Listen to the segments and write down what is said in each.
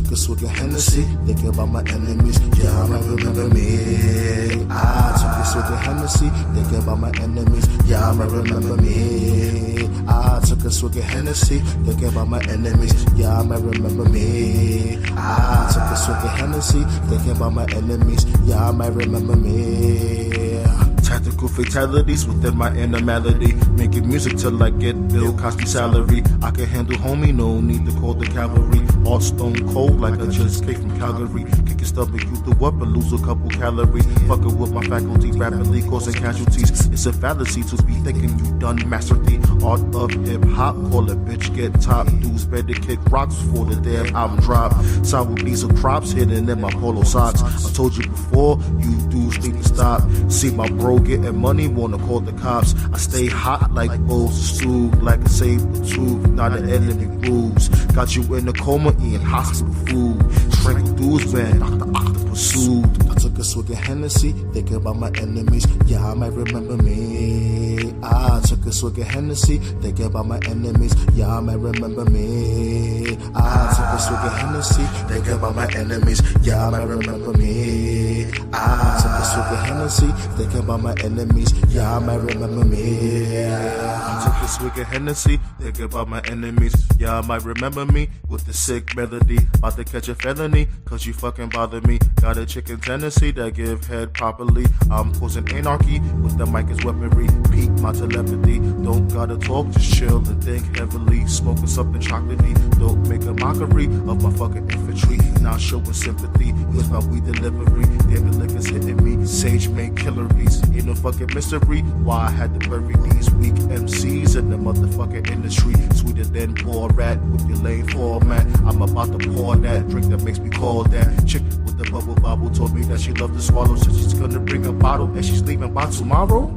took a swig of Hennessy, thinking about my enemies. Y'all might remember me. I took a swig of Hennessy, thinking about my enemies. Y'all might remember me. I took a swig of Hennessy, thinking about my enemies. Y'all might remember me. I took a swig of Hennessy, thinking about my enemies. Y'all might remember me. Tactical fatalities within my inner melody. Making music till I get Bill Cosby salary. I can handle homie, no need to call the cavalry. All stone cold like I just came from Calgary. Kick your stomach, you threw up and lose a couple calories. Fucking with my faculty, rapidly causing casualties. It's a fallacy to be thinking you done mastered the art of hip hop. Call a bitch, get top. Dudes better kick rocks before the damn album drop. Sour beats of crops hidden in my polo socks. I told you before, you dudes need to stop. See my bro getting money, wanna call the cops. I stay hot like bowls of stew, like a saber tooth, not an enemy rules. Got you in a coma, eating hospital food. Strangle dudes, man, Dr. Octopus sued. I took a swig of Hennessy, thinking about my enemies. Y'all might remember me. I took a swig of Hennessy, thinking about my enemies. Y'all might remember me. I took a swig of Hennessy, thinking about my enemies. Y'all might remember me. I took a swig of Hennessy, thinking about my enemies. Y'all might remember me. I took a swig of Hennessy, thinking about my enemies. Y'all might remember me with the sick melody. About to catch a felony, cause you fucking bother me. Got a chicken tendency that give head properly. I'm causing anarchy with the mic as weaponry. Peak my telepathy. Don't gotta talk, just chill and think heavily. Smoking something chocolatey. Don't make a mockery of my fucking infantry. Not showing sympathy with my weed delivery. Damn, the liquor's hitting me. Sage made killer beats. Ain't no fucking mystery why I had to bury these weak MCs in the motherfucking industry. Sweeter than poor rat with your lame format. I'm about to pour that drink that makes me call that. Chick with the bubble bobble told me that she loved to swallow, so she's gonna bring a bottle and she's leaving by tomorrow.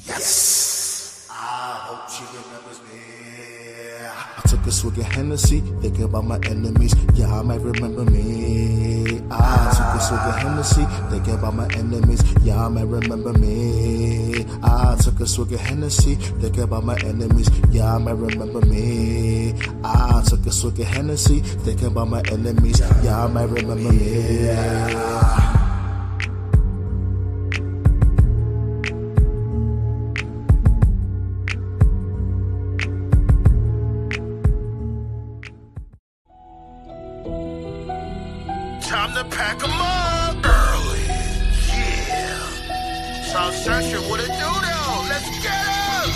Yes. I hope she remembers me. I took a swig of Hennessy, thinking about my enemies. Y'all might remember me. I took a swig of Hennessy, thinking about my enemies. Y'all might remember me. I took a swig of Hennessy, thinking about my enemies. Y'all might remember me. I took a swig of Hennessy, thinking about my enemies. Y'all might remember me. Time to pack them up early, yeah. South Central, what it do though? Let's get up.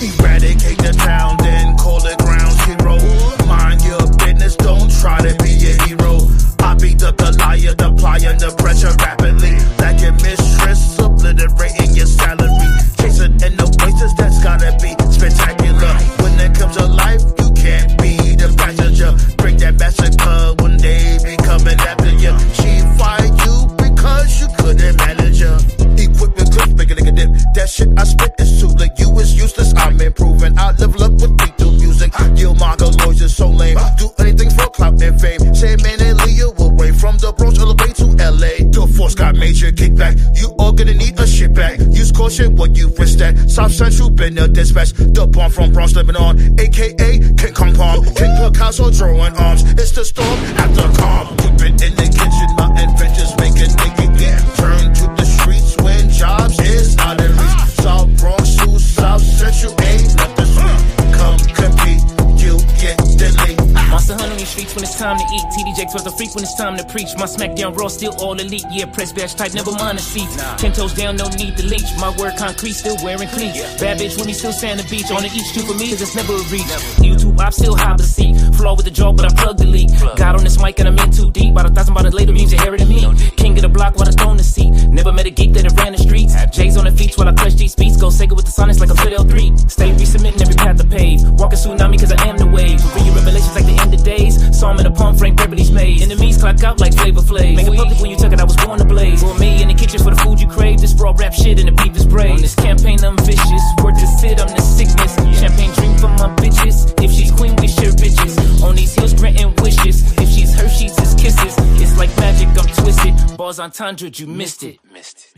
Eradicate the town, then call it ground zero. Mind your business, don't try to be a hero. I beat up the liar, applying the pressure rapidly. Like your mistress, obliterating your salary. Chasing in the places that's gotta be spectacular. When it comes to life, you can't be the passenger. Bring that massacre one day, be coming after you. She fired you because you couldn't manage her. Equipment clips, make a nigga dip. That shit I spit is too late. You is useless, I'm improving. I level up with beat through music. Yo, Margo Lloyds is so lame. Do anything for clout and fame. Sandman and Leo away from the Bronx all the way to LA. The force got major kickback. You all gonna need a shit back. Use caution when you risk that. South Central been a dispatch. The bomb from Bronx Lebanon, aka King Kong Palm. King Picasso drawing arms. It's the storm after calm. Whipping in the kitchen, my adventures make a nigga get. Turn to the streets when jobs is out of reach. South Bronx to South Central ain't nothing sweet. Come compete, you get delayed. Monster hunt on these streets when it's time to eat. TDJ was a freak when it's time to preach. My SmackDown Raw still all elite. Yeah, press badge type, never mind the seats. 10 toes down, no need to leech. My word concrete, still wearing cleats. Bad bitch when we still sand the beach. On the each two for me, cause it's never a reach. YouTube, I'm still high the seat. Flaw with the jaw, but I plug the leak. Got on this mic and I'm in too deep. About 1,000 about it later, means you hear it in me. King of the block while I stone the seat. Never met a geek that ran the streets. J's on the feet while I clutch these beats. Go Sega with the sonnets like I'm Fit L3. Stay resubmitting every path to pave. Walking tsunami cause I am the wave. Bring your revelations like the end of days. Saw him in a palm frame, Beverly's maze. Enemies clock out like Flavor Flav. Make it public when you took it, I was born to blaze. For me in the kitchen for the food you crave. This raw rap shit in the beef is brave. On this campaign I'm vicious. Word to sit, I'm the sickness. Champagne drink for my bitches. If she's queen, we share riches. On these hills granting wishes. If she's Hershey's, it's kisses. It's like magic, I'm twisted. Bars on Tundra, you missed it.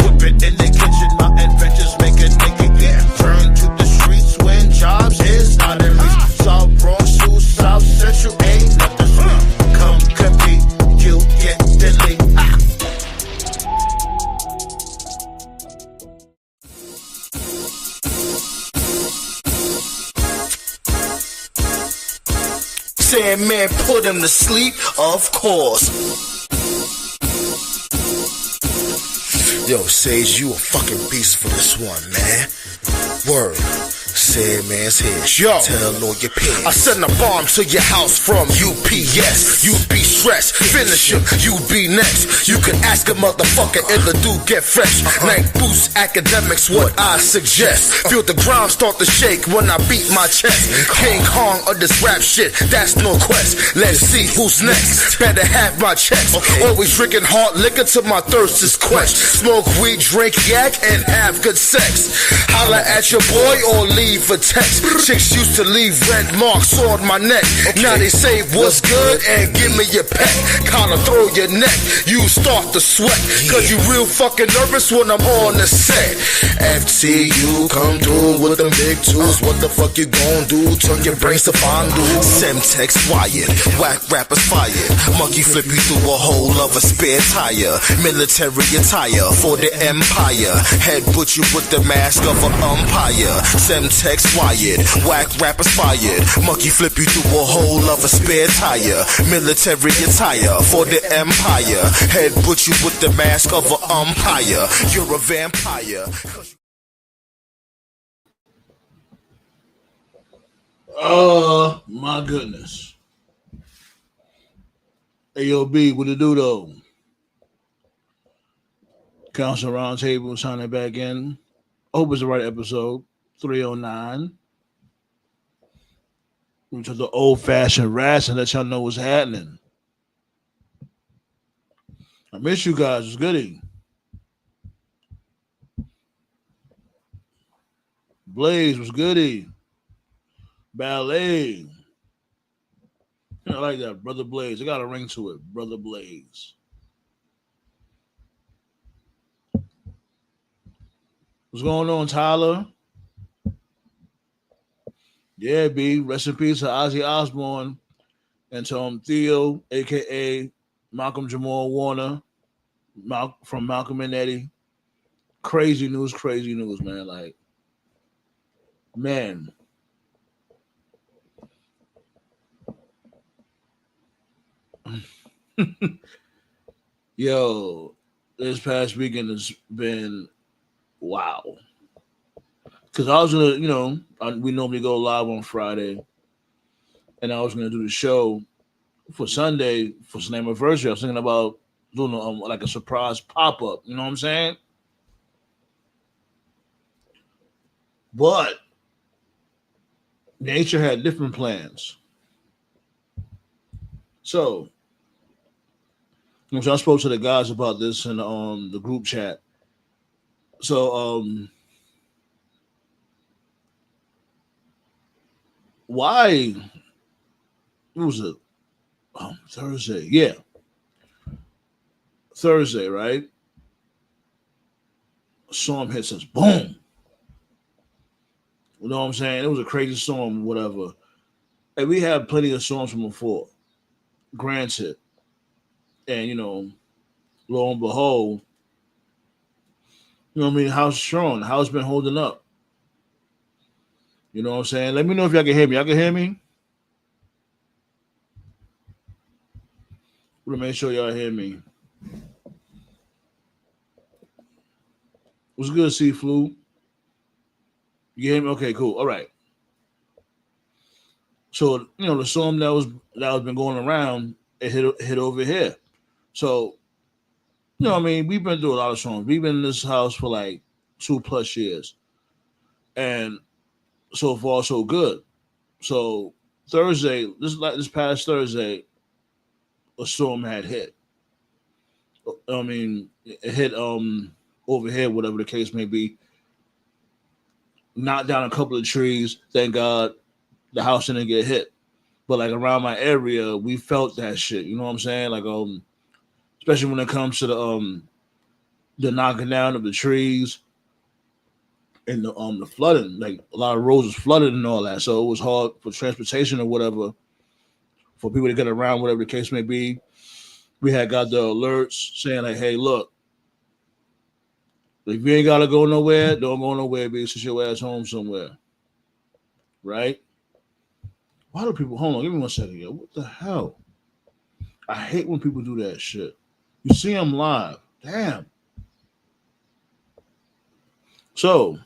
Whipping in the kitchen, my adventures make a nigga get. Turn to the streets when jobs is out of reach. South Bronx to South Central ain't nothing sweet. Come compete. Sandman put him to sleep, of course. Yo, Sage, you a fucking beast for this one, man. Word. Sandman's here. Yo, tell Lord your pants. I send a bomb to your house from UPS. You be stressed, finish him, you be next. You can ask a motherfucker if the dude get fresh. Night boost academics, what I suggest. Feel the ground start to shake when I beat my chest. King Kong of this rap shit, that's no quest. Let's see who's next. Better have my checks. Always drinking hard liquor till my thirst is quenched. Smoke weed, drink yak, and have good sex. Holla at your boy or leave a text. Chicks used to leave red marks on my neck. Now they say what's good and give me your pet. Kinda throw your neck, you start to sweat. Cause you real fucking nervous when I'm on the set. FTU come through with them big tools. What the fuck you gon' do? Turn your brains to fondue. Semtex wired, whack rappers fired. Monkey flip you through a hole of a spare tire. Military attire for the empire. Head put you with the mask of an umpire. Semtex wired, whack rappers fired. Monkey flip you through a hole of a spare tire. Military attire for the empire. Head put you with the mask of an umpire. You're a vampire. Oh my goodness. AOB, what it do though? Council Roundtable signing back in. Hope it's the right episode. 309. We took the old-fashioned rats and let y'all know what's happening. I miss you guys. It's goody. Blaze was goody. Ballet. I like that. Brother Blaze. I got a ring to it. Brother Blaze. What's going on, Tyler? Yeah, B. Rest in peace to Ozzy Osbourne and to Theo, a.k.a. Malcolm Jamal Warner from Malcolm and Eddi. Crazy news, man. Like, man. Yo, this past weekend has been wow. Because I was going to, we normally go live on Friday, and I was going to do the show for Sunday for Slam Anniversary. I was thinking about doing like a surprise pop-up, you know what I'm saying? But nature had different plans. So I spoke to the guys about this in the group chat. So why? What was it? Thursday. Yeah. Thursday, right? A storm hits us. Boom. You know what I'm saying? It was a crazy storm, whatever. And we had plenty of storms from before. Granted. And, lo and behold, how's strong? How's been holding up? You know what I'm saying? Let me know if y'all can hear me. Y'all can hear me? I'm gonna make sure y'all hear me. What's good, C-Flu? You hear me? Okay, cool. All right. So, the storm that was been going around, it hit over here. So, we've been through a lot of storms. We've been in this house for like 2+ years. And so far, so good. So Thursday, this past Thursday, a storm had hit. It hit over here, whatever the case may be. Knocked down a couple of trees. Thank God the house didn't get hit. But like around my area, we felt that shit. You know what I'm saying? Like especially when it comes to the knocking down of the trees and the flooding. Like a lot of roads was flooded and all that. So it was hard for transportation or whatever, for people to get around, whatever the case may be. We had got the alerts saying like, hey, look, if you ain't gotta go nowhere, don't go nowhere, bitch. Sit your ass home somewhere. Right? Why do people? Hold on, give me 1 second, yo. What the hell? I hate when people do that shit. You see them live. Damn. So,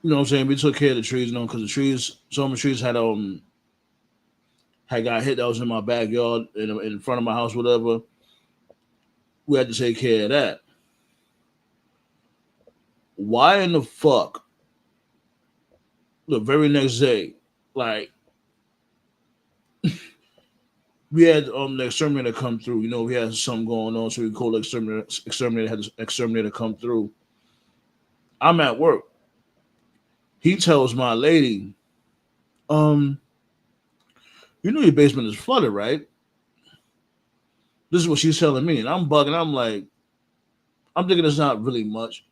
you know what I'm saying? We took care of the trees, you know, because the trees, some of the trees had got hit that was in my backyard in front of my house, whatever. We had to take care of that. Why in the fuck the very next day, like we had the exterminator come through. You know, we had something going on, so we called the exterminator. Exterminator had the exterminator come through. I'm at work. He tells my lady, you know your basement is flooded, right? This is what she's telling me, and I'm bugging. I'm like, I'm thinking it's not really much,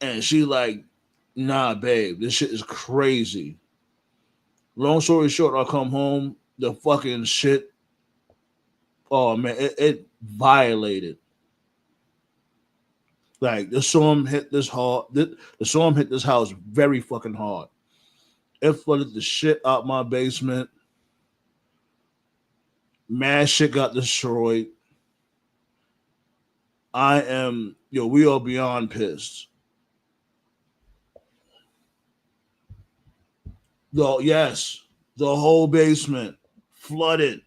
and she like, nah, babe, this shit is crazy. Long story short, I come home, the fucking shit. Oh man, it violated. Like the storm hit this hard. The storm hit this house very fucking hard. It flooded the shit out my basement. Mad shit got destroyed. We are beyond pissed. Yes, the whole basement flooded.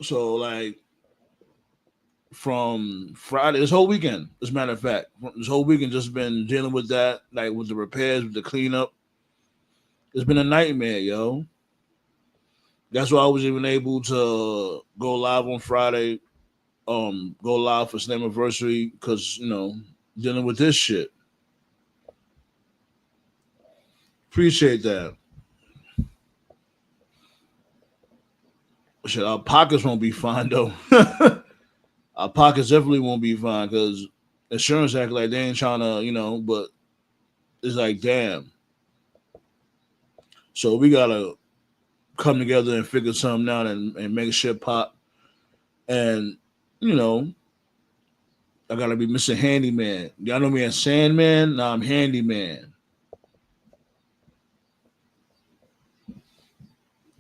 So like from Friday, this whole weekend, as a matter of fact, this whole weekend just been dealing with that, like with the repairs, with the cleanup. It's been a nightmare, yo. That's why I was even able to go live on Friday, go live for Slammiversary, because dealing with this shit. Appreciate that. Shit, our pockets won't be fine though. Our pockets definitely won't be fine because insurance act like they ain't trying to, but it's like damn. So we gotta come together and figure something out and make shit pop. And I gotta be Mr. Handyman. Y'all know me as Sandman. Now I'm Handyman.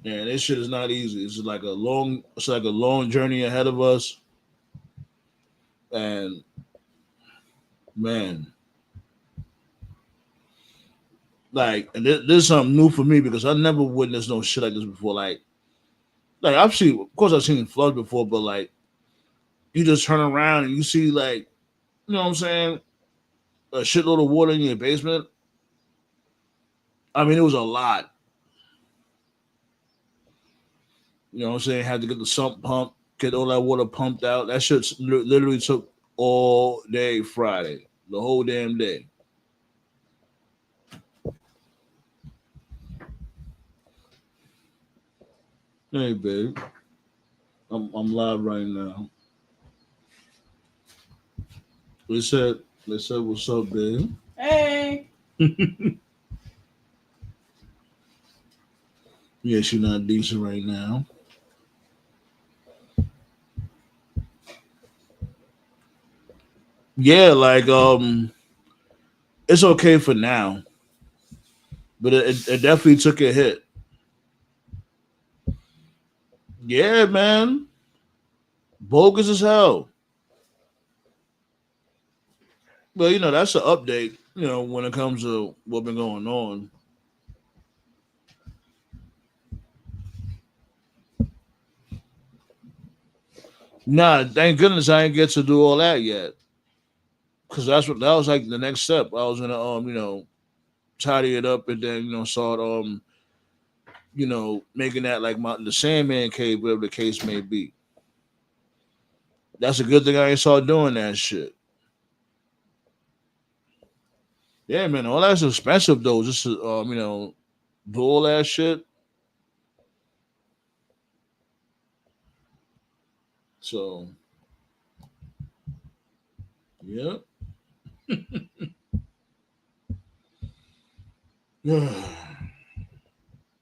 And this shit is not easy. It's like a long journey ahead of us. And man, like, and this is something new for me because I never witnessed no shit like this before. Like I've seen, of course, I've seen floods before, but like, you just turn around and you see like, you know what I'm saying, a shitload of water in your basement. I mean, it was a lot. You know what I'm saying? Had to get the sump pump, get all that water pumped out. That shit literally took all day Friday, the whole damn day. Hey, babe. I'm live right now. They said, what's up, babe? Hey. Yeah, she's not decent right now. Yeah, like it's okay for now, but it definitely took a hit. Yeah, man, bogus as hell. But that's an update. When it comes to what been going on. Nah, thank goodness I didn't get to do all that yet, because that was like the next step. I was gonna tidy it up and then start making that like the Sandman cave, whatever the case may be. That's a good thing I ain't start doing that shit. Yeah, man, all that's expensive though. Just to do all that shit. So, yeah.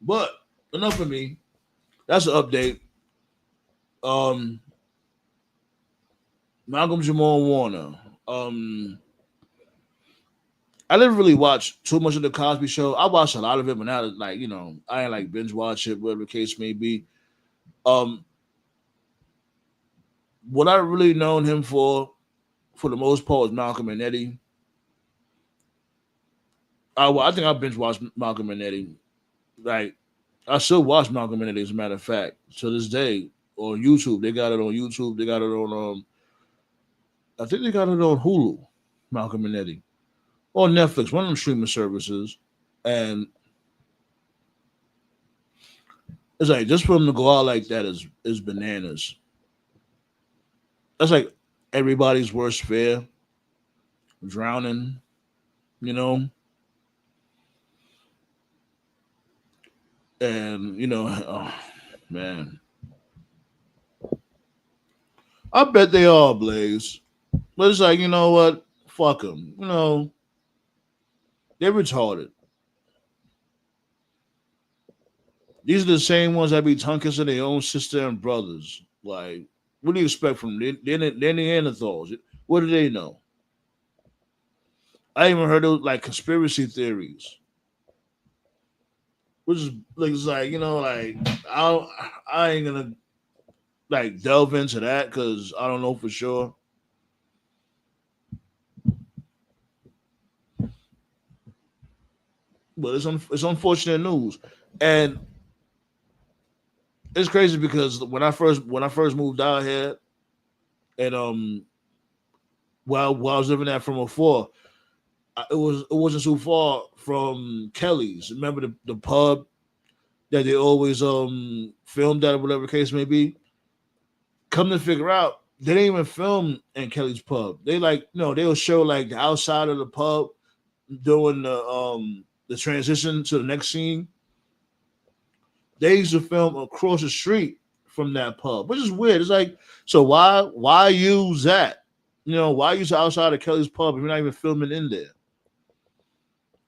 But enough of me. That's an update. Um, Malcolm Jamal Warner. I didn't really watch too much of the Cosby Show. I watched a lot of it, but now, like I ain't like binge watch it, whatever the case may be. Um, what I really known him for the most part, was Malcolm and Eddi. I think I binge watched Malcolm and Eddi. Like I still watch Malcolm and Eddi, as a matter of fact, to this day on YouTube. They got it on YouTube. They got it on I think they got it on Hulu. Malcolm and Eddi, or Netflix, one of them streaming services, and it's like just for them to go out like that is bananas. That's like everybody's worst fear, drowning. You know, and oh, man, I bet they are Blaze. But it's like, you know what? Fuck them. They're retarded. These are the same ones that be tongue kissing their own sister and brothers. Like, what do you expect from them? They're Neanderthals. What do they know? I even heard of like conspiracy theories, which is like, it's like like I ain't gonna like delve into that because I don't know for sure. But it's unfortunate news, and it's crazy because when I first moved out here, and while I was living at from afar, it wasn't too far from Kelly's. Remember the pub that they always filmed at, or whatever the case may be. Come to figure out, they didn't even film in Kelly's pub. They like they'll show like the outside of the pub doing the transition to the next scene. They used to film across the street from that pub, which is weird. It's like, so why use that? Why use outside of Kelly's pub if you're not even filming in there?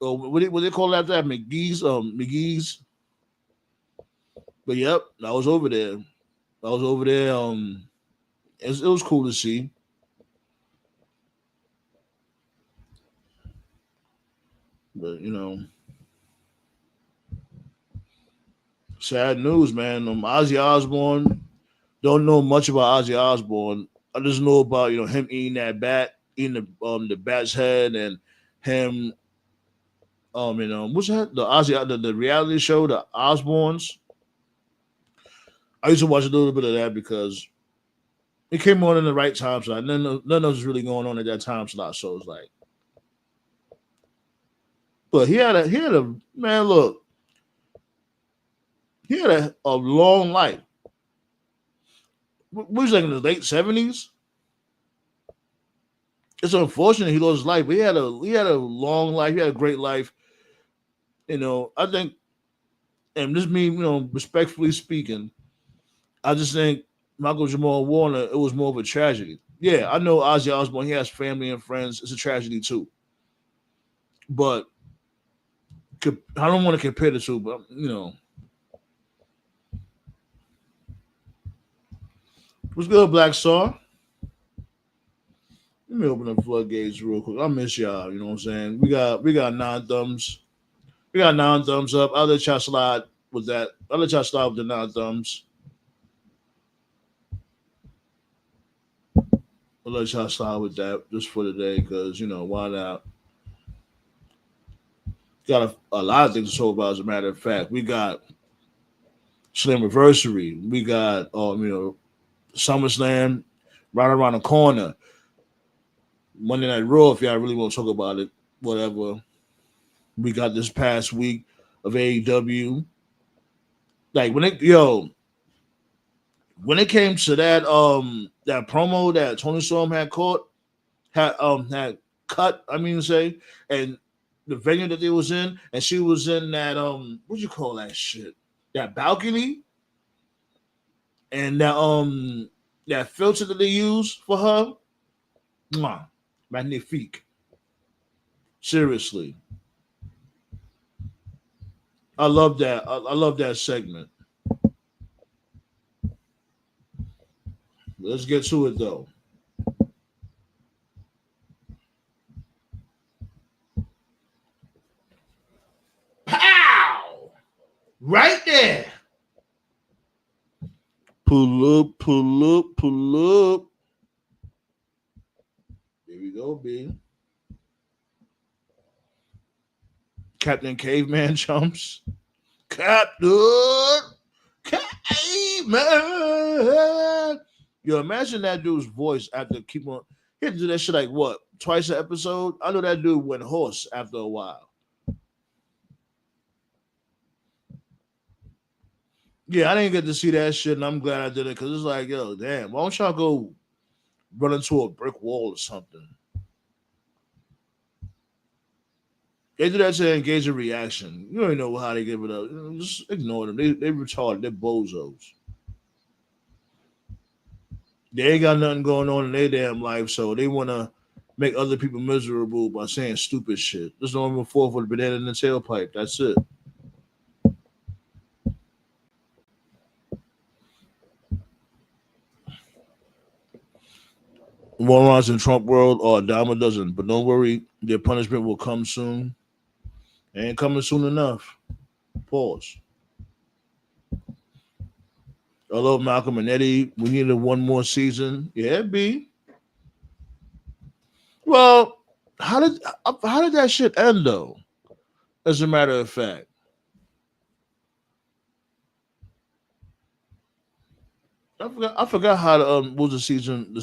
Or what they call that? That McGee's. But yep, I was over there. I was over there. It was cool to see. But sad news, man. Ozzy Osbourne. Don't know much about Ozzy Osbourne. I just know about him eating that bat, eating the bat's head, and him what's that? The Ozzy the reality show, the Osbournes. I used to watch a little bit of that because it came on in the right time slot. None else was really going on at that time slot. So it's like, but he had a man. Look, he had a long life. What was like in the late 70s? It's unfortunate he lost his life, but he had a long life. He had a great life. I think, and this me, respectfully speaking, I just think Michael Jamal Warner, it was more of a tragedy. Yeah, I know Ozzy Osbourne, he has family and friends. It's a tragedy too. But I don't want to compare the two, but what's good, Black Star? Let me open up floodgates real quick. I miss y'all. You know what I'm saying? We got 9 thumbs. We got 9 thumbs up. I'll let y'all slide with that. I'll let y'all slide with the 9 thumbs. I'll let y'all slide with that just for today, because why not? Got a lot of things to talk about. As a matter of fact, we got Slammiversary. We got SummerSlam right around the corner. Monday Night Raw, if y'all really want to talk about it, whatever. We got this past week of AEW. Like when it came to that promo that Tony Storm had cut, I mean to say, and the venue that they was in, and she was in that what you call that shit? That balcony, and that filter that they use for her. Mwah, magnifique. Seriously. I love that. I love that segment. Let's get to it though. Right there. Pull up, pull up, pull up. Here we go, B. Captain Caveman jumps. Captain Caveman. Yo, imagine that dude's voice after keep on. He had to do that shit like what? Twice an episode? I know that dude went hoarse after a while. Yeah, I didn't get to see that shit, and I'm glad I did it because it's like, yo, damn, why don't y'all go run into a brick wall or something? They do that to engage a reaction. You don't even know how they give it up. Just ignore them. They retarded. They're bozos. They ain't got nothing going on in their damn life, so they want to make other people miserable by saying stupid shit. There's no even fall for the banana in the tailpipe. That's it. Morons in Trump world are a dime a dozen, but don't worry, their punishment will come soon. It ain't coming soon enough. Pause. I love Malcolm and Eddi. We needed one more season. Yeah, B. Well, how did that shit end though? As a matter of fact, I forgot how was the season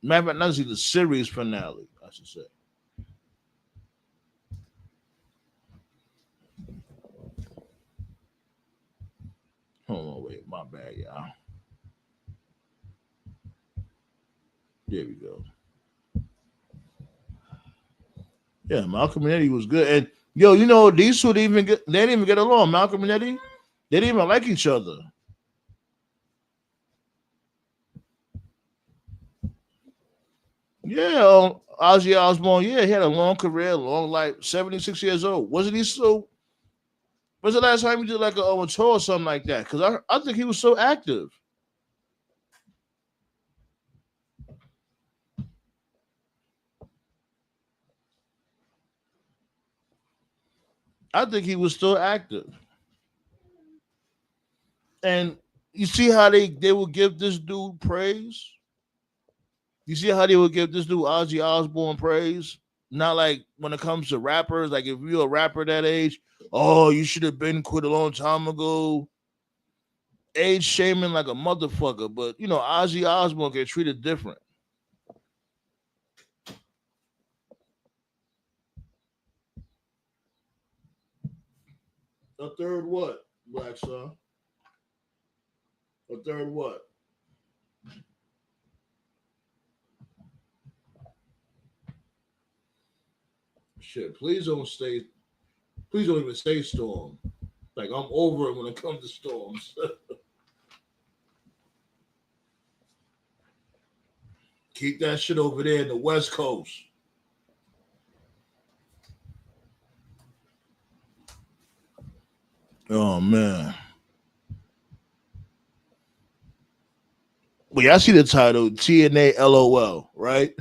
matter of fact, not the series finale, I should say. Hold on, wait, my bad, y'all. There we go. Yeah, Malcolm and Eddie was good, and yo, these two they didn't even get along. Malcolm and Eddie, they didn't even like each other. Yeah, Ozzy Osbourne. Yeah, he had a long career, long life. 76 years old. Wasn't he so? When's the last time he did like a tour or something like that? Because I think he was so active. I think he was still active. And you see how they would give this dude praise? You see how they would give this dude Ozzy Osbourne praise? Not like when it comes to rappers, like if you're a rapper that age, oh, you should have been quit a long time ago. Age shaming like a motherfucker, but Ozzy Osbourne get treated different. A third what, Black Star? A third what? Shit, please don't stay. Please don't even say storm. Like I'm over it when it comes to storms. Keep that shit over there in the West Coast. Oh man. Well, y'all see the title TNA LOL, right?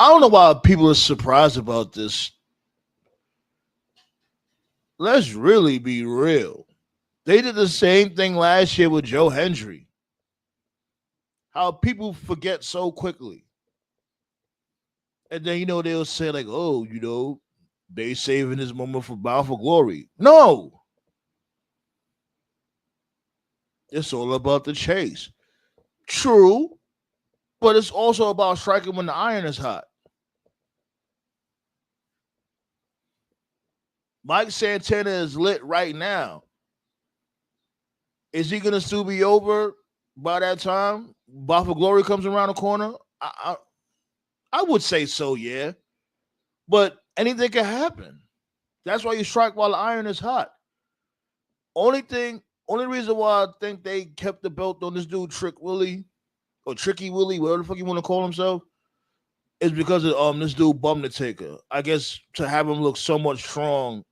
I don't know why people are surprised about this. Let's really be real. They did the same thing last year with Joe Hendry. How people forget so quickly. And then they'll say like, "Oh, they saving this moment for Bound for Glory." No, it's all about the chase. True, but it's also about striking when the iron is hot. Mike Santana is lit right now. Is he gonna still be over by that time? Bound for Glory comes around the corner. I would say so, yeah. But anything can happen. That's why you strike while the iron is hot. Only reason why I think they kept the belt on this dude Trick Willie or Tricky Willie, whatever the fuck you want to call himself, is because of this dude Bum the Taker. I guess to have him look so much strong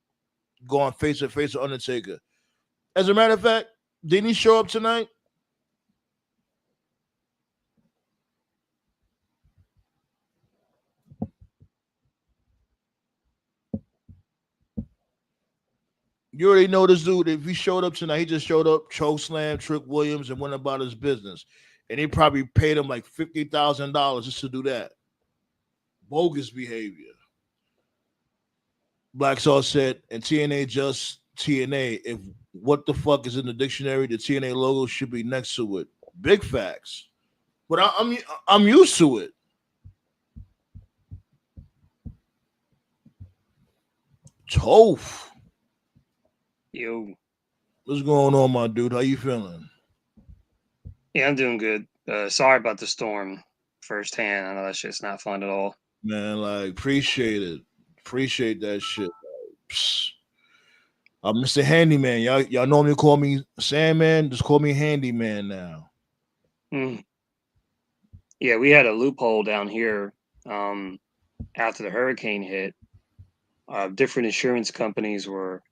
going face to face with Undertaker. As a matter of fact, didn't he show up tonight? You already know this dude. If he showed up tonight, he just showed up, choke slam Trick Williams, and went about his business. And they probably paid him like $50,000 just to do that. Bogus behavior. Black Sauce said, and TNA just TNA. If what the fuck is in the dictionary, the TNA logo should be next to it. Big facts. But I'm used to it. Toph. Yo. What's going on, my dude? How you feeling? Yeah, I'm doing good. Sorry about the storm firsthand. I know that shit's not fun at all. Man, like, appreciate it. Appreciate that shit. Mr. Handyman. Y'all normally call me Sandman. Just call me Handyman now. Yeah, we had a loophole down here after the hurricane hit. Different insurance companies were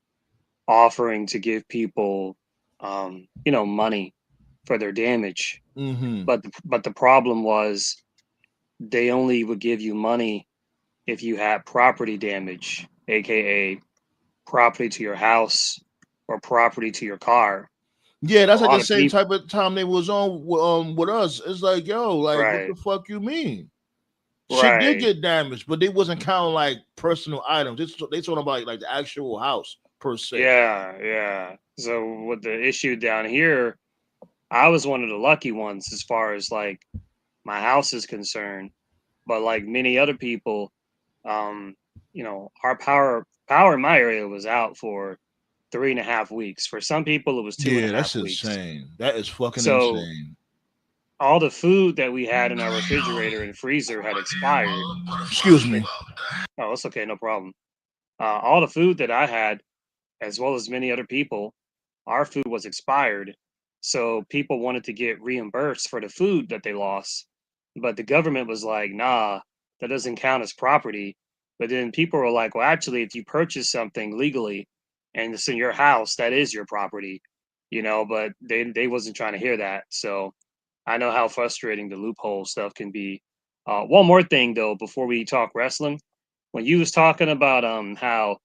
offering to give people, money for their damage. Mm-hmm. But the problem was they only would give you money if you had property damage, aka property to your house or property to your car. Yeah, that's like the same type of time they was on with us. It's like, yo, like, right. what the fuck you mean? Right. Shit did get damaged, but they wasn't counting like personal items. They talking about like the actual house per se. Yeah. So with the issue down here, I was one of the lucky ones as far as like my house is concerned. But like many other people, our power in my area was out for 3.5 weeks. For some people, it was 2.5 weeks. Yeah, that's insane. That is fucking insane. All the food that we had in our refrigerator and freezer had expired. Excuse me. Oh, it's okay, no problem. All the food that I had, as well as many other people, our food was expired. So people wanted to get reimbursed for the food that they lost. But the government was like, nah, that doesn't count as property. But then people were like, well, actually, if you purchase something legally and it's in your house, that is your property, but they wasn't trying to hear that. So I know how frustrating the loophole stuff can be. One more thing though, before we talk wrestling, when you was talking about how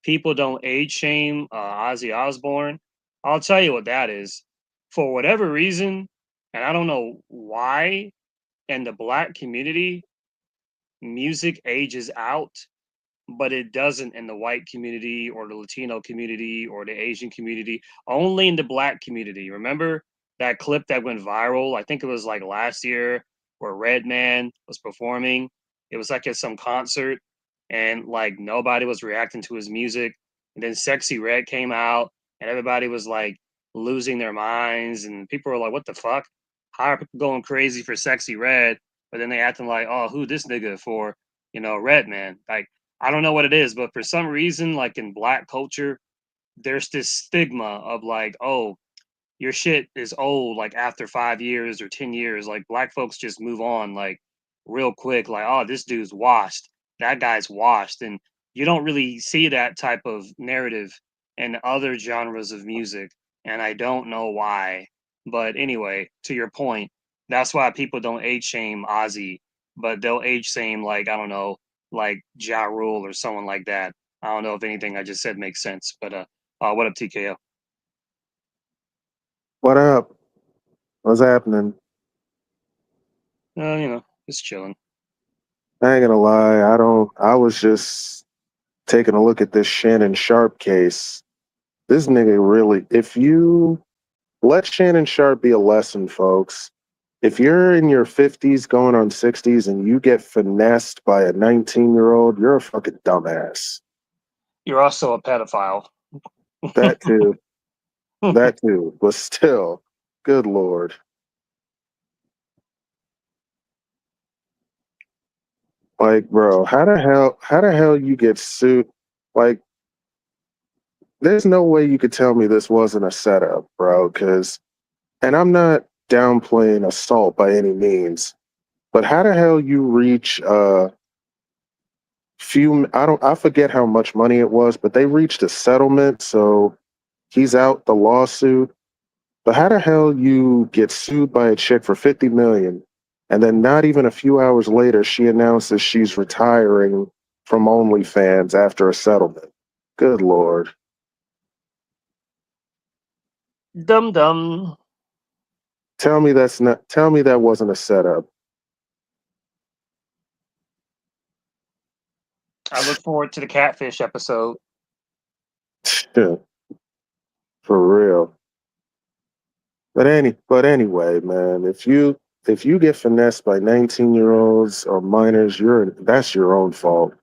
people don't age shame Ozzy Osbourne, I'll tell you what that is. For whatever reason, and I don't know why, in the Black community, music ages out, but it doesn't in the white community or the Latino community or the Asian community, only in the Black community. Remember that clip that went viral? I think it was like last year where Redman was performing. It was like at some concert and like nobody was reacting to his music. And then Sexy Red came out and everybody was like losing their minds and people were like, what the fuck? How are people going crazy for Sexy Red? But then they acting like, oh, who this nigga for, Redman? Like, I don't know what it is, but for some reason, like in Black culture, there's this stigma of like, oh, your shit is old, like after 5 years or 10 years. Like Black folks just move on like real quick, like, oh, this dude's washed, that guy's washed. And you don't really see that type of narrative in other genres of music. And I don't know why. But anyway, to your point, that's why people don't age shame Ozzy, but they'll age shame like, I don't know, like Ja Rule or someone like that. I don't know if anything I just said makes sense, but what up, TKO? What up? What's happening? Just chilling. I ain't gonna lie, I was just taking a look at this Shannon Sharp case. This nigga really, if you let Shannon Sharp be a lesson, folks. If you're in your 50s going on 60s and you get finessed by a 19-year-old, you're a fucking dumbass. You're also a pedophile. That too. That too. But still, good Lord. Like, bro, how the hell you get sued? Like, there's no way you could tell me this wasn't a setup, bro, and I'm not downplaying assault by any means, but how the hell you reach I forget how much money it was, but they reached a settlement, so he's out the lawsuit. But how the hell you get sued by a chick for $50 million, and then not even a few hours later, she announces she's retiring from OnlyFans after a settlement? Good Lord. Dum dum. Tell me that's not. Tell me that wasn't a setup. I look forward to the catfish episode. For real. But anyway, man, if you get finessed by 19-year-olds or minors, that's your own fault.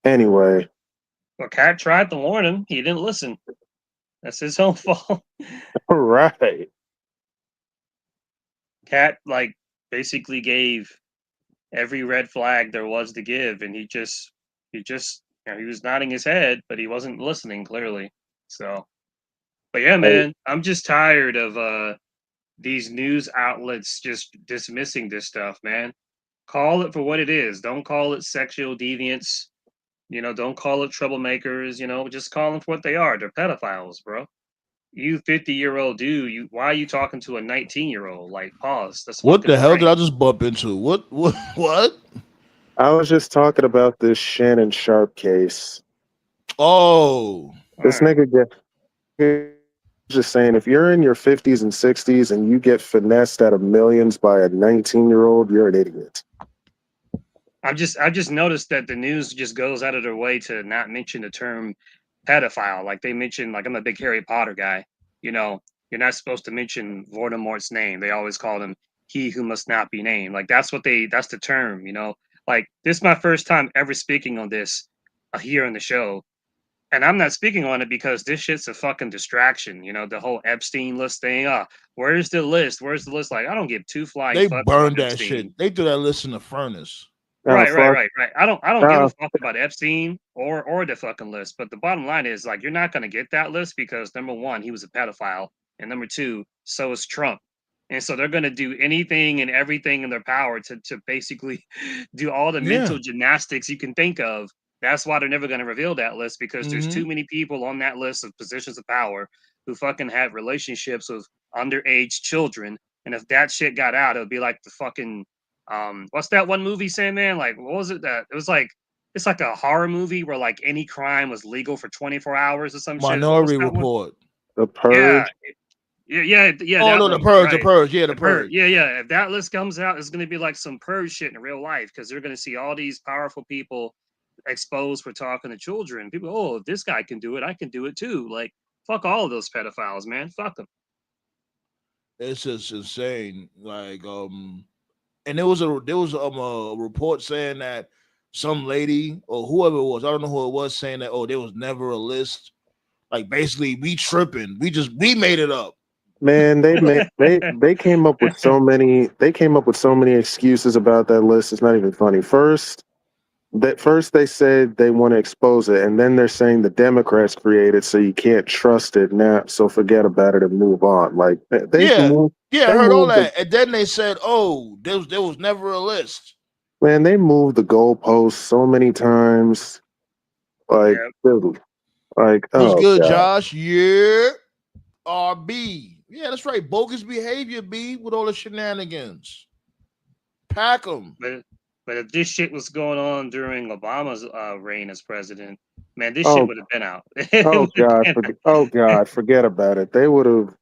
Anyway, Well, Cat tried to warn him. He didn't listen. That's his own fault. all right. Cat like basically gave every red flag there was to give, and he just he was nodding his head, but he wasn't listening clearly. So, but yeah, Hey, man, I'm just tired of these news outlets just dismissing this stuff, man. Call it for what it is. Don't call it sexual deviance. Don't call it troublemakers. Just call them for what they are. They're pedophiles, bro. You 50-year-old dude, why are you talking to a 19-year-old? Like, pause. That's What fucking the hell did I strange. just bump into? What? I was just talking about this Shannon Sharp case. Oh, All This right. nigga just saying, if you're in your 50s and 60s and you get finessed out of millions by a 19-year-old, you're an idiot. I just noticed that the news just goes out of their way to not mention the term pedophile. Like they mention, like I'm a big Harry Potter guy. You're not supposed to mention Voldemort's name. They always call him he who must not be named. Like that's the term. Like this is my first time ever speaking on this here on the show. And I'm not speaking on it because this shit's a fucking distraction. The whole Epstein list thing. Where's the list? Where's the list? Like, I don't give two flying they fucks about burned that Epstein. shit. They threw that list in the furnace. Now, Right, right, fuck. right, right. I don't give a Now, fuck about Epstein or the fucking list. But the bottom line is like you're not gonna get that list because number one, he was a pedophile, and number two, so is Trump. And so they're gonna do anything and everything in their power to basically do all the Yeah. mental gymnastics you can think of. That's why they're never gonna reveal that list because there's Mm-hmm. too many people on that list of positions of power who fucking had relationships with underage children. And if that shit got out, it would be like the fucking what's that one movie, Sandman? Like, what was it that it was like? It's like a horror movie where like any crime was legal for 24 hours or some shit. What's Minority that one? Report. the Yeah, purge. yeah, Oh that no, the one. purge, the Right, purge. Yeah, the the purge. purge. Yeah. If that list comes out, it's gonna be like some purge shit in real life because they're gonna see all these powerful people exposed for talking to children. People, oh, if this guy can do it, I can do it too. Like, fuck all of those pedophiles, man. Fuck them. It's just insane. Like, and there was a report saying that some lady or whoever it was, I don't know who it was, saying that there was never a list. Like basically, we tripping. We made it up. Man, they came up with so many. They came up with so many excuses about that list. It's not even funny. First they said they want to expose it, and then they're saying the Democrats created, so you can't trust it now. So forget about it and move on. Like they've Yeah, moved. yeah, I They heard all moved the that, and then they said, "Oh, there was never a list." man. They moved the goalposts so many times. Like, Yeah, dude, like, Was oh good, god, Josh? Yeah, RB. Yeah, that's right. Bogus behavior, B, with all the shenanigans. Pack them. but but if this shit was going on during Obama's reign as president, man, this shit oh would have been out. oh god, oh god, forget about it. They would have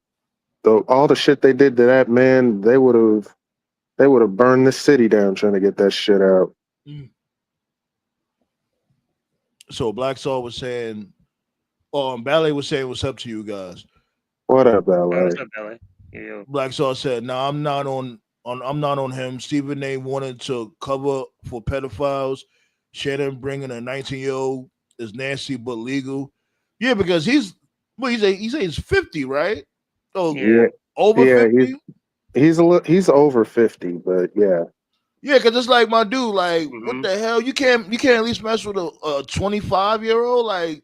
all the shit they did to that man. They would have burned the city down trying to get that shit out. So Black Soul was saying, Ballet was saying, "What's up to you guys?" What up, Oh, what's LA? up, Billy? Yeah, Black Soul said, "No, I'm not I'm not on him. Stephen A. wanted to cover for pedophiles. Shannon bringing a 19-year-old is nasty but legal. Yeah, because he's 50, right? Oh, yeah, Yeah, over yeah, 50. he's over 50, but yeah, Yeah, because it's like my dude. Like, what hmm the hell? You can't at least mess with a 25-year-old. Like,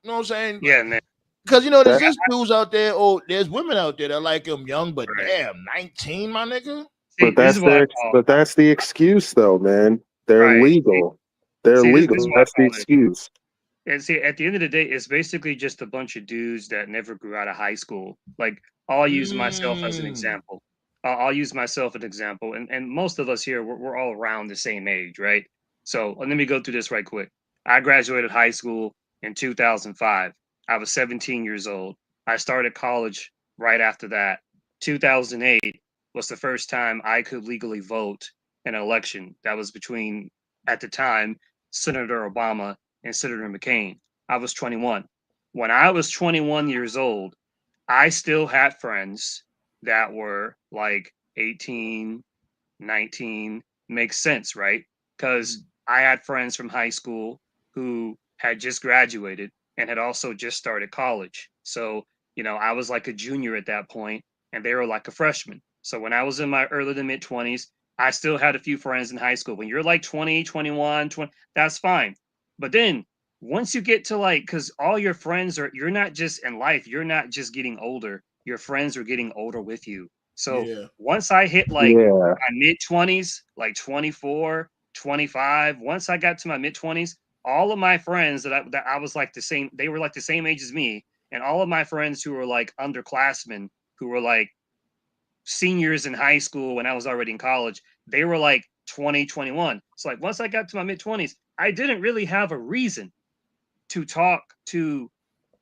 you know what I'm saying? yeah, man. Because there's that this dudes out there. Oh, there's women out there that like him young, but Right. damn, 19, my nigga. See, this is what I call but that's the excuse though, man. They're right. legal. They're See, this is legal. what I That's the call this. excuse. And see, at the end of the day, it's basically just a bunch of dudes that never grew out of high school. Like, I'll use myself as an Mm. example. I'll use myself as an example, and most of us here, we're all around the same age, right? So let me go through this right quick. I graduated high school in 2005. I was 17 years old. I started college right after that, 2008 was the first time I could legally vote in an election. That was between, at the time, Senator Obama and Senator McCain. I was 21. When I was 21 years old, I still had friends that were like 18, 19. Makes sense, right? Because I had friends from high school who had just graduated and had also just started college. So, I was like a junior at that point and they were like a freshman. So when I was in my early to mid 20s, I still had a few friends in high school. When you're like 20, 21, 20, that's fine. But then once you get to like, because all your friends are, you're not just in life, you're not just getting older, your friends are getting older with you. So Yeah. once I hit like Yeah. my mid 20s, like 24, 25, once I got to my mid 20s, all of my friends that I was like the same, they were like the same age as me. And all of my friends who were like underclassmen, who were like seniors in high school when I was already in college, they were like 20, 21. So like once I got to my mid 20s, I didn't really have a reason to talk to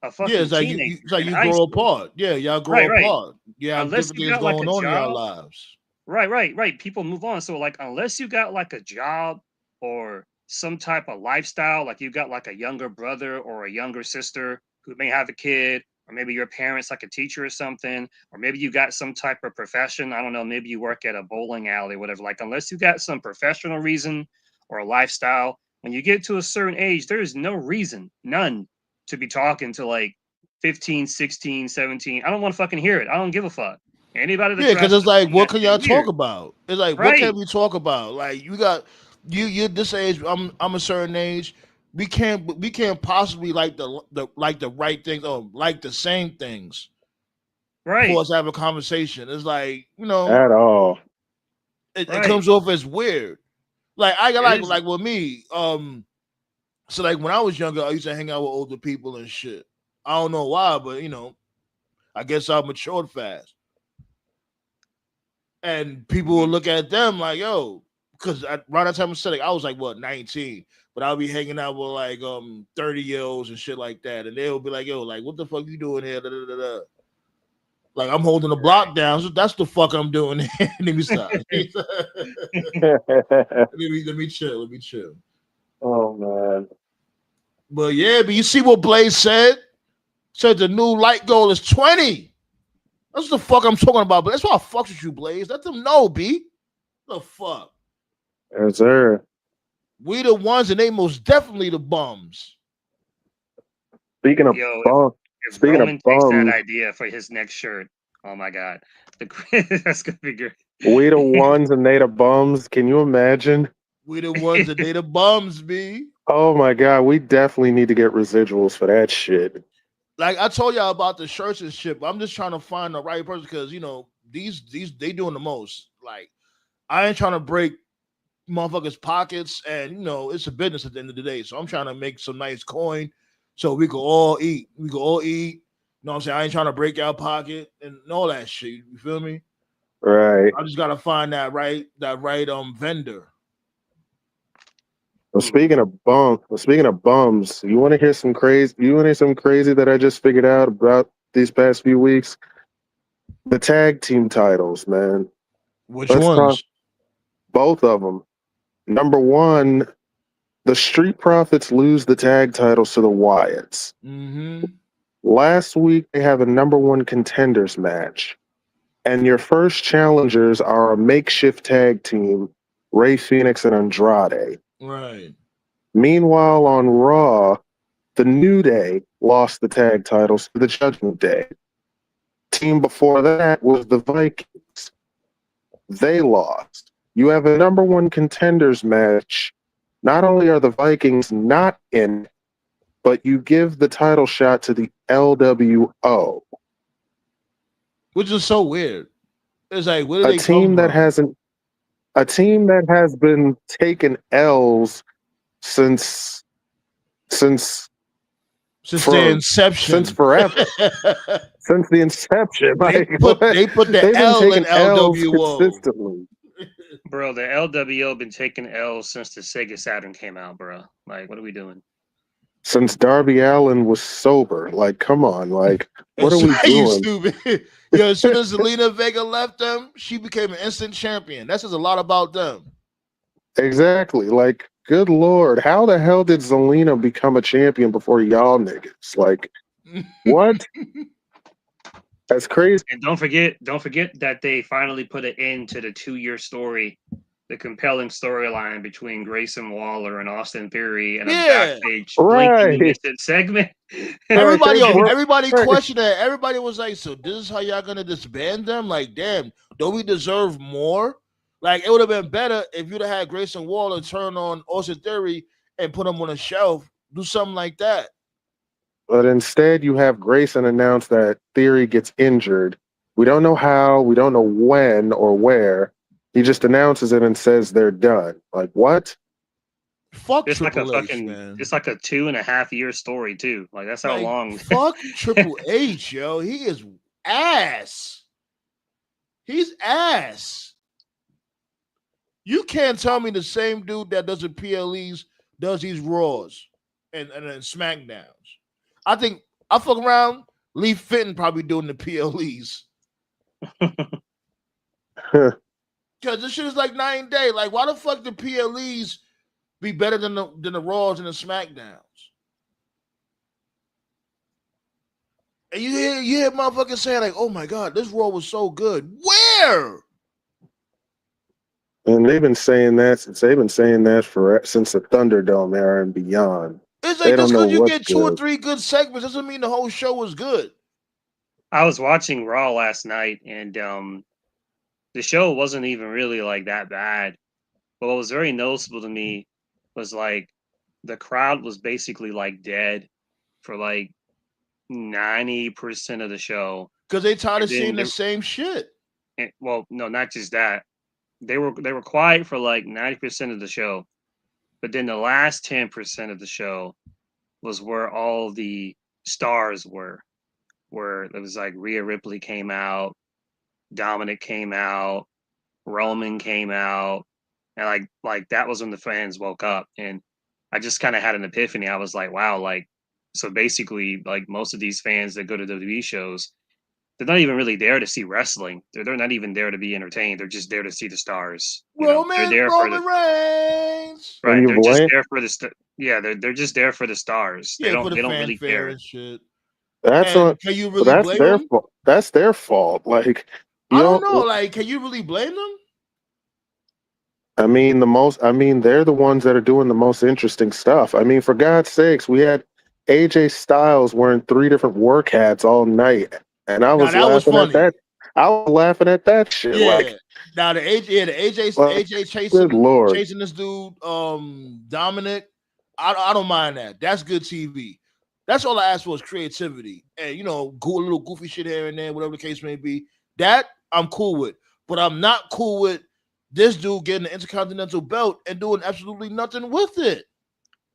a Yeah, fucking teenager it's like in you high grow school. apart. Yeah, y'all grow Right, right. apart. You have Unless different you things got like a going on in your job. lives. Right, right, right. People move on. So like unless you got like a job or some type of lifestyle, like you got like a younger brother or a younger sister who may have a kid, or maybe your parents like a teacher or something, or maybe you got some type of profession. I don't know, maybe you work at a bowling alley, whatever. Like unless you got some professional reason or a lifestyle, when you get to a certain age, there is no reason, none, to be talking to like 15, 16, 17. I don't want to fucking hear it. I don't give a fuck. Anybody that Yeah, tries because to it's like, assume what that can shit y'all talk weird. about? It's like, what Right, can we talk about? Like, you got you're this age. I'm a certain age. We can't possibly like the right things or like the same things for right, us to have a conversation. It's like, At all. it right. comes off as weird. Like I It like is. like with me. So like when I was younger, I used to hang out with older people and shit. I don't know why, but I guess I matured fast. And people will Mhm. look at them like, yo, because around that time of setting, I was like, what, 19, but I'll be hanging out with like 30-year-olds and shit like that, and they'll be like, yo, like, what the fuck you doing here? Da, da, da, da. Like, I'm holding the block down, so that's the fuck I'm doing. Let me stop. Let me chill. Let me chill. Oh man. But yeah, but you see what Blaze said? Said the new light goal is 20. That's the fuck I'm talking about. But that's why I fucks with you, Blaze. Let them know, B. The fuck. Yes, sir. We the ones, and they most definitely the bums. Speaking of Yo, bums, if speaking of Roman takes that bums, idea for his next shirt, oh my god, that's gonna be great. we the ones and they the bums. Can you imagine? We the ones that they the bums, B. Oh my god, we definitely need to get residuals for that shit. Like I told y'all about the shirts and shit, but I'm just trying to find the right person because these they doing the most. Like I ain't trying to break motherfuckers' pockets, and it's a business at the end of the day. So I'm trying to make some nice coin so we can all eat. We can all eat. You know what I'm saying? I ain't trying to break our pocket and all that shit. You feel me? Right. I just gotta find that right vendor. Well, Mhm. speaking of bums, you want to hear some crazy? You want to hear some crazy that I just figured out about these past few weeks? The tag team titles, man. Which Let's talk ones? both of them. Number one, the Street Profits lose the tag titles to the Wyatts. Mm-hmm. Last week, they have a number one contenders match. And your first challengers are a makeshift tag team, Ray Phoenix and Andrade. Right. Meanwhile, on Raw, the New Day lost the tag titles to the Judgment Day. Team before that was the Vikings. They lost. You have a number one contenders match. Not only are the Vikings not in, but you give the title shot to the LWO, Which is so weird. It's like, where do a they come team that from? hasn't, a team that has been taking L's since since Since their for since inception. forever, since the inception. they Like put what? they put the They've been L in taking L's LWO. consistently. Bro, the LWO been taking L since the Sega Saturn came out, bro. Like, what are we doing? since Darby Allin was sober. Like, come on, like, what are we You doing? stupid. Yo, as soon as Zelina Vega left them, she became an instant champion. That says a lot about them. Exactly. Like, good lord, how the hell did Zelina become a champion before y'all niggas? Like, what? That's crazy. And don't forget that they finally put an end to the 2-year story, the compelling storyline between Grayson Waller and Austin Theory and a backstage Right. blinking missing segment. Everybody questioned that. Everybody was like, so this is how y'all gonna disband them? Like, damn, don't we deserve more? Like, it would have been better if you'd have had Grayson Waller turn on Austin Theory and put him on a shelf, do something like that. But instead, you have Grayson announce that Theory gets injured. We don't know how, we don't know when or where. He just announces it and says they're done. Like, what? Fuck It's like Triple a H, fucking, man. it's like a 2.5-year story too. Like that's how Like, long. Fuck Triple H, yo. He is ass. He's ass. You can't tell me the same dude that does the PLEs does these Raws and SmackDowns. I think I fuck around. Lee Fitton probably doing the PLEs. Because this shit is like 9 day. Like, why the fuck the PLEs be better than the Raws and the SmackDowns? And you hear motherfuckers saying like, "Oh my god, this Raw was so good." Where? And they've been saying that since the Thunderdome era and beyond. It's like, They don't just know because you what's get 2 or good. 3 good segments doesn't mean the whole show was good. I was watching Raw last night, and the show wasn't even really like that bad. But what was very noticeable to me was like the crowd was basically like dead for like 90% of the show. Because they tired of And then seeing the there- same shit. And, well, no, not just that. They were quiet for like 90% of the show, but then the last 10% of the show was where all the stars were. Where it was like Rhea Ripley came out, Dominic came out, Roman came out, and like that was when the fans woke up. And I just kind of had an epiphany. I was like, wow, like so basically, like most of these fans that go to WWE shows, they're not even really there to see wrestling. They're not even there to be entertained. They're just there to see the stars. They're there for Roman the Reigns. right. And you They're just blame there for the they're just there for the stars. Yeah, for the they don't really fanfare care. and shit. that's And on. can you But really that's blame their them? fault. That's their fault. Like, I don't know. Like, can you really blame them? I mean, they're the ones that are doing the most interesting stuff. I mean, for God's sakes, we had AJ Styles wearing 3 different work hats all night, and I was Now that was laughing at funny. that. I was laughing at that shit. Yeah. Like, Now the AJ like, good lord. chasing this dude, Dominic. I don't mind that. That's good TV. That's all I ask for is creativity and go a little goofy shit here and there, whatever the case may be. That I'm cool with, but I'm not cool with this dude getting the Intercontinental belt and doing absolutely nothing with it.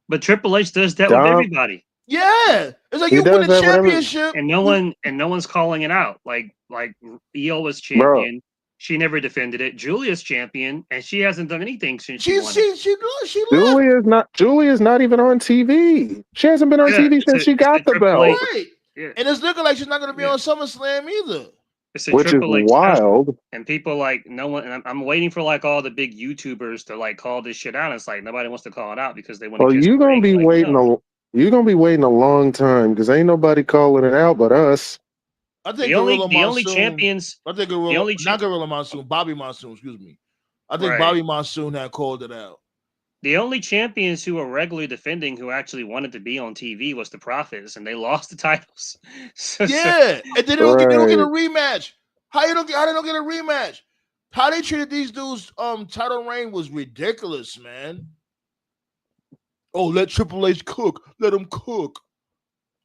But Triple H does that with everybody. Yeah, it's like He you win does the that with championship, And no one's calling it out. Like Io was champion. She never defended it. Julia's champion, and she hasn't done anything since she won it. left. Julia's not even on TV. She hasn't been on TV since she got the belt. Right. Yeah. And it's looking like she's not going to be on SummerSlam either. It's a Which is Triple H wild. special. And people like no one. And I'm waiting for like all the big YouTubers to like call this shit out. And it's like nobody wants to call it out because they want to. Well, you're gonna be waiting you're gonna be waiting a long time because ain't nobody calling it out but us. I think the only champions. I think not Gorilla Monsoon, Bobby Monsoon. Excuse me. I think Bobby Monsoon had called it out. The only champions who are regularly defending who actually wanted to be on TV was the Profits, and they lost the titles. And then they don't get a rematch. How they don't get a rematch? How they treated these dudes title reign was ridiculous, man. Oh, let Triple H cook. Let him cook.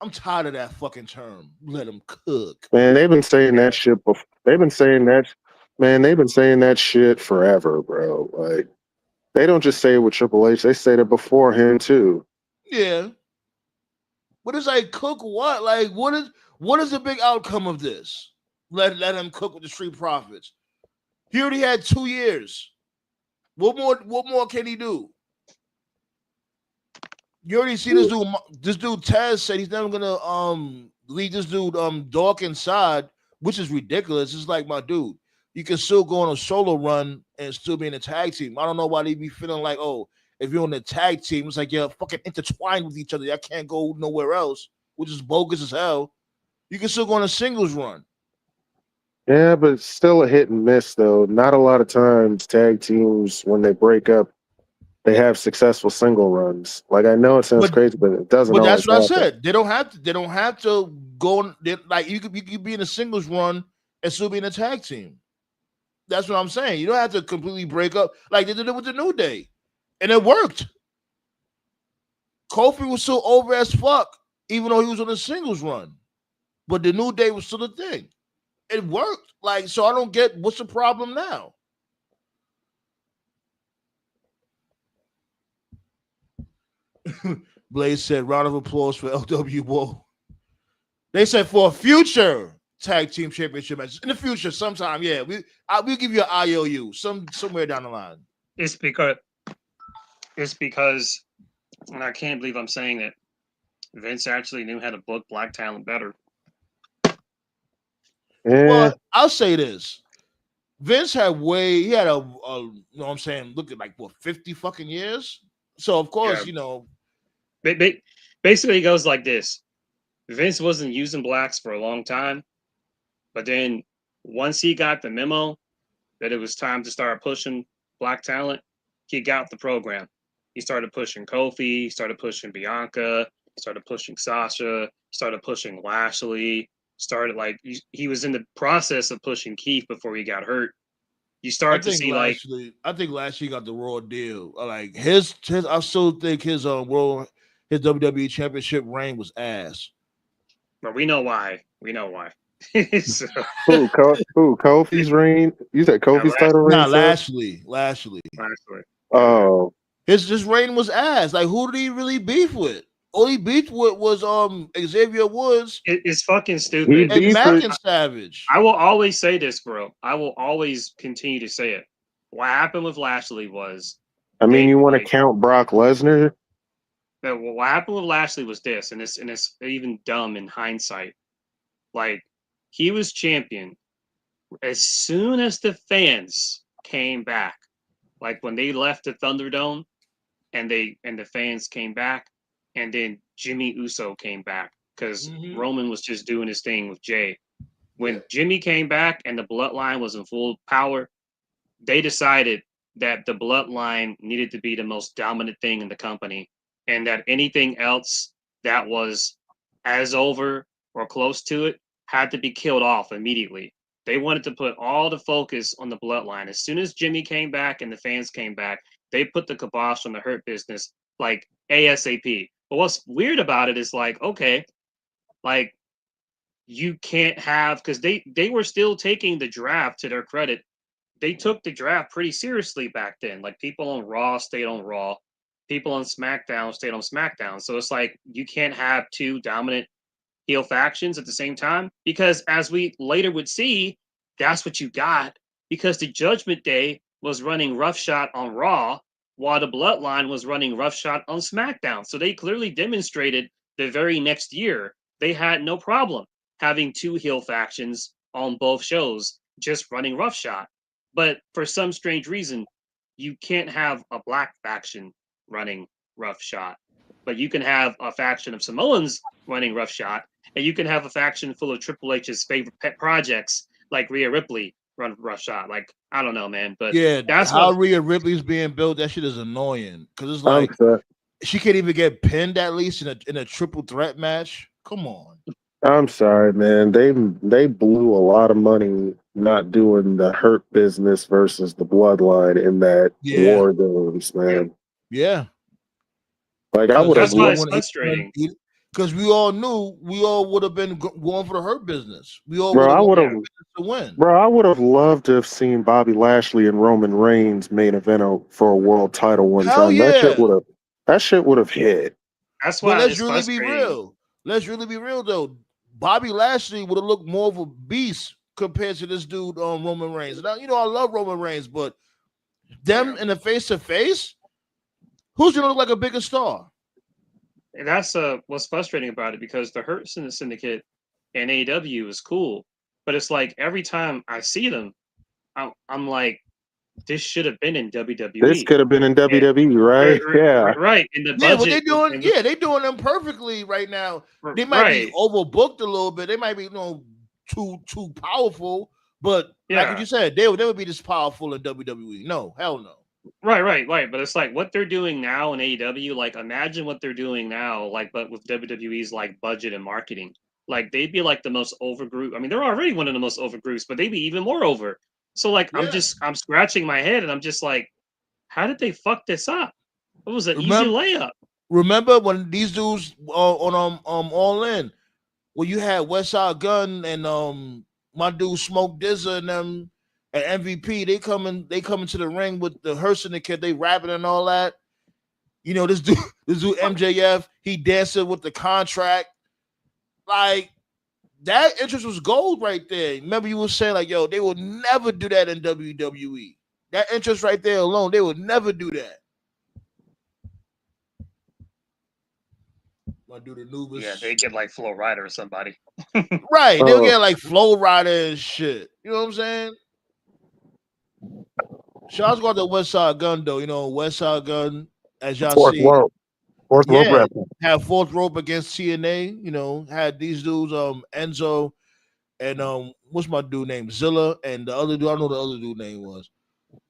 I'm tired of that fucking term. Let him cook. Man, they've been saying that shit before. They've been saying that shit forever, bro. Like, they don't just say it with Triple H. They say it before him too. Yeah. But it's like, cook what? Like, what is the big outcome of this? Let him cook with the Street Profits. He already had 2 years. What more can he do? You already see this dude. This dude Taz said he's never gonna lead this dude Dawk inside, which is ridiculous. It's like, my dude, you can still go on a solo run and still be in a tag team. I don't know why they be feeling like, oh, if you're on the tag team, it's like you're fucking intertwined with each other. I can't go nowhere else, which is bogus as hell. You can still go on a singles run. Yeah, but it's still a hit and miss though. Not a lot of times tag teams, when they break up, they have successful single runs. Like, I know it sounds crazy, but it doesn't But always that's what I happen. said. They don't have to go like you could be in a singles run and still be in a tag team. That's what I'm saying. You don't have to completely break up like they did it with the New Day, and it worked. Kofi was still over as fuck, even though he was on a singles run, but the New Day was still a thing. It worked. Like, so I don't get what's the problem now. Blaze said, round of applause for LW Bull. They said for a future tag team championship match in the future, sometime. Yeah, we'll give you an IOU somewhere down the line. It's because, and I can't believe I'm saying that Vince actually knew how to book black talent better. Yeah. Well, I'll say this. Vince had he had a you know what I'm saying, look at like what, 50 fucking years. So of course, Yeah. you know, basically it goes like this. Vince wasn't using blacks for a long time, but then once he got the memo that it was time to start pushing black talent, he got the program. He started pushing Kofi, he started pushing Bianca, started pushing Sasha, started pushing Lashley, started like he was in the process of pushing Keith before he got hurt. You start to see Lashley, I think Lashley got the raw deal. Like his I still think his WWE Championship reign was ass. But we know why. We know why. So, Kofi's reign? You said Kofi's title reign? Nah, Lashley. Oh, his reign was ass. Like, who did he really beef with? All he beefed with was Xavier Woods. It's fucking stupid. And Mac and Savage. I will always say this, bro. I will always continue to say it. What happened with Lashley was, I mean, you want to count Brock Lesnar? What happened with Lashley was this, and it's even dumb in hindsight. Like, he was champion as soon as the fans came back. Like when they left the Thunderdome, and the fans came back, and then Jimmy Uso came back because Roman was just doing his thing with Jay. When Jimmy came back and the Bloodline was in full power, they decided that the Bloodline needed to be the most dominant thing in the company, and that anything else that was as over or close to it had to be killed off immediately. They wanted to put all the focus on the Bloodline. As soon as Jimmy came back and the fans came back, they put the kibosh on the Hurt Business like ASAP. But what's weird about it is like, okay, like you can't have, because they were still taking the draft, to their credit. They took the draft pretty seriously back then. Like people on Raw stayed on Raw, people on SmackDown stayed on SmackDown. So it's like you can't have two dominant heel factions at the same time, because as we later would see, that's what you got, because the Judgment Day was running roughshod on Raw while the Bloodline was running roughshod on SmackDown. So they clearly demonstrated the very next year they had no problem having two heel factions on both shows just running roughshod. But for some strange reason, you can't have a black faction running roughshod, but you can have a faction of Samoans running roughshod, and you can have a faction full of Triple H's favorite pet projects like Rhea Ripley run roughshod. Like, I don't know, man, but yeah, that's how what Rhea Ripley's being built. That shit is annoying because it's like she can't even get pinned at least in a triple threat match. Come on. I'm sorry, man. They blew a lot of money not doing the Hurt Business versus the Bloodline in that War Games, man. Yeah. Like I would have. That's why it's frustrating. Because we all knew we all would have been going for the Hurt Business. We all would have to win. Bro, I would have loved to have seen Bobby Lashley and Roman Reigns main event for a world title one time. Yeah. That shit would have hit. That's why. But let's really be real. Let's really be real though. Bobby Lashley would have looked more of a beast compared to this dude Roman Reigns. Now, I love Roman Reigns, but them in the face to face, who's gonna look like a bigger star? that's what's frustrating about it, because the Hurt Syndicate and AEW is cool, but it's like every time I see them, I'm like, this should have been in WWE. This could have been in WWE, right? Yeah. Right. In the Yeah, budget. what they doing? Yeah, they doing them perfectly right now. They might be overbooked a little bit. They might be, too powerful. But like what you said, they would be this powerful in WWE. No, hell no. Right. But it's like what they're doing now in AEW. Like, imagine what they're doing now, like, but with WWE's like budget and marketing. Like, they'd be like the most over group. I mean, they're already one of the most over groups, but they'd be even more over. So like, I'm scratching my head, and I'm just like, how did they fuck this up? It was an easy layup. Remember when these dudes on All In, when you had Westside Gun and my dude Smoke Dizza and them and MVP, they come into the ring with the Hurt Syndicate, they rapping and all that. This dude MJF, he dancing with the contract. Like, that interest was gold right there. Remember, you were saying like, yo, they would never do that in WWE. That interest right there alone, they would never do that. My dude Anubis. Yeah, they get like Flo Rida or somebody. Right, they'll get like Flo Rida and shit. You know what I'm saying? Shout out to Westside Gun though. Westside Gun, as y'all see, fourth rope wrestling. Had fourth rope against TNA. Had these dudes, Enzo and what's my dude name? Zilla, and the other dude, I don't know what the other dude name was.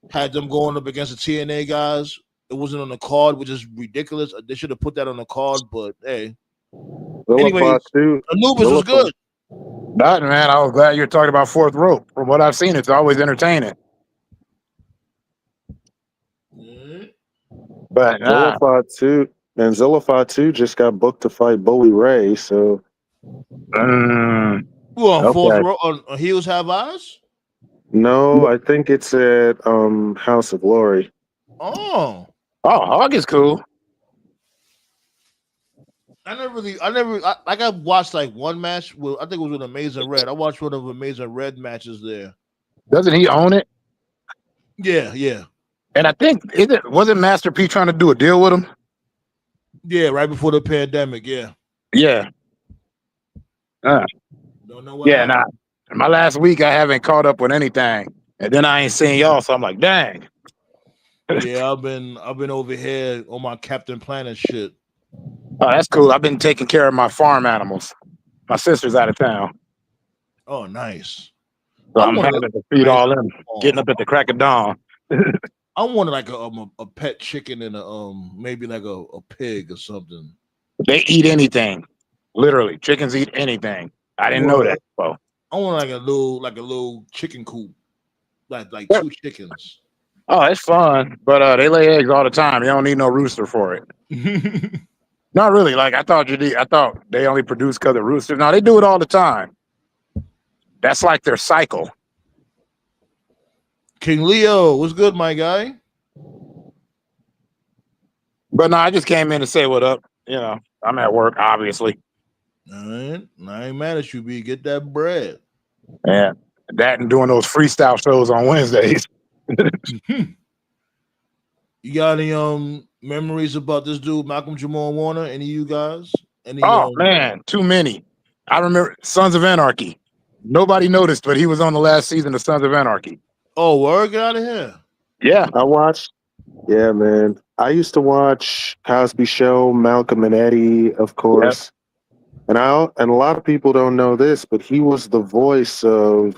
Had them going up against the TNA guys. It wasn't on the card, which is ridiculous. They should have put that on the card, but hey. Anyway, Anubis was good. Nothing, man. I was glad you're talking about fourth rope. From what I've seen, it's always entertaining. But Zilla 2 just got booked to fight Bully Ray, so fourth row on Heels Have Eyes? No, I think it's at House of Glory. Oh, Hog is cool. I watched like one match. I think it was with Amazing Red. I watched one of Amazing Red matches there. Doesn't he own it? Yeah. And I think wasn't Master P trying to do a deal with him? Yeah, right before the pandemic. Yeah. Don't know what. Yeah, nah. My last week I haven't caught up with anything, and then I ain't seen y'all, so I'm like, dang. Yeah, I've been over here on my Captain Planet shit. Oh, that's cool. I've been taking care of my farm animals. My sister's out of town. Oh, nice. So I'm having to feed all them, getting up at the crack of dawn. I wanted like a pet chicken and maybe like a pig or something. They eat anything. Literally, chickens eat anything. I didn't know that. So. I want like a little chicken coop, like 2 chickens. Oh, it's fun, but they lay eggs all the time. You don't need no rooster for it. Not really. Like I thought they only produce because of roosters. No, they do it all the time. That's like their cycle. King Leo, what's good, my guy? But no, I just came in to say what up. I'm at work, obviously. All right. I ain't mad at you, B. Get that bread. Yeah. That and doing those freestyle shows on Wednesdays. You got any memories about this dude, Malcolm Jamal Warner? Any of you guys? Man, too many. I remember Sons of Anarchy. Nobody noticed, but he was on the last season of Sons of Anarchy. Oh, word, get out of here. Yeah. I watched. Yeah, man. I used to watch Cosby Show, Malcolm and Eddi, of course. Yep. And a lot of people don't know this, but he was the voice of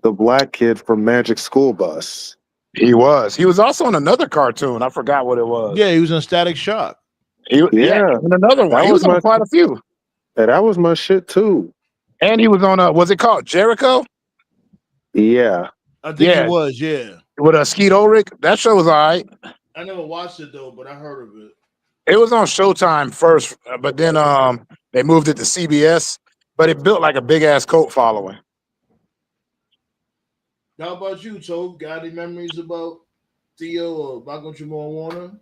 the black kid from Magic School Bus. He was. He was also in another cartoon. I forgot what it was. Yeah, he was in Static Shock. In another one. He was on quite a few. Yeah, that was my shit too. And he was on was it called Jericho? Yeah. I think he was, yeah. With Skeet Ulrich. That show was all right. I never watched it though, but I heard of it. It was on Showtime first, but then they moved it to CBS. But it built like a big ass cult following. How about you, Tobe? Got any memories about Theo or Malcolm Jamal Warner?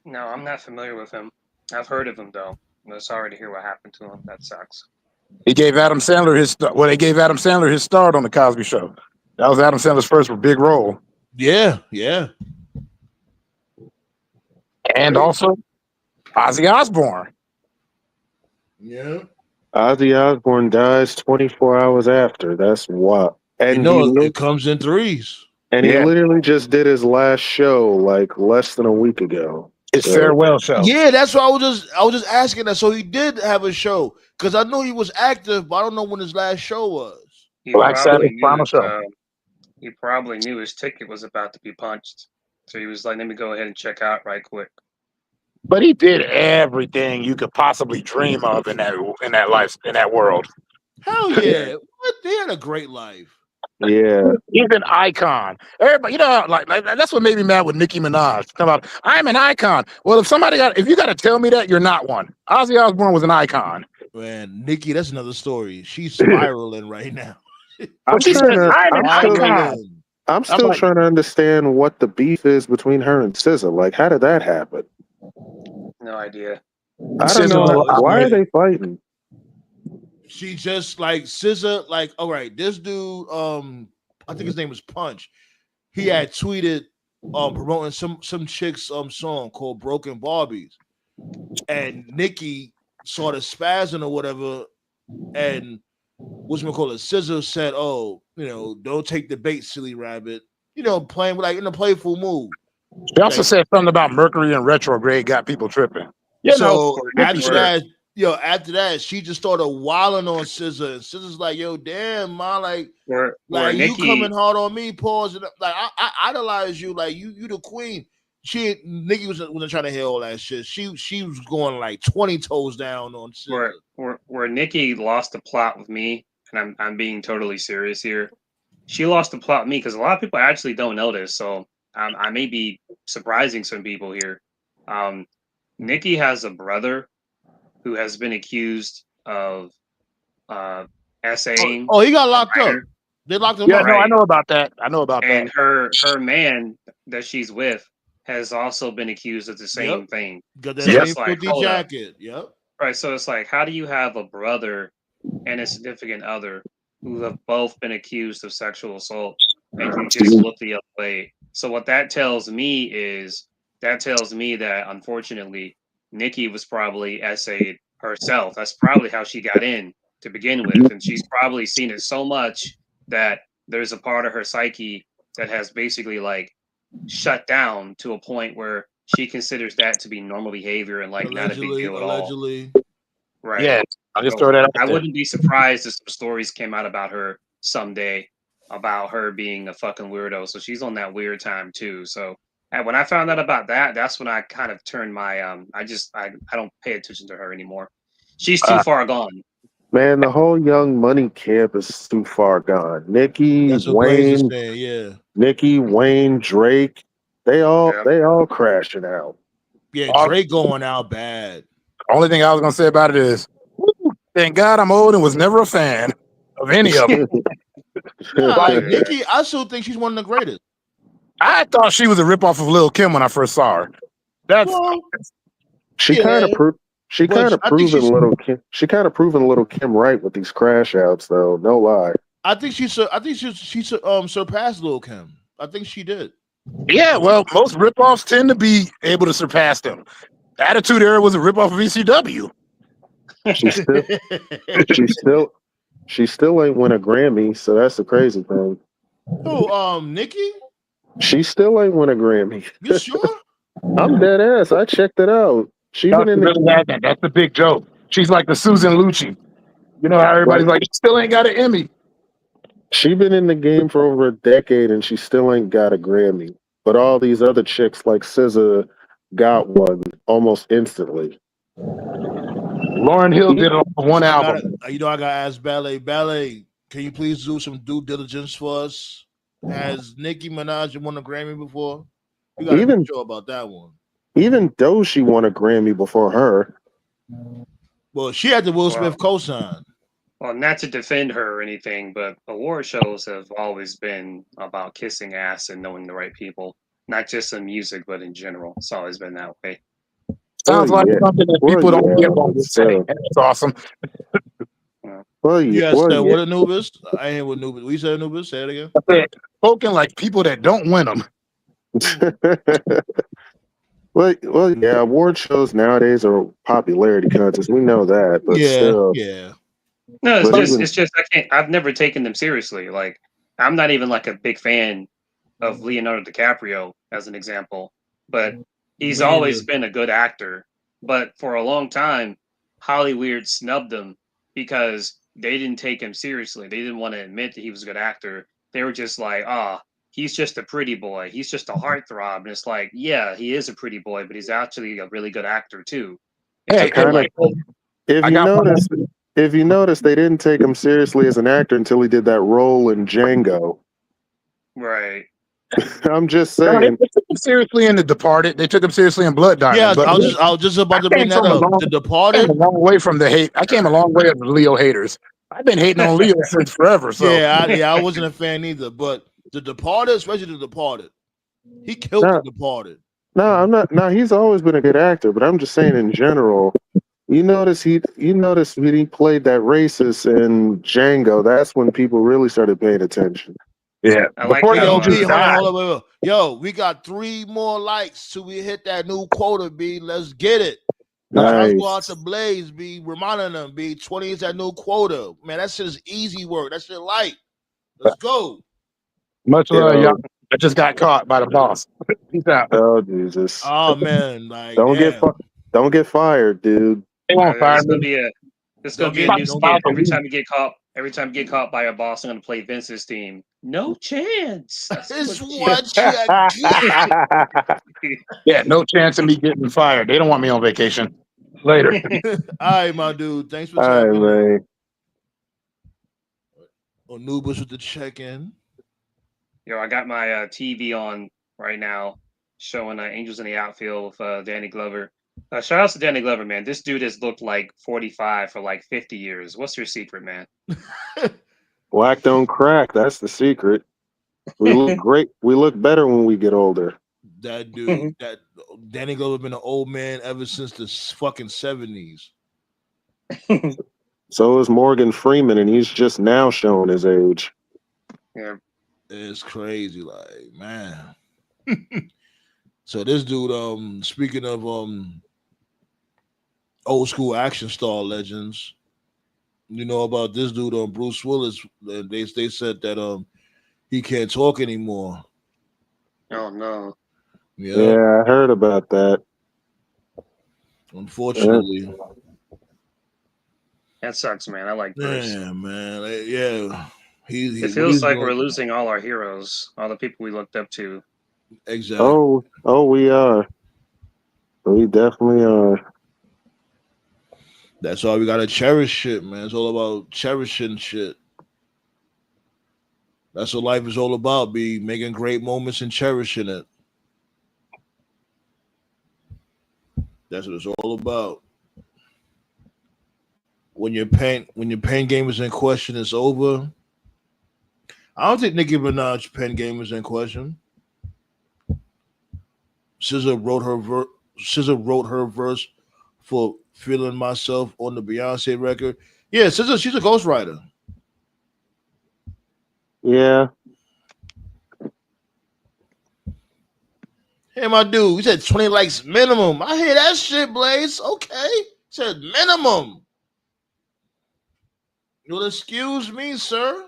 No, I'm not familiar with him. I've heard of him though. I'm sorry to hear what happened to him. That sucks. He gave Adam Sandler they gave Adam Sandler his start on the Cosby Show. That was Adam Sandler's first big role. Yeah. And also, Ozzy Osbourne. Yeah. Ozzy Osbourne dies 24 hours after. That's what. And it comes in threes. And he literally just did his last show like less than a week ago. His farewell show. Yeah, that's what I was just asking that. So he did have a show because I know he was active, but I don't know when his last show was. Black Sabbath final show. He probably knew his ticket was about to be punched, so he was like, "Let me go ahead and check out right quick." But he did everything you could possibly dream of in that world. Hell yeah! What? They had a great life. Yeah, he's an icon. Everybody, like that's what made me mad with Nicki Minaj. Come out, I'm an icon. Well, if you got to tell me that, you're not one. Ozzy Osbourne was an icon. Man, Nicki, that's another story. She's spiraling right now. I'm still trying to understand what the beef is between her and SZA. Like, how did that happen? No idea. I don't know. Why are they fighting? She just like SZA, like, all right, this dude, I think his name was Punch. He had tweeted promoting some chick's song called Broken Barbies. And Nicki saw the spazzing or whatever, and SZA said, "Oh, don't take the bait, silly rabbit." Playing like in a playful mood. She also said something about Mercury in retrograde got people tripping. After that, she just started wilding on SZA, and SZA's like, "Yo, damn, ma, like you coming hard on me, pause." And like I idolize you, like you the queen. Nicki wasn't trying to hear all that shit. She was going like 20 toes down on SZA. Where Nicki lost the plot with me, and I'm being totally serious here. She lost the plot with me because a lot of people actually don't know this, so I may be surprising some people here. Nicki has a brother who has been accused of essaying. Oh, he got locked up. They locked him up. Yeah, no, I know about that. And her man that she's with has also been accused of the same thing. Got that same filthy jacket. Yep. Right. So it's like, how do you have a brother and a significant other who have both been accused of sexual assault and you just look the other way? So what that tells me is that unfortunately Nicki was probably essayed herself. That's probably how she got in to begin with. And she's probably seen it so much that there's a part of her psyche that has basically like shut down to a point where she considers that to be normal behavior and like not a big deal at all. Right. Yeah. I'll just throw that out I wouldn't be surprised if some stories came out about her someday about her being a fucking weirdo. So she's on that weird time too. So and when I found out about that, that's when I kind of turned my I don't pay attention to her anymore. She's too far gone. Man, the whole Young Money camp is too far gone. Nicki, Wayne, Nicki, Wayne, Drake, they all crashing out. Yeah, Drake going out bad. Only thing I was gonna say about it is, thank God I'm old and was never a fan of any of them. Like Nicki, I still think she's one of the greatest. I thought she was a ripoff of Lil' Kim when I first saw her. She kind of proven Little Kim right with these crash outs, though. No lie. I think she surpassed Lil' Kim. I think she did. Yeah, well, most ripoffs tend to be able to surpass them. The Attitude Era was a ripoff of ECW. She still ain't win a Grammy, so that's the crazy thing. Who, Nicki? She still ain't win a Grammy. You sure? I'm dead ass. I checked it out. That's the big joke. She's like the Susan Lucci. You know how everybody's like, she still ain't got an Emmy. She been in the game for over a decade and she still ain't got a Grammy. But all these other chicks like SZA got one almost instantly. Lauryn Hill did it on one album. I gotta ask Ballet, can you please do some due diligence for us? Has Nicki Minaj won a Grammy before? You gotta be sure about that one. Even though she won a Grammy before her. Well, she had the Will Smith cosign. Well, not to defend her or anything, but award shows have always been about kissing ass and knowing the right people. Not just in music, but in general. It's always been that way. Sounds like something that people don't get on this setting. That's awesome. Well, what Anubis? I ain't with Anubis. We said Anubis. Say it again. Spoken like people that don't win them. Well, yeah. Award shows nowadays are popularity contests. We know that, but Yeah, still. yeah. No, But even it's just I can't. I've never taken them seriously. Like I'm not even like a big fan of Leonardo DiCaprio as an example, but he's Me neither. always been a good actor. But for a long time, Hollywood snubbed him because they didn't take him seriously. They didn't want to admit that he was a good actor. They were just like, ah, he's just a pretty boy. He's just a heartthrob. And it's like, yeah, he is a pretty boy, but he's actually a really good actor too. It Hey, took him kind of, like, if I you got one. notice, they didn't take him seriously as an actor until he did that role in Django. right. I'm just No, saying. they took him seriously in The Departed. They took him seriously in Blood Yeah, Diamond. But I was just about to I came bring that from a up. long, The came a Departed. long way from the hate. I came a long way of the Leo haters. I've been hating on Leo since forever. So I wasn't a fan either. But The Departed, especially The Departed, he killed The No, Departed. no, I'm not. No, he's always been a good actor, but I'm just saying in general. You notice when he played that racist in Django. That's when people really started paying attention. yeah, I like before Hey, that, yo, he how B, just hold on, died. hold on, wait. Yo, we got 3 more likes till we hit that new quota, B. Let's get it. Shout Nice. out to Blaze, B. Reminding them, B. 20 is that new quota. Man, that shit is easy work. That shit light. Let's go. Much love, Yo, y'all. I just got caught by the boss. Peace out. oh Jesus! Oh man, like Don't get damn. don't get fired, dude. They won't fire It's gonna me. be a it's gonna Don't be a new get skit. Malcolm, Every time you get caught by a boss, I'm gonna play Vince's theme. No chance. That's it's what what you get. yeah, no chance of me getting fired. They don't want me on vacation. Later. All right, my dude. Thanks for All right, tapping in. man. Anubis with the check-in. Yo, I got my TV on right now, showing Angels in the Outfield with Danny Glover. Shout out to Danny Glover, man. This dude has looked like 45 for like 50 years. What's your secret, man? Black don't crack. That's the secret. We look great. We look better when we get older. That dude, that Danny Glover been an old man ever since the fucking 70s. So is Morgan Freeman, and he's just now showing his age. Yeah. It's crazy, like man. So this dude, speaking of old school action star legends, you know about this dude, Bruce Willis. They said that he can't talk anymore. Oh no. Yeah, I heard about that. Unfortunately. That sucks, man. I like Bruce. Yeah, man. Yeah. It feels like we're losing all our heroes, all the people we looked up to. Exactly. Oh, we are. We definitely are. That's why we gotta cherish shit, man. It's all about cherishing shit. That's what life is all about, be making great moments and cherishing it. That's what it's all about. When your pain game is in question, it's over. I don't think Nicki Minaj's pen game is in question. SZA wrote her verse for "Feeling Myself" on the Beyonce record. Yeah, SZA, she's a ghostwriter. Yeah. Hey, my dude, you said 20 likes minimum. I hear that shit, Blaze. Okay. Said minimum. You'll excuse me, sir.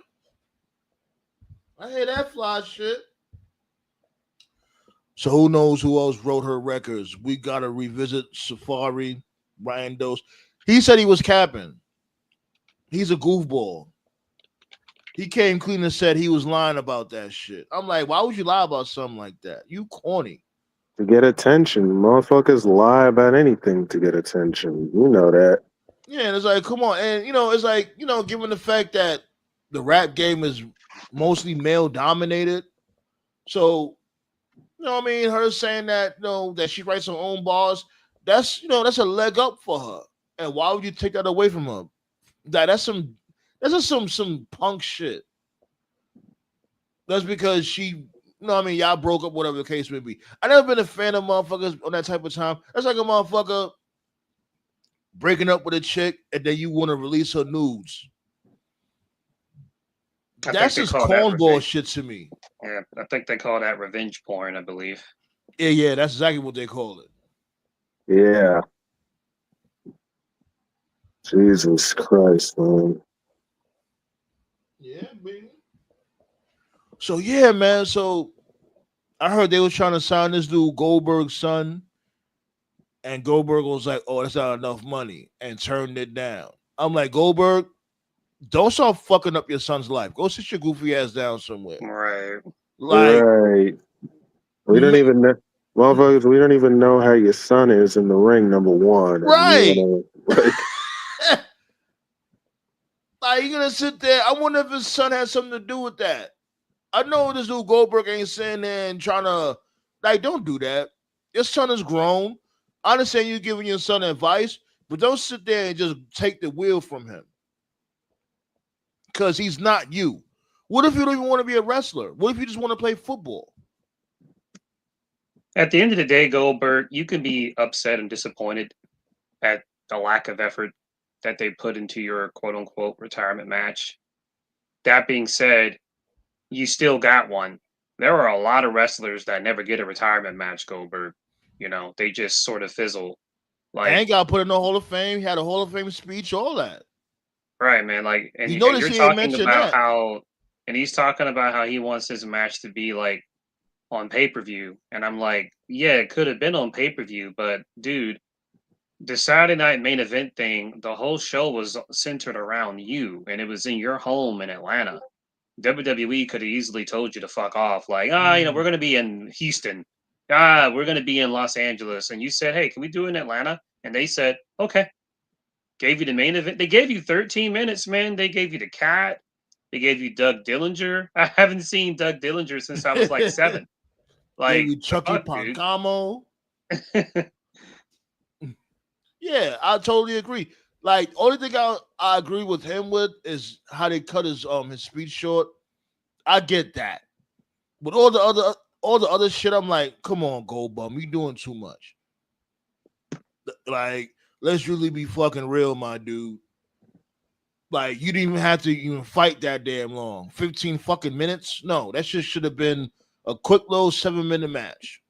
I hear that fly shit. So who knows who else wrote her records? We gotta revisit Safari, Ryan Dose. He said he was capping. He's a goofball. He came clean and said he was lying about that shit. I'm like, why would you lie about something like that? You corny. To get attention. Motherfuckers lie about anything to get attention. You know that. Yeah, and it's like, come on. And, it's like, given the fact that the rap game is mostly male dominated. So, what I mean? Her saying that, that she writes her own bars, that's a leg up for her. And why would you take that away from her? That's just some punk shit. That's because she, y'all broke up, whatever the case may be. I never been a fan of motherfuckers on that type of time. That's like a motherfucker breaking up with a chick and then you want to release her nudes. That's just cornball shit to me. Yeah, I think they call that revenge porn, I believe. Yeah, that's exactly what they call it. Yeah. Jesus Christ, man. Yeah, baby. So yeah, man. So I heard they was trying to sign this dude Goldberg's son, and Goldberg was like, "Oh, that's not enough money," and turned it down. I'm like, Goldberg, don't start fucking up your son's life. Go sit your goofy ass down somewhere. Right. Like, Right. We don't ma- even know, motherfuckers. We don't even know how your son is in the ring. Number one, and you right. want to like, Like, you gonna sit there? I wonder if his son has something to do with that. I know this dude Goldberg ain't sitting there and trying to, like, don't do that. Your son is grown. I understand you giving your son advice, but don't sit there and just take the wheel from him because he's not you. What if you don't even want to be a wrestler? What if you just want to play football? At the end of the day, Goldberg, you can be upset and disappointed at the lack of effort that they put into your quote unquote retirement match. That being said, you still got one. There are a lot of wrestlers that never get a retirement match, Goldberg. You know, they just sort of fizzle. Like, And got put in the Hall of Fame. He had a Hall of Fame speech, all that. right, man. Like, You and notice you're he ain't talking mentioned about that. how, and he's talking about how he wants his match to be like on pay per view. And I'm like, yeah, it could have been on pay per view, but dude, the Saturday night main event thing, the whole show was centered around you, and it was in your home in Atlanta. WWE could have easily told you to fuck off, like, we're going to be in Houston. We're going to be in Los Angeles. And you said, hey, can we do it in Atlanta? And they said, okay. Gave you the main event. They gave you 13 minutes, man. They gave you the cat. They gave you Doug Dillinger. I haven't seen Doug Dillinger since I was like 7. Gave Like, you the Chucky fuck, dude. Pancamo. Yeah, I totally agree. Like, only thing I agree with him with is how they cut his speech short. I get that. But all the other shit, I'm like, come on, Gold Bum, you doing too much. Like, let's really be fucking real, my dude. Like, you didn't even have to even fight that damn long. 15 fucking minutes? No, that shit should have been a quick little 7-minute match.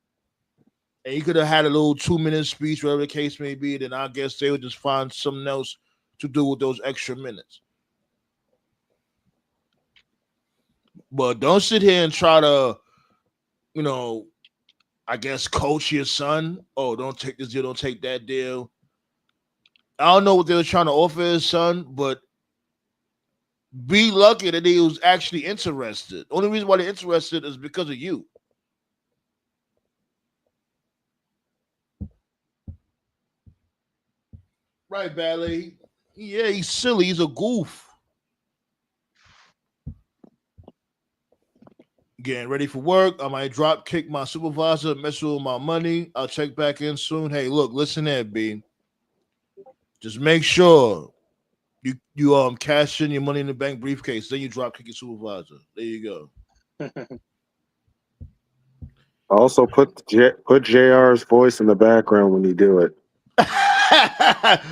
And you could have had a little 2-minute speech, whatever the case may be. Then I guess they would just find something else to do with those extra minutes. But don't sit here and try to, I guess coach your son. Oh, don't take this deal, don't take that deal. I don't know what they were trying to offer his son, but be lucky that he was actually interested. Only reason why they're interested is because of you. Right, Ballet. Yeah, he's silly. He's a goof. Getting ready for work. I might drop kick my supervisor, mess with my money. I'll check back in soon. Hey, look, listen here, B. Just make sure you cash in your money in the bank briefcase. Then you drop kick your supervisor. There you go. also put JR's voice in the background when you do it.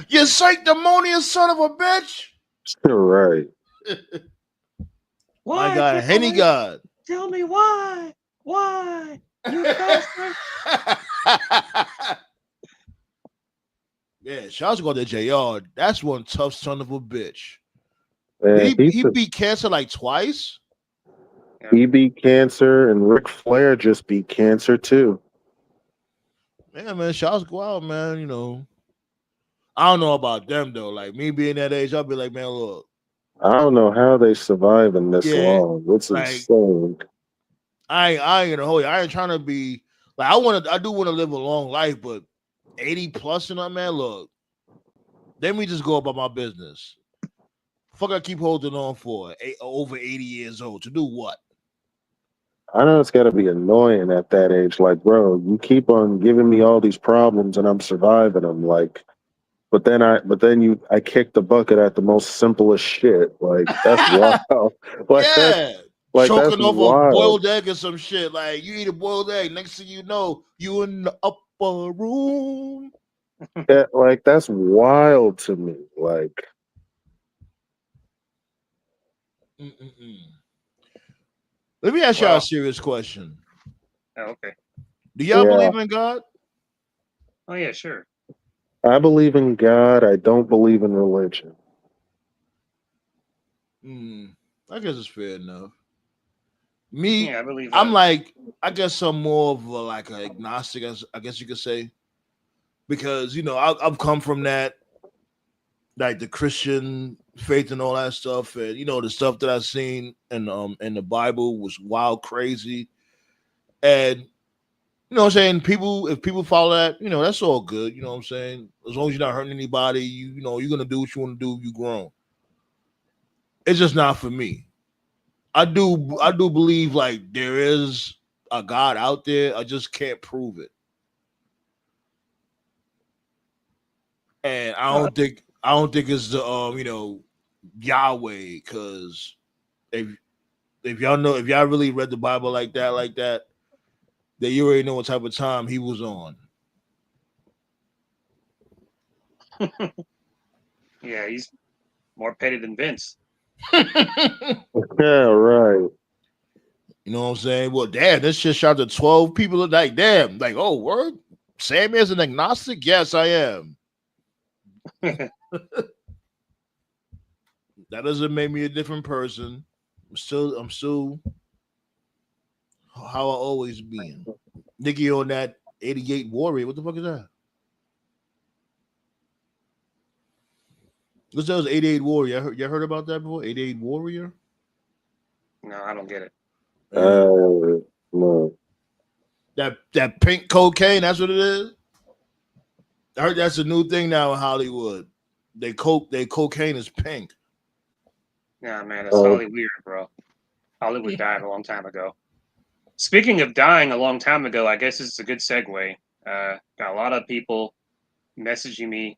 You sanctimonious son of a bitch. Right. My God, Henny God. Tell me why. Why? You bastard. Yeah, shouts go to JR. That's one tough son of a bitch. Man, He beat cancer like twice. He beat cancer, and Ric Flair just beat cancer too. Yeah, man, shouts go out, man. I don't know about them though. Like me being that age, I'll be like, man, look. I don't know how they survive in this long. It's like, insane. I ain't gonna hold you. I ain't trying to be like I do want to live a long life, but 80 plus and up, man. Look, let me just go about my business. Fuck, I keep holding on for over 80 years old to do what? I know it's got to be annoying at that age. Like, bro, you keep on giving me all these problems, and I'm surviving them. Like, but then I kick the bucket at the most simplest shit. Like, that's wild. Like that's Choking off a wild. boiled egg or some shit. Like you eat a boiled egg, next thing you know, you in the upper room. Yeah, like that's wild to me. Like, Let me ask y'all a serious question. Oh, okay. Do y'all Yeah. believe in God? Oh yeah, sure. I believe in God. I don't believe in religion. I guess it's fair enough. Me, Yeah, I believe I'm that. like, I guess I'm more of like an agnostic, I guess you could say, because I've come from that, like the Christian faith and all that stuff, and the stuff that I've seen in the Bible was wild, crazy, and what I'm saying, if people follow that, that's all good. You know what I'm saying? As long as you're not hurting anybody, you're gonna do what you want to do. You grown. It's just not for me. I do believe like there is a God out there. I just can't prove it. And I don't think it's the Yahweh, because if y'all really read the Bible like that, then you already know what type of time he was on. Yeah, he's more petty than Vince. Yeah, right. You know what I'm saying? Well, damn, this shit shot to 12 people. Like, damn, like, oh, word? Sammy is an agnostic? Yes, I am. That doesn't make me a different person. I'm still how I always been. Nikki on that 88 Warrior. What the fuck is that? What's that? 88 Warrior. You heard about that before? 88 Warrior? No, I don't get it. No. That pink cocaine, that's what it is? I heard that's a new thing now in Hollywood. Their cocaine is pink. Nah, man, it's totally weird, bro. Hollywood died a long time ago. Speaking of dying a long time ago, I guess this is a good segue. Got a lot of people messaging me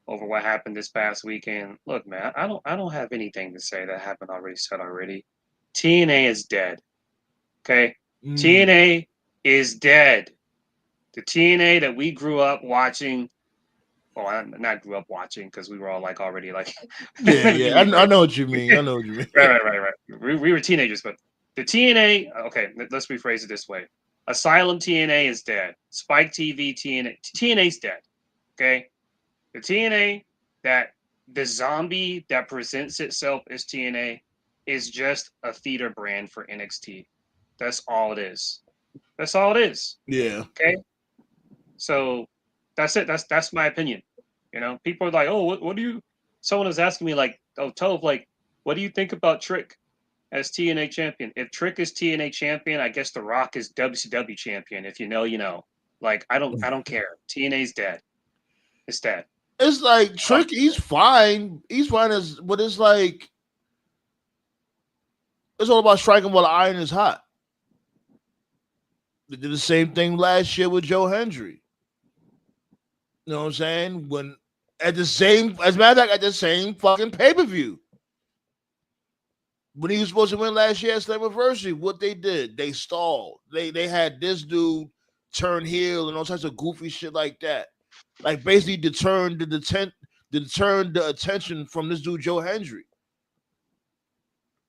over what happened this past weekend. Look, man, I don't have anything to say that happened already said already. TNA is dead. Okay? TNA is dead. The TNA that we grew up watching. Well, I not grew up watching because we were all like already like. Yeah. I know what you mean. I know what you mean. Right. We were teenagers, but the TNA. Okay, let's rephrase it this way. Asylum TNA is dead. Spike TV TNA's dead. Okay, the TNA that the zombie that presents itself as TNA is just a theater brand for NXT. That's all it is. That's all it is. Yeah. Okay. So that's it. That's my opinion. People are like, oh, what do you? Someone was asking me like, oh, Tove, like, what do you think about Trick as TNA champion? If Trick is TNA champion, I guess The Rock is WCW champion. If you know, you know. Like, I don't care. TNA's dead. It's dead. It's like Trick, he's fine. He's fine but it's like it's all about striking while the iron is hot. They did the same thing last year with Joe Hendry. You know what I'm saying? When as a matter of fact, at the same fucking pay-per-view. When he was supposed to win last year at Slammiversary, what they did, they stalled. They had this dude turn heel and all types of goofy shit like that. Like basically deterring the attention from this dude Joe Hendry.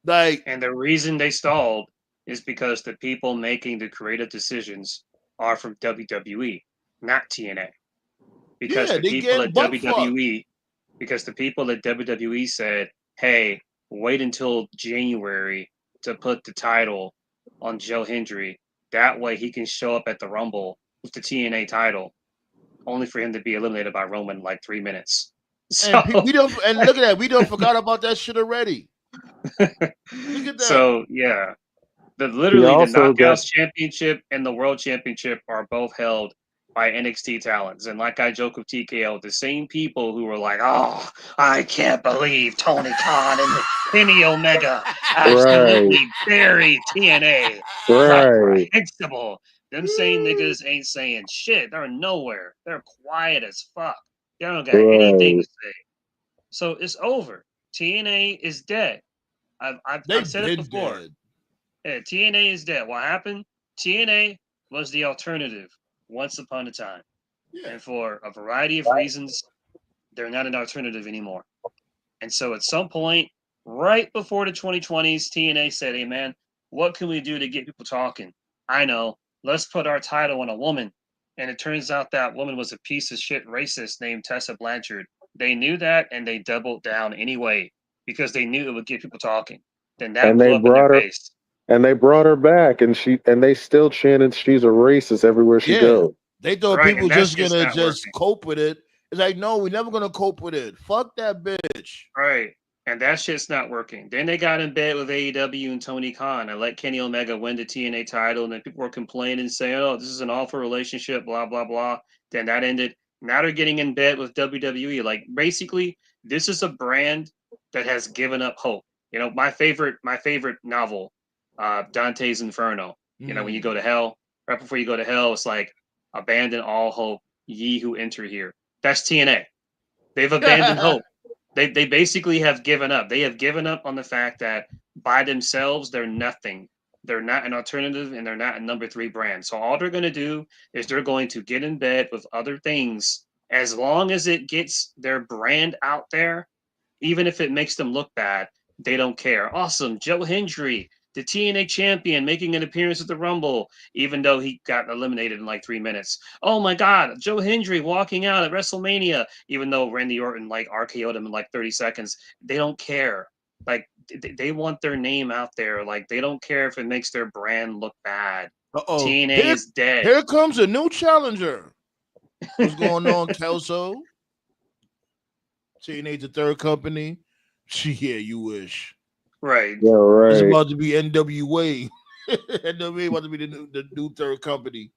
Like, and the reason they stalled is because the people making the creative decisions are from WWE, not TNA. Because the people at WWE, because the people at WWE said, "Hey, wait until January to put the title on Joe Hendry. That way he can show up at the Rumble with the TNA title, only for him to be eliminated by Roman in like 3 minutes." So we don't look at that. We don't forgot about that shit already. Look at that. So yeah, the Knockouts Championship and the World Championship are both held by NXT talents. And like I joke with TKO, the same people who were like, "Oh, I can't believe Tony Khan and Kenny Omega absolutely buried TNA." Reprehensible. Them same niggas ain't saying shit. They're nowhere. They're quiet as fuck. They don't got anything to say. So it's over. TNA is dead. I've said it before. Dead. Yeah, TNA is dead. What happened? TNA was the alternative once upon a time. Yeah. And for a variety of reasons, they're not an alternative anymore. And so at some point, right before the 2020s, TNA said, "Hey, man, what can we do to get people talking?" I know. let's put our title on a woman. And it turns out that woman was a piece of shit racist named Tessa Blanchard. They knew that and they doubled down anyway because they knew it would get people talking. Then that And blew they up in their brought her face. and they brought her back, and they still chanted she's a racist everywhere she Yeah, goes. they thought Right, people and that's just just gonna not just working. cope with it. It's like, no, we're never gonna cope with it. Fuck that bitch. Right. And that shit's not working. Then they got in bed with AEW and Tony Khan and let Kenny Omega win the TNA title. And then people were complaining, saying, oh, this is an awful relationship, blah, blah, blah. Then that ended. Now they're getting in bed with WWE. Like, basically, this is a brand that has given up hope. You know, my favorite novel, Dante's Inferno. You know, when you go to hell, right before you go to hell, it's like, abandon all hope, ye who enter here. That's TNA. They've abandoned hope. They basically have given up. They have given up on the fact that by themselves they're nothing. They're not an alternative and they're not a number 3 brand. So all they're going to do is they're going to get in bed with other things as long as it gets their brand out there, even if it makes them look bad. They don't care. Awesome, Joe Hendry, the TNA champion, making an appearance at the Rumble, even though he got eliminated in like 3 minutes. Oh my God, Joe Hendry walking out at WrestleMania, even though Randy Orton like RKO'd him in like 30 seconds. They don't care. Like they want their name out there. Like they don't care if it makes their brand look bad. Uh-oh. TNA is dead. Here comes a new challenger. What's going on, Kelso? TNA's the third company. Yeah, you wish. Right. Yeah, right. It's about to be NWA. NWA about to be the new third company.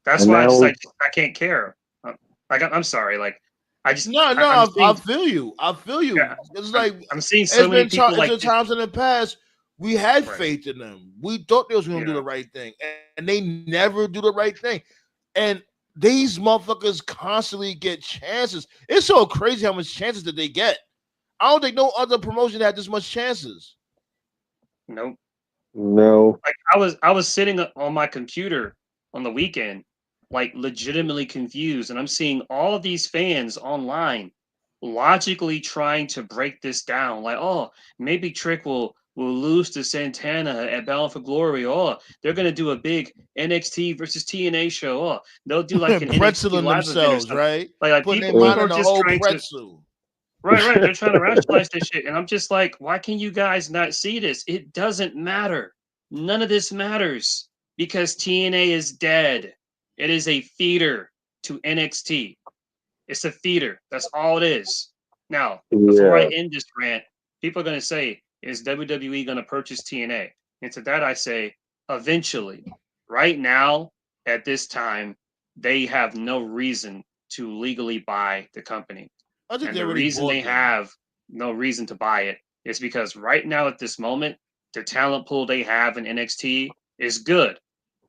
That's And why now- I can't care. Like I'm sorry. Like I just I feel you. I feel you. Yeah, It's like I'm seeing so many people like it's times in the past we had Right. faith in them. We thought they was going to do Yeah. the right thing, and they never do the right thing. And these motherfuckers constantly get chances. It's so crazy how much chances that they get. I don't think no other promotion had this much chances. Nope. No. Like I was sitting on my computer on the weekend, like legitimately confused, and I'm seeing all of these fans online logically trying to break this down. Like, oh, maybe Trick will lose to Santana at Bound for Glory. Oh, they're gonna do a big NXT versus TNA show. Oh, they'll do like an NXT Pretzeling live event or themselves, something. right? Like Putting their people mind are in a just whole trying to pretzel. Right. They're trying to rationalize this shit. And I'm just like, why can you guys not see this? It doesn't matter. None of this matters because TNA is dead. It is a feeder to NXT. It's a feeder. That's all it is. Now, before I Yeah. end this rant, people are going to say, is WWE going to purchase TNA? And to that, I say, eventually. Right now, at this time, they have no reason to legally buy the company. I think And they the already reason bought they them. have no reason to buy it is because right now at this moment, the talent pool they have in NXT is good.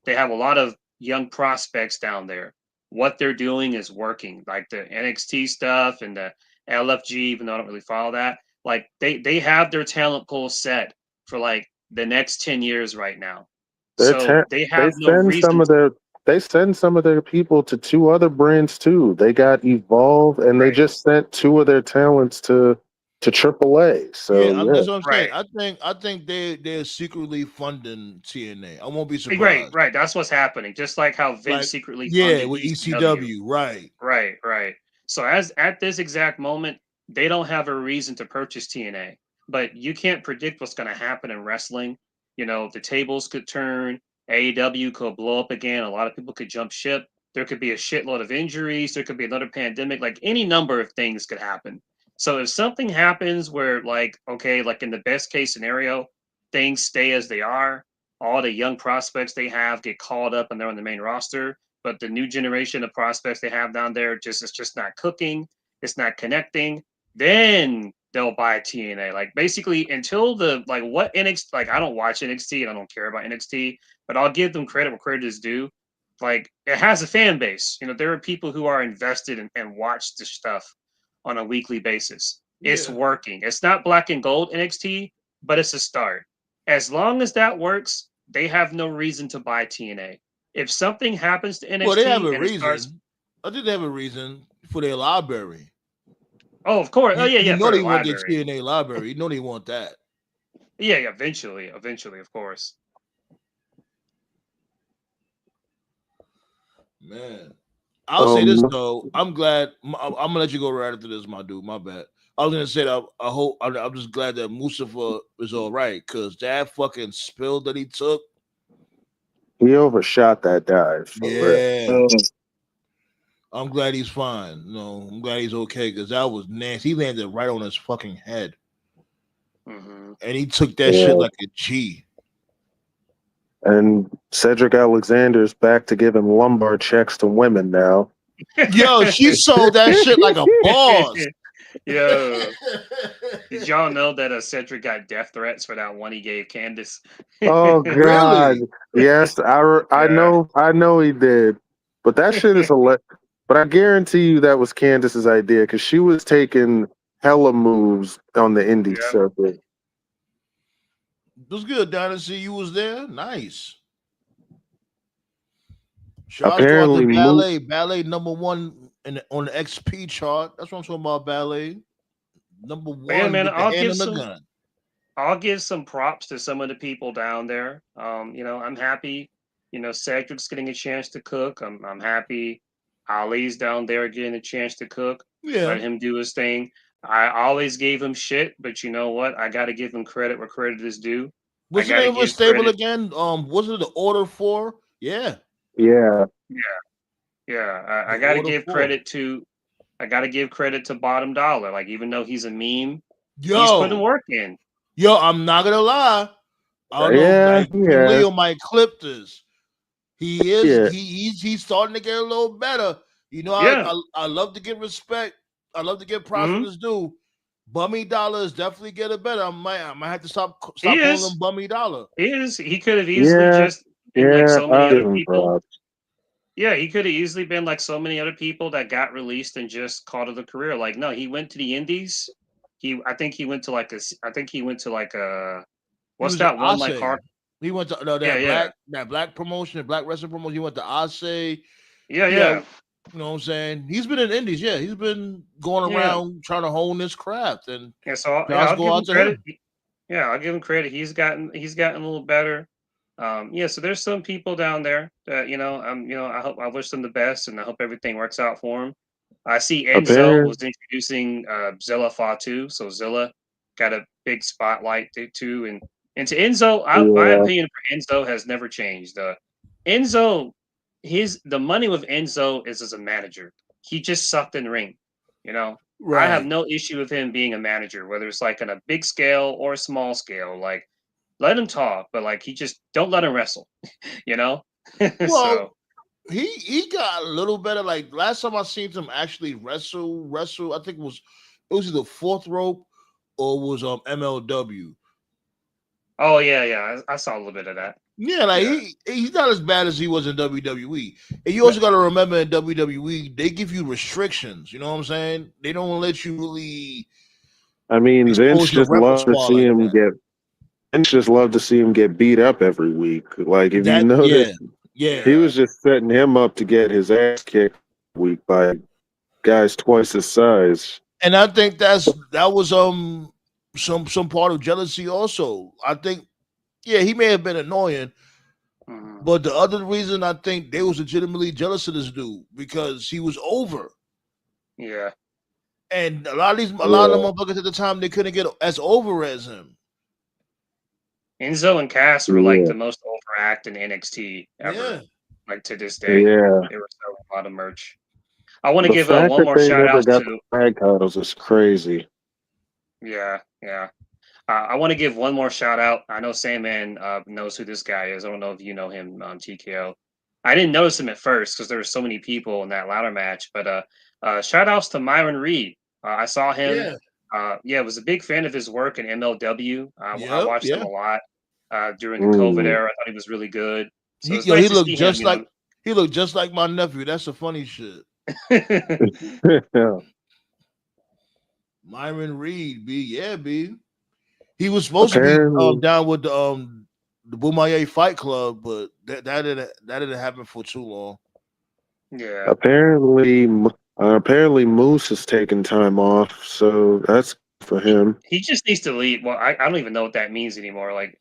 They have a lot of young prospects down there. What they're doing is working. Like the NXT stuff and the LFG, even though I don't really follow that, like they have their talent pool set for like the next 10 years right now. So they have no reason to. They send some of their people to 2 other brands too. They got Evolve, and they Right. just sent 2 of their talents to AAA. So Yeah, yeah. that's what I'm saying. Right. I think they're secretly funding TNA. I won't be surprised. Right. That's what's happening. Just like how Vince Like, secretly yeah, funded with ECW. ECW, right? Right. So as at this exact moment, they don't have a reason to purchase TNA. But you can't predict what's going to happen in wrestling. You know, the tables could turn, AEW could blow up again, a lot of people could jump ship. There could be a shitload of injuries, there could be another pandemic, like any number of things could happen. So if something happens where like okay, like in the best case scenario, things stay as they are, all the young prospects they have get called up and they're on the main roster, but the new generation of prospects they have down there it's just not cooking, it's not connecting, then they'll buy TNA. Like basically until the like what NXT, like I don't watch NXT and I don't care about NXT, but I'll give them credit where credit is due. Like it has a fan base. You know, there are people who are invested and watch this stuff on a weekly basis. It's Yeah. working. It's not black and gold NXT, but it's a start. As long as that works, they have no reason to buy TNA. If something happens to NXT Well, they have a and it starts, reason. I think they have a reason for their library. oh, of course, oh You yeah, know for the they want their library, TNA library. You know they want that. yeah, eventually, of course. Man, I'll say this Um, though. I'm glad. I'm gonna let you go right after this, my dude. My bad. I was gonna say that. I hope. I'm just glad that Mustafa is all right because that fucking spill that he took. he overshot that dive for Yeah, real. I'm glad he's fine. No, I'm glad he's okay because that was nasty. He landed right on his fucking head, Hmm. and he took that shit Yeah. like a G. And Cedric Alexander's back to giving lumbar checks to women now. Yo, she sold that shit like a boss. Yo, did y'all know that Cedric got death threats for that one he gave Candace? Oh God, Really? yes, I Yeah, know he did, but that shit is But I guarantee you that was Candace's idea because she was taking hella moves on the indie yeah. circuit. It was good, Dynasty. You was there. Nice. Shout go out to Apparently, Ballet. Ballet #1 on the XP chart. That's what I'm talking about. Ballet number But yeah, one man, with the hand on the gun. I'll give some props to some of the people down there. I'm happy. Cedric's getting a chance to cook. I'm happy. Ali's down there getting a chance to cook. Yeah. Let him do his thing. I always gave him shit, but you know what? I got to give him credit where credit is due. I What's the got to name of the give stable credit. again? Was it the Order 4? Yeah. yeah, Yeah, yeah. The I got to Order give 4. credit to. I got to give credit to Bottom Dollar. Like even though he's a meme, he's putting Yo. work in. Yo, I'm not gonna lie. I don't know if yeah, like King yeah, Leo might clip this. He is yeah, he's starting to get a little better. You know, Yeah. I love to give respect. I love to give props when Hmm. it's due. Bummy Dollar is definitely getting better. I might have to stop He calling is. him Bummy Dollar. He is. He could have easily yeah, just been like yeah. so many I'll other give him people. props. Yeah, he could have easily been like so many other people that got released and just called it a career. Like, no, he went to the Indies. I think he went to like I think he went to like He what's was at that one like Ase. hard? He went to Yeah, yeah, that black promotion, the black wrestling promotion. He went to Ase. yeah, Yeah, yeah, you know what I'm saying? He's been in Indies. Yeah, he's been going yeah. around trying to hone his craft, and Yeah. So yeah, shouts I'll go give out him to credit. him. Yeah, I'll give him credit. He's gotten a little better. Yeah, so there's some people down there that I wish them the best, and I hope everything works out for them. I see Enzo Apparently, was introducing Zilla Fatu, so Zilla got a big spotlight too. And to Enzo, my yeah, opinion for Enzo has never changed. Enzo, the money with Enzo is as a manager. He just sucked in the ring. You know, I have Right. no issue with him being a manager, whether it's like on a big scale or a small scale. Like, let him talk, but like he just don't let him wrestle. You know, Well, so he got a little better. Like last time I seen him actually wrestle. I think it was either fourth rope or was MLW. oh yeah, yeah, I saw a little bit of that. Yeah, like Yeah, he's not as bad as he was in WWE. And you also got to remember in WWE they give you restrictions. You know what I'm saying? They don't let you really I mean, expose your repertoire like that. Vince just love to see him get beat up every week. Like if you That notice, he yeah. was just setting him up to get his ass kicked week by guys twice his size. And I think that was some part of jealousy also. I think he may have been annoying, mhm, but the other reason I think they was legitimately jealous of this dude because he was over. yeah. And a lot of the Yeah, motherfuckers at the time they couldn't get as over as him. Enzo and Cass were like yeah, the most overact in NXT ever. Yeah. Like to this day, yeah. they were selling a lot of merch. I want to The give fact one that more they shout never out got the to tag titles is crazy. yeah, yeah. I want to give one more shout out. I know Sandman knows who this guy is. I don't know if you know him, TKO. I didn't notice him at first because there were so many people in that ladder match. But shout outs to Myron Reed. I saw him. Yeah. Yeah, was a big fan of his work in MLW. I Yep. watched him Yeah. a lot during the COVID Mm. era. I thought he was really good. So it's He nice to looked see him. just like my nephew. That's the funny shit. Yeah. Myron Reed, B. Yeah, B. He was supposed to be Apparently, down with the Boumaye Fight Club, but that didn't happen for too long. Yeah, apparently, apparently, Moose is taking time off, so that's for him. he just needs to leave. Well, I don't even know what that means anymore. Like,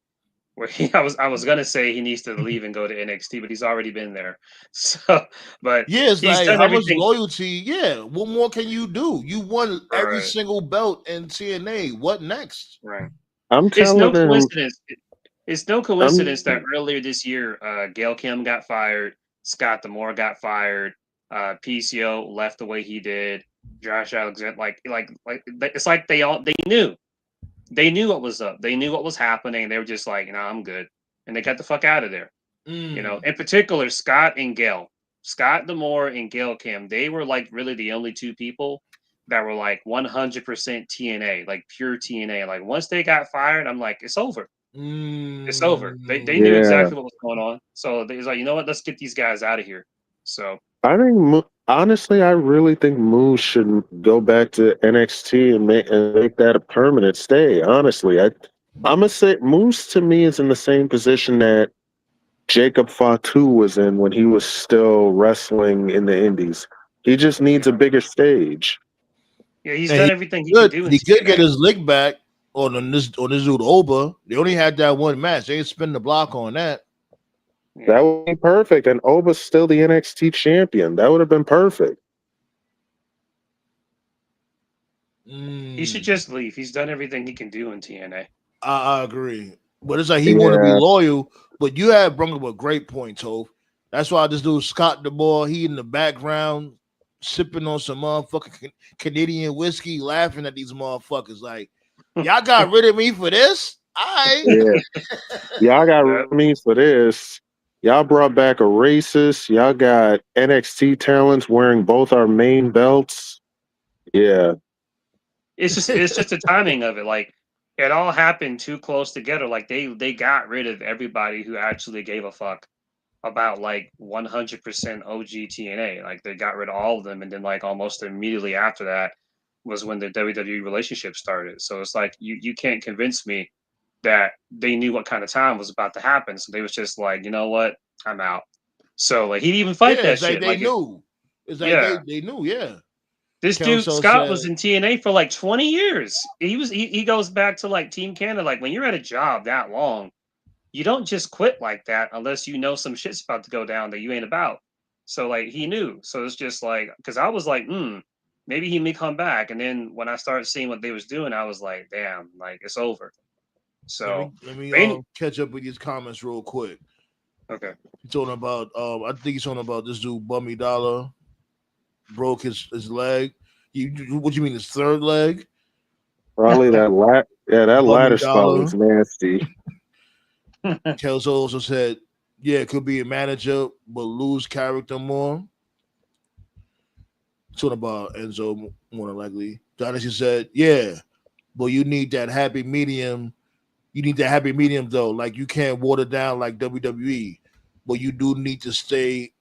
I was gonna say he needs to leave and go to NXT, but he's already been there. So, but Yeah, it's he's like done how much everything loyalty? Yeah, what more can you do? You won every right. single belt in TNA. What next? Right. I'm It's telling no him, coincidence. It's no I'm coincidence that earlier this year, Gail Kim got fired, Scott Demore got fired, PCO left the way he did, Josh Alexander, it's like they knew what was up, they knew what was happening. They were just like, "Nah, I'm good," and they got the fuck out of there. Mm. In particular, Scott and Gail, Scott Demore and Gail Kim, they were like really the only two people that were like 100% TNA, like pure TNA. Like once they got fired, I'm like, it's over. It's over. They knew yeah. exactly what was going on. So they was like, you know what? Let's get these guys out of here. So I think honestly, I really think Moose should go back to NXT and make that a permanent stay. Honestly, I'm gonna say Moose to me is in the same position that Jacob Fatu was in when he was still wrestling in the Indies. He just needs a yeah, bigger stage. yeah, he's And done everything he can do in he could get TNA. his lick back on this dude Oba. They only had that one match. They ain't spin the block on that. That Yeah, would be perfect. And Oba's still the NXT champion. That would have been perfect. he should Mm, just leave. He's done everything he can do in TNA. I agree, but it's like he want to be Yeah. loyal. But you have brought up a great point, Toph. That's why this dude Scott DeBoer, he in the background sipping on some motherfucking Canadian whiskey, laughing at these motherfuckers. Like, y'all got rid of me for this? All right. Yeah. Y'all That got me for this. Y'all brought back a racist. Y'all got NXT talents wearing both our main belts. Yeah. it's just the timing of it. Like it all happened too close together. Like they got rid of everybody who actually gave a fuck about like 100% OG TNA. Like they got rid of all of them, and then like almost immediately after that was when the WWE relationship started. So it's like you can't convince me that they knew what kind of time was about to happen. So they was just like, you know what, I'm out. So like he'd even fight Yeah, that it's like shit. they Like if knew. It's like yeah, they knew, yeah. this dude Kelso Scott said, was in TNA for like 20 years. He goes back to like Team Canada. Like when you're at a job that long, you don't just quit like that unless you know some shit's about to go down that you ain't about. So like he knew. So it's just like because I was like, maybe he may come back. And then when I started seeing what they was doing, I was like, damn, like it's over. So let me they catch up with these comments real quick. okay. He's talking about I think he's talking about this dude Bummy Dollar broke his leg. What you mean his third leg? Probably that Bummy ladder spot Dollar. was nasty. Kelso also said, yeah, it could be a manager, but lose character more. Talking about Enzo more than likely. Dynasty said, yeah, but you need that happy medium. You need that happy medium though. Like you can't water down like WWE, but you do need to stay.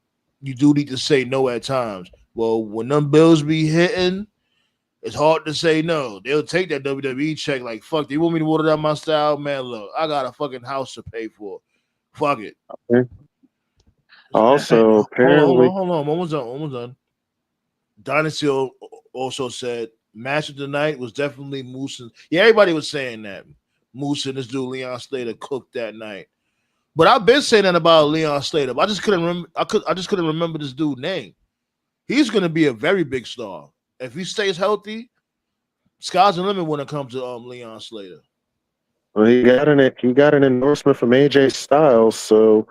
You do need to say no at times. Well, when them bills be hitting, it's hard to say no. They'll take that WWE check. Like fuck, they want me to water down my style, man. Look, I got a fucking house to pay for. Fuck it. And Also, apparently, hold on. Almost done. Dynasty also said match of the night was definitely Moose. Yeah, everybody was saying that. Moose and this dude Leon Slater cooked that night. But I've been saying that about Leon Slater. I just couldn't remember. I just couldn't remember this dude's name. He's going to be a very big star if he stays healthy. Sky's the limit when it comes to Leon Slater. well, he got an endorsement from AJ Styles, so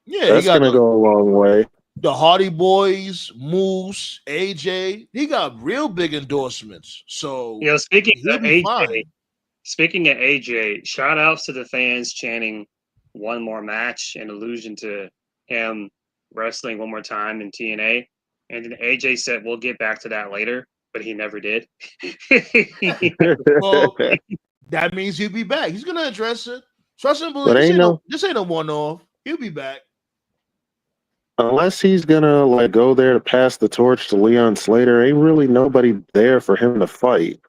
Yeah, he that's got gonna go a long way. the Hardy Boys, Moose, AJ. He got real big endorsements, so You know, he'll be fine. Speaking of AJ, shout outs to the fans chanting one more match in allusion to him wrestling one more time in TNA. And then AJ said, we'll get back to that later, but he never did. Well, that means he'll be back. He's gonna address it. Trust and believe. But This ain't a one-off. He'll be back. unless he's gonna like go there to pass the torch to Leon Slater, ain't really nobody there for him to fight.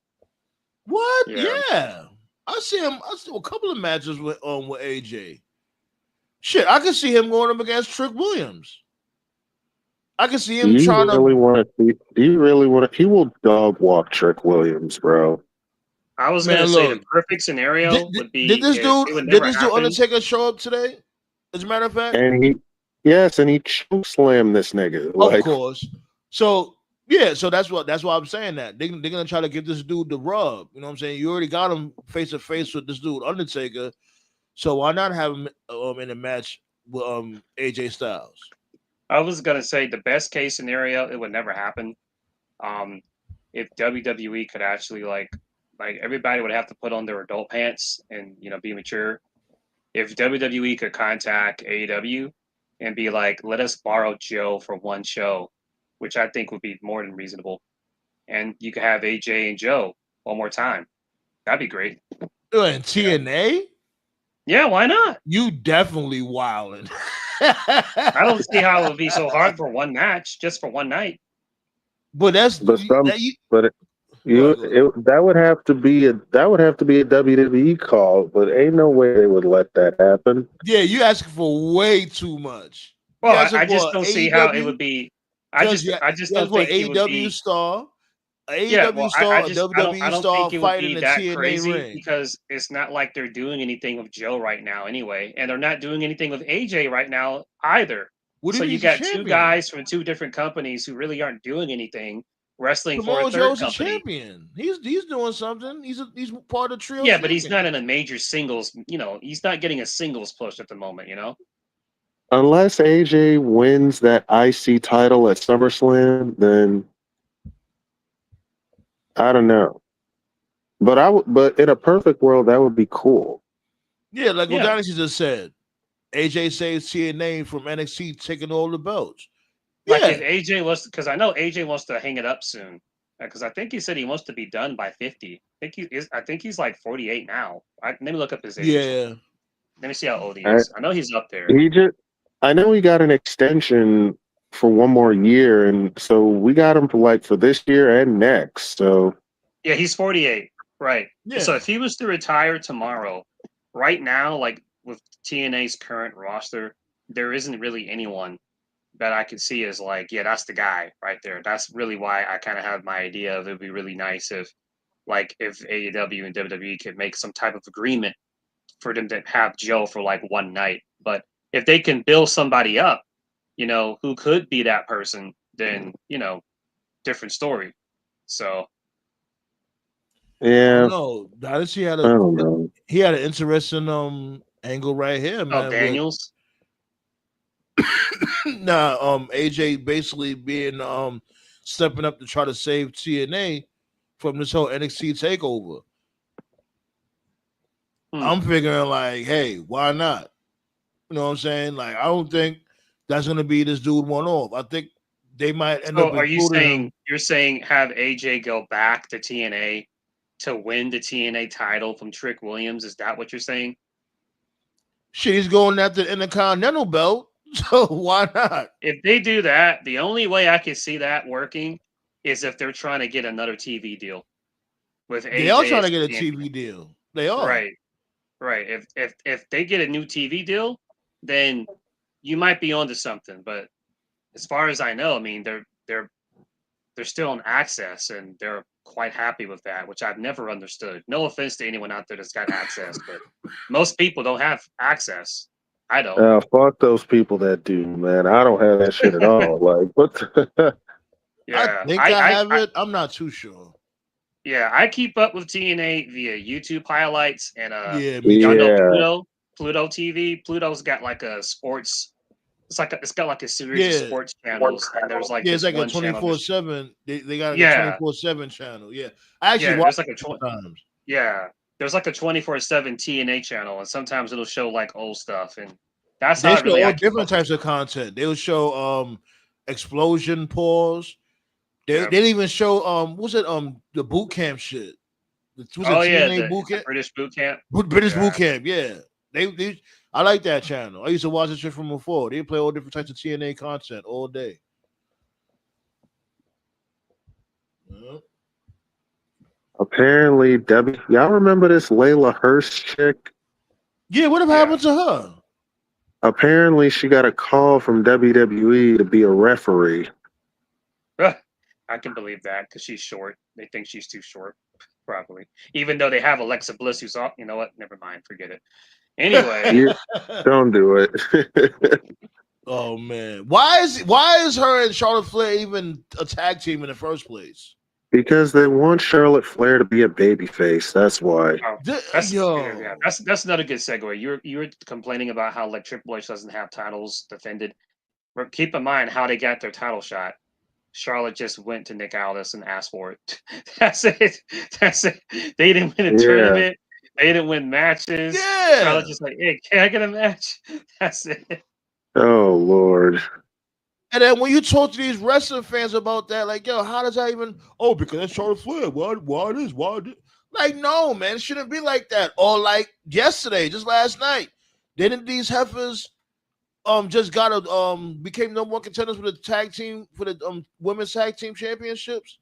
What? Yeah. Yeah. I see a couple of matches with AJ. Shit, I can see him going up against Trick Williams. I can see him trying to. Do you really want to? He will dog walk Trick Williams, bro. I was gonna say the perfect scenario would be did this if dude it would never happen. Undertaker show up today? As a matter of fact, and he choke slammed this nigga. Of course. So yeah, so that's why I'm saying that they're gonna try to give this dude the rub. You know what I'm saying? You already got him face to face with this dude Undertaker, so why not have him in a match with AJ Styles? I was gonna say the best case scenario, it would never happen. If WWE could actually like everybody would have to put on their adult pants and be mature. If WWE could contact AEW and be like, let us borrow Joe for one show, which I think would be more than reasonable, and you could have AJ and Joe one more time, that'd be great. And TNA? Yeah, why not? You definitely wildin'. I don't see how it would be so hard for one match, just for one night. But that would have to be a WWE call, but ain't no way they would let that happen. Yeah, you asking for way too much. Well, I just don't see how it would be. I just don't think it would be star. AEW star, I don't star think it would fighting be the that TNA crazy ring. because it's not like they're doing anything with Joe right now anyway, and they're not doing anything with AJ right now either. So you got two guys from two different companies who really aren't doing anything wrestling for a third Joe's company. A champion. He's doing something. He's part of the trio. Yeah, but he's not in a major singles. He's not getting a singles push at the moment. Unless AJ wins that IC title at SummerSlam, then I don't know. But in a perfect world, that would be cool. Yeah, like what Dynasty just said. AJ saves TNA from NXT taking all the belts. Like if AJ was, because I know AJ wants to hang it up soon. Because I think he said he wants to be done by 50. I think he's like 48 now. Let me look up his age. Yeah. Let me see how old he is. I know he's up there. I know he got an extension for one more year, and so we got him for this year and next. So yeah, he's 48. Right. Yeah. So if he was to retire tomorrow, right now, like with TNA's current roster, there isn't really anyone that I could see as like, yeah, that's the guy right there. That's really why I kind of have my idea of it would be really nice if AEW and WWE could make some type of agreement for them to have Joe for like one night. But if they can build somebody up, who could be that person, then, different story. So. Yeah. No, Dynasty had an interesting angle right here, man. Oh, Daniels. AJ basically being stepping up to try to save TNA from this whole NXT takeover. I'm figuring like, hey, why not? You know what I'm saying? Like, I don't think that's gonna be this dude one off. I think they might end up. Are you saying you're saying have AJ go back to TNA to win the TNA title from Trick Williams? Is that what you're saying? Shit, he's going after the Intercontinental belt. So why not? If they do that, the only way I can see that working is if they're trying to get another TV deal with AJ. They are trying to get a TV deal. They are. Right. If they get a new TV deal, then you might be onto something. But as far as I know, I mean, they're still on Access and they're quite happy with that, which I've never understood. No offense to anyone out there that's got Access, but most people don't have Access. I don't. Fuck those people that do, man. I don't have that shit at all. Like, what? Yeah, I think I have it. I'm not too sure. Yeah, I keep up with TNA via YouTube highlights and y'all know Pluto TV. Pluto's got like a sports. It's got like a series of sports channels, and there's like it's like a 24/7. They got a 24/7 channel. Yeah, I actually watch like times. Yeah. There's like a 24/7 TNA channel, and sometimes it'll show like old stuff, and that's they how show all different types of content. They'll show explosion pause. They didn't even show what's it the boot camp shit. TNA boot camp? British boot camp. British boot camp. Yeah, they I like that channel. I used to watch this shit from before. They play all different types of TNA content all day. Yeah. Apparently, y'all remember this Layla Hurst chick? Yeah, what happened to her? Apparently, she got a call from WWE to be a referee. I I can believe that because she's short. They think she's too short, probably. Even though they have Alexa Bliss, who's all, you know what? Never mind, forget it. Anyway, You don't do it. Oh man, why is her and Charlotte Flair even a tag team in the first place? Because they want Charlotte Flair to be a babyface. That's why. oh, that's another good segue. You were complaining about how like Triple H doesn't have titles defended. But keep in mind how they got their title shot. Charlotte just went to Nick Aldis and asked for it. That's it. That's it. They didn't win a tournament. They didn't win matches. Yeah. Charlotte just like, hey, can I get a match? That's it. Oh Lord. And then when you talk to these wrestling fans about that, like, yo, how does that even? Oh, because that's Charlotte Flair. Why this? Like, no, man, it shouldn't be like that. Or like yesterday, just last night, didn't these heifers just got a became #1 contenders for the tag team for the women's tag team championships,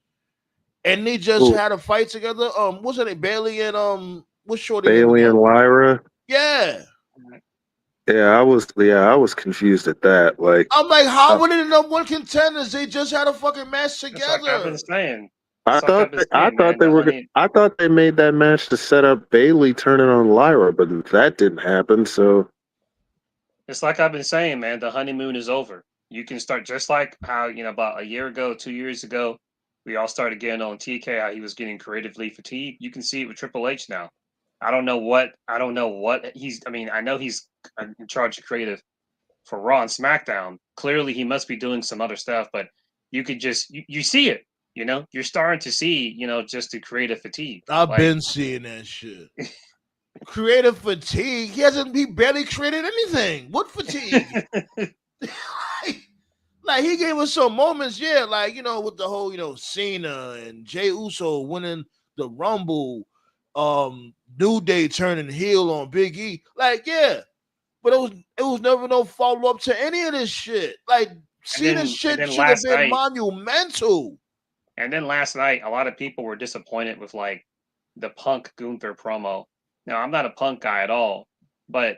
and they just had a fight together. What's her name? Bailey and what's shorty? Bailey and Lyra. Yeah. Yeah, I was confused at that. Like, I'm like, how were they the #1 contenders? They just had a fucking match together. That's like I've been saying. I thought they made that match to set up Bailey turning on Lyra, but that didn't happen. So it's like I've been saying, man. The honeymoon is over. You can start just like how about a year ago, 2 years ago, we all started getting on TK how he was getting creatively fatigued. You can see it with Triple H now. I don't know what he's. I mean, I know he's in charge of creative for Raw and SmackDown. Clearly, he must be doing some other stuff, but you could just you see it. You're starting to see just the creative fatigue. I've been seeing that shit. Creative fatigue. He barely created anything. What fatigue? like he gave us some moments, yeah. Like with the whole Cena and Jey Uso winning the Rumble. New Day turning heel on Big E, like yeah, but it was never no follow up to any of this shit. Like Cena's shit should have been monumental. And then last night, a lot of people were disappointed with like the Punk Gunther promo. Now I'm not a Punk guy at all, but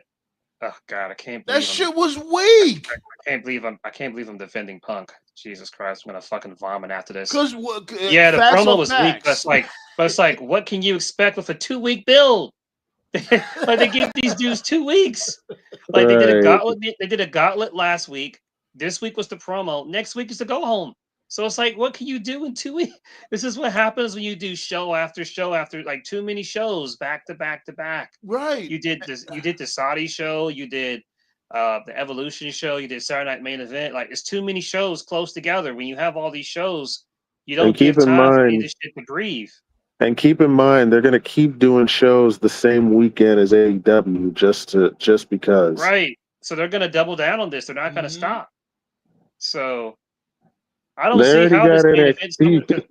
oh god, I can't believe that shit was weak. I can't believe I'm defending Punk. Jesus Christ, I'm gonna fucking vomit after this. Because the promo was weak. But it's like, what can you expect with a 2-week build? Like they gave these dudes 2 weeks. Like they did a gauntlet. They did a gauntlet last week. This week was the promo. Next week is the go home. So it's like, what can you do in 2 weeks? This is what happens when you do show after show after like too many shows back to back to back. Right. You did this. You did the Saudi show. You did the Evolution show. You did Saturday Night Main Event. Like it's too many shows close together. When you have all these shows, you don't give time for any of this shit to breathe. And keep in mind, they're going to keep doing shows the same weekend as AEW just because. Right. So they're going to double down on this. They're not going to stop. So I don't see how this main event.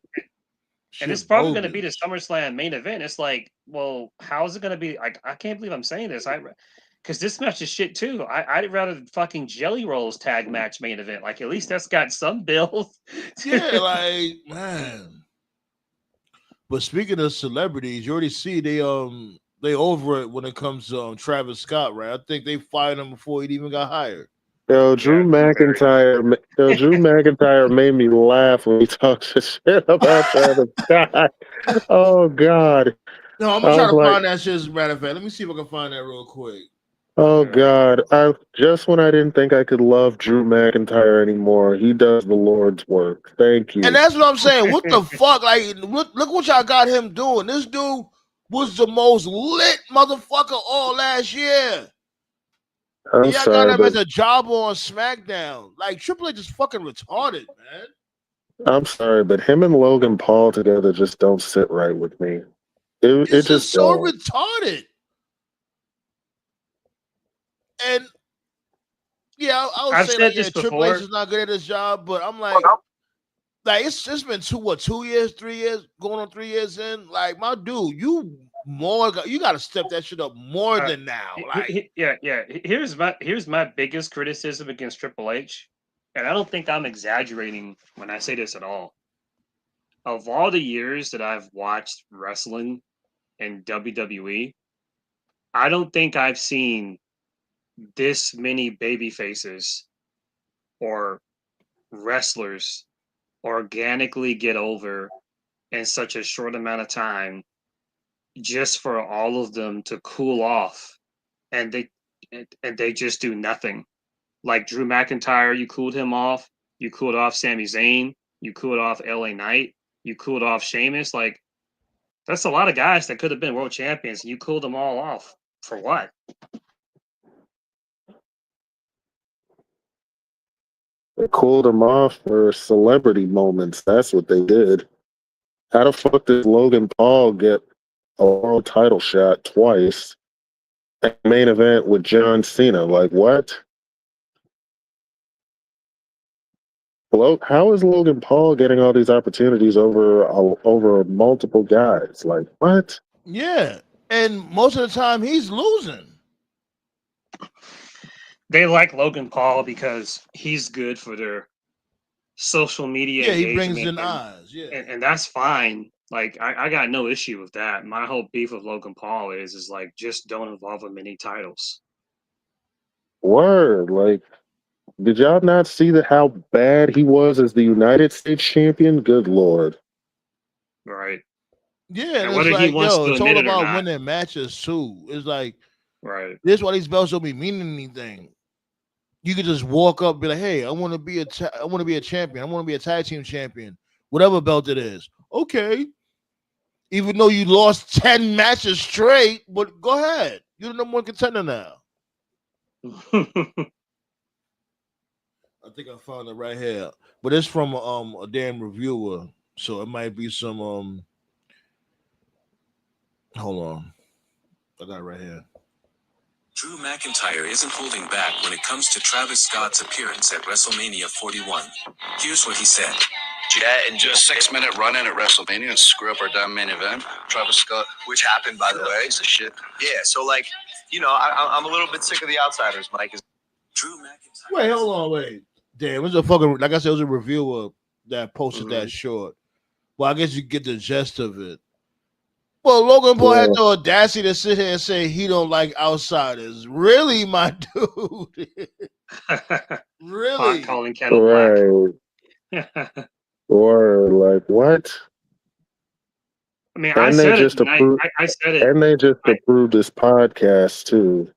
And it's probably going to be the SummerSlam main event. It's like, well, how is it going to be? I can't believe I'm saying this. Because this match is shit too. I'd rather fucking Jelly Rolls tag match main event. Like at least that's got some build. Yeah, like man. But speaking of celebrities, you already see they over it when it comes to Travis Scott, right? I think they fired him before he even got hired. Drew McIntyre made me laugh when he talks shit about Travis Scott. Oh God. No, I'm gonna try to find that shit as a matter of fact. Let me see if I can find that real quick. Oh God. Just when I didn't think I could love Drew McIntyre anymore, he does the Lord's work. Thank you. And that's what I'm saying. What the fuck? Like, look what y'all got him doing. This dude was the most lit motherfucker all last year. Y'all got him as a jobber on SmackDown. Like Triple H is fucking retarded, man. I'm sorry, but him and Logan Paul together just don't sit right with me. It's just so retarded. And yeah, I would say like Triple H is not good at his job, but I'm like it's just been 2 years, 3 years, going on 3 years in. Like my dude, you got to step that shit up more than now. Like yeah. Here's my biggest criticism against Triple H, and I don't think I'm exaggerating when I say this at all. Of all the years that I've watched wrestling in WWE, I don't think I've seen this many baby faces or wrestlers organically get over in such a short amount of time just for all of them to cool off and they just do nothing. Like Drew McIntyre, you cooled him off. You cooled off Sami Zayn. You cooled off LA Knight. You cooled off Sheamus. Like, that's a lot of guys that could have been world champions, and you cooled them all off. For what? They cooled them off for celebrity moments. That's what they did. How the fuck did Logan Paul get a world title shot twice at main event with John Cena? Like, what? How is Logan Paul getting all these opportunities over multiple guys? Like, what? Yeah, and most of the time he's losing. They like Logan Paul because he's good for their social media Yeah, he engagement. brings in eyes. Yeah, and that's fine. Like, I got no issue with that. My whole beef with Logan Paul is like, just don't involve him in any titles. Word. Like, did y'all not see how bad he was as the United States champion? Good Lord. Right. Yeah, and whether it's he like, wants yo, to it's all admit it or about not. winning matches too. It's like, right. This is why these belts don't be meaning anything. You could just walk up and be like, hey, I want to be a champion. I want to be a tag team champion. Whatever belt it is. Okay. Even though you lost 10 matches straight, but go ahead. You're the number one contender now. I think I found it right here. But it's from a damn reviewer. So it might be some hold on. I got it right here. Drew McIntyre isn't holding back when it comes to Travis Scott's appearance at WrestleMania 41. Here's what he said. Yeah, in just 6-minute run-in at WrestleMania and screw up our damn main event. Travis Scott. Which happened, by the way. Piece of shit. Yeah, so like, I'm a little bit sick of the outsiders, Mike. Drew McIntyre. Wait, hold on, wait. Damn, it was a fucking, like I said, it was a reviewer that posted that short. Well, I guess you get the gist of it. Well, Logan Paul had the audacity to sit here and say he don't like outsiders. Really, my dude? Really? Pot calling kettle black. Or like, what? I mean, I said it tonight. I said it. And they just approved this podcast too.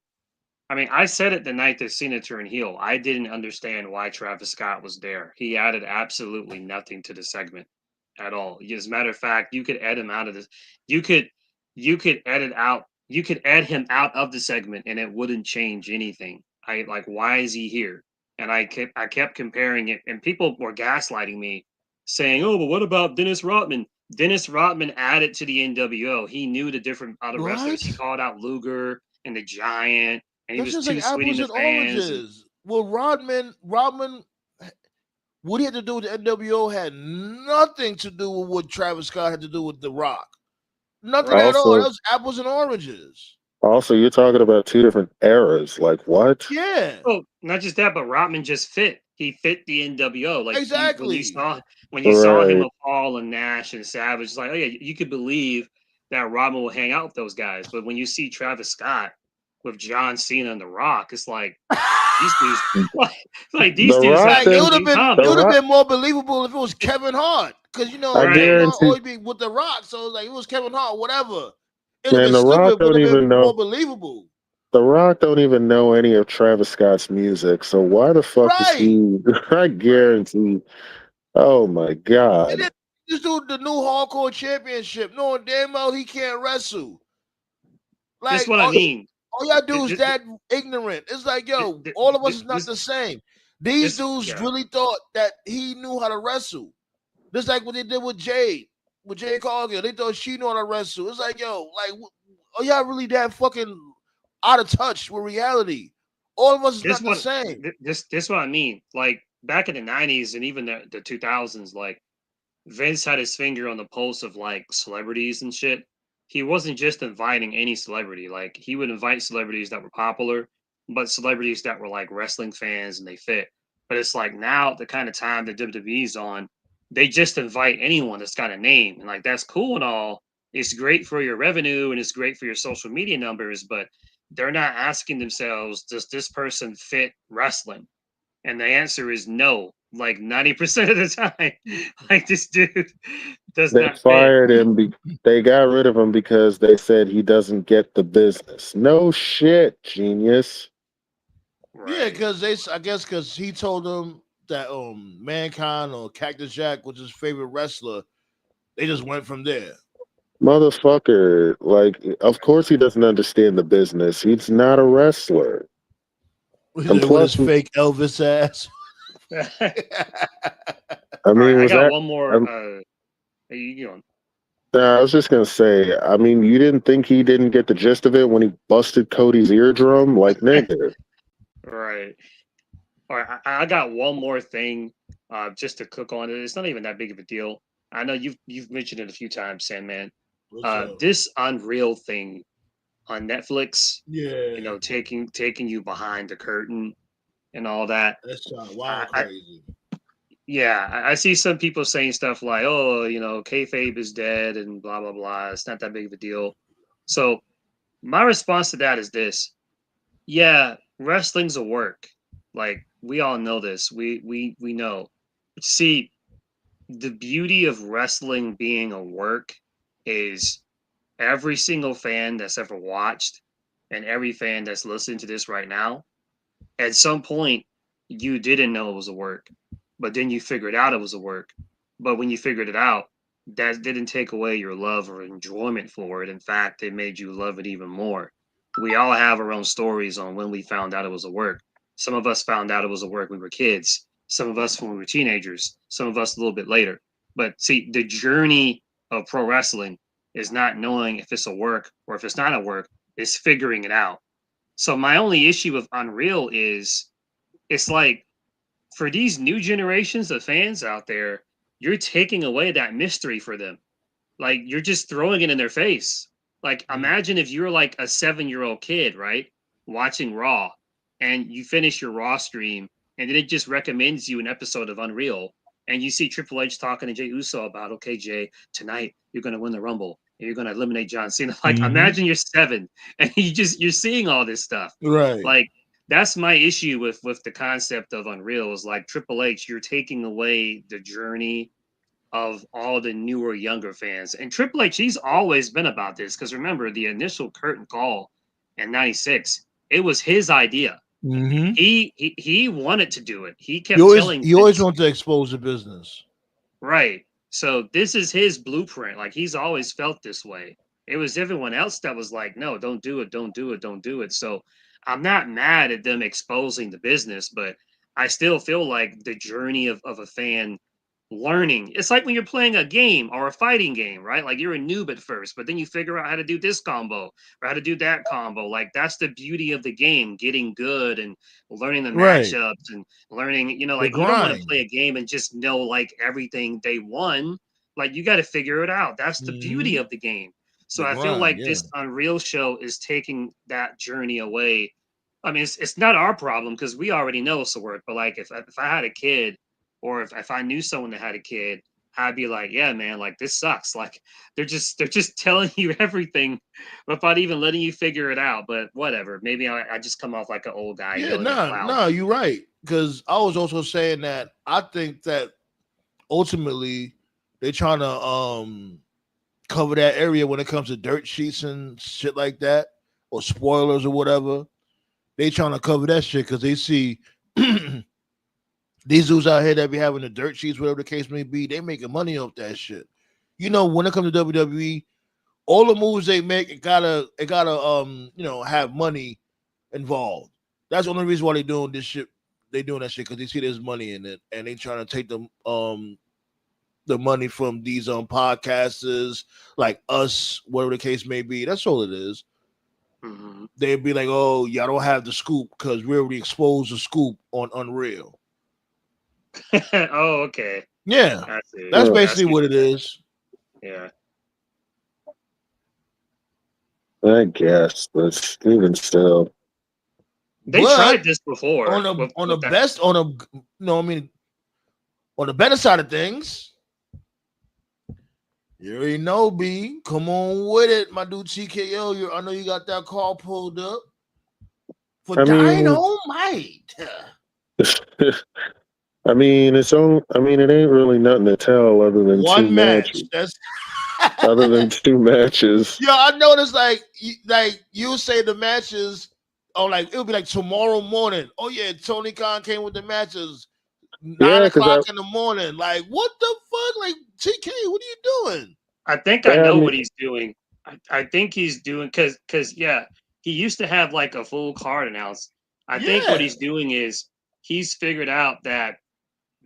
I mean, I said it the night that Cena turned heel. I didn't understand why Travis Scott was there. He added absolutely nothing to the segment at all. As a matter of fact, you could add him out of this. You could edit out. You could add him out of the segment, and it wouldn't change anything. Why is he here? And I kept comparing it, and people were gaslighting me, saying, "Oh, but what about Dennis Rodman?" Dennis Rodman added to the NWO. He knew the different other wrestlers. He called out Luger and the Giant, and he was too sweet in the fans. Well, Rodman, what he had to do with the NWO had nothing to do with what Travis Scott had to do with The Rock. Nothing at all. That was apples and oranges. Also, you're talking about two different eras. Like, what? Yeah. Oh, not just that, but Rodman just fit. He fit the NWO. Like, exactly. When you saw him with Paul and Nash and Savage, it's like, oh yeah, you could believe that Rodman will hang out with those guys. But when you see Travis Scott with John Cena and The Rock, it's like these dudes. These dudes. It would have been more believable if it was Kevin Hart, because I guarantee always be with The Rock. So it's like it was Kevin Hart, whatever. Man, The Rock don't even know. More believable. The Rock don't even know any of Travis Scott's music, so why the fuck is he? I guarantee. Oh my god! This dude, the new hardcore championship, knowing damn well he can't wrestle. Like, that's what I mean. All y'all do is that ignorant. It's like, yo, all of us is not the same. These dudes really thought that he knew how to wrestle. Just like what they did with Jade Cargill. They thought she knew how to wrestle. It's like, yo, like, are y'all really that fucking out of touch with reality? All of us is not the same. This what I mean. Like, back in the 90s and even the 2000s, like, Vince had his finger on the pulse of, like, celebrities and shit. He wasn't just inviting any celebrity. Like, he would invite celebrities that were popular, but celebrities that were, like, wrestling fans and they fit. But it's like, now, the kind of time that WWE's on, they just invite anyone that's got a name. And, like, that's cool and all. It's great for your revenue and it's great for your social media numbers, but they're not asking themselves, does this person fit wrestling? And the answer is no. like 90% of the time. Like this dude does They not fit. fired him. They got rid of him because they said he doesn't get the business. No shit, genius. Yeah, Right. because I guess because he told them that Mankind or Cactus Jack was his favorite wrestler. They just went from there. Motherfucker. Like, of course he doesn't understand the business. He's not a wrestler. And With his plus, fake Elvis ass. I All right, mean, I was got that? one more. Um, You know, I was just gonna say. I mean, you didn't think he didn't get the gist of it when he busted Cody's eardrum? Like, nigga. right. All right, I got one more thing, just to cook on it. It's not even that big of a deal. I know you've mentioned it a few times, Sandman. What's up? This Unreal thing on Netflix, Yeah, you know, taking you behind the curtain and all that. that's I, wild I crazy. yeah, I see some people saying stuff like, "Oh, you know, kayfabe is dead," and blah blah blah. It's not that big of a deal. So my response to that is this: yeah, wrestling's a work. Like we all know this. We know. See, the beauty of wrestling being a work is every single fan that's ever watched and every fan that's listening to this right now, at some point you didn't know it was a work, but then you figured out it was a work. But when you figured it out, that didn't take away your love or enjoyment for it. In fact, it made you love it even more. We all have our own stories on when we found out it was a work. Some of us found out it was a work when we were kids, some of us when we were teenagers, some of us a little bit later. But see, the journey of pro wrestling is not knowing if it's a work or if it's not a work, it's figuring it out. So my only issue with Unreal is it's like for these new generations of fans out there, you're taking away that mystery for them. Like you're just throwing it in their face. Like imagine if you're like a 7-year-old kid, right? Watching Raw and you finish your Raw stream and then it just recommends you an episode of Unreal and you see Triple H talking to Jay Uso about, okay, Jay, tonight you're gonna win the Rumble and you're gonna eliminate John Cena. Like imagine you're 7 and you're seeing all this stuff. Right. Like that's my issue with the concept of Unreal is like Triple H, you're taking away the journey of all the newer, younger fans. And Triple H, he's always been about this because remember the initial curtain call in '96, it was his idea. Mm-hmm. He wanted to do it. He kept You always telling you always Vince, want to expose the business. right. So this is his blueprint. Like he's always felt this way. It was everyone else that was like, no, don't do it, don't do it, don't do it. So I'm not mad at them exposing the business, but I still feel like the journey of a fan learning. It's like when you're playing a game or a fighting game, right? Like you're a noob at first, but then you figure out how to do this combo or how to do that combo. Like that's the beauty of the game, getting good and learning the Right. matchups and learning, you know, The like you don't want to grind. play a game and just know like everything day one. Like you got to figure it out. That's the beauty Mm-hmm. of the game. So The I feel grind. like Yeah. this Unreal show is taking that journey away. I mean, it's not our problem because we already know it's a work. But like if I had a kid or if I knew someone that had a kid, I'd be like, yeah, man, like this sucks. Like they're just telling you everything without even letting you figure it out. But whatever. Maybe I just come off like an old guy Yeah. yelling at clouds. No, you're right. Because I was also saying that I think that ultimately they're trying to cover that area when it comes to dirt sheets and shit like that, or spoilers or whatever. They trying to cover that shit because they see these dudes out here that be having the dirt sheets, whatever the case may be, they making money off that shit. You know, when it comes to WWE, all the moves they make, it gotta have money involved. That's the only reason why they doing this shit. They doing that shit because they see there's money in it, and they trying to take the money from these podcasters like us, whatever the case may be. That's all it is. Mm-hmm. They'd be like, "Oh, y'all don't have the scoop because we already exposed the scoop on Unreal." Oh, okay. Yeah, I see. that's Well, basically what it is. Yeah. I guess, but even still. They But tried this before on the with that. best on a no, I mean on the better side of things, you already know, B. Come on with it, my dude TKO. I know you got that call pulled up for I mean, Dynamite. I mean, it ain't really nothing to tell other than two One match. matches. That's Other than two matches. yeah. I noticed like you say the matches. Oh, like it'll be like tomorrow morning. Oh yeah, Tony Khan came with the matches. 9 o'clock in the morning. Like what the fuck? Like TK, what are you doing? I think I know what he's doing. I think he's doing because yeah, he used to have like a full card announced. I think what he's doing is he's figured out that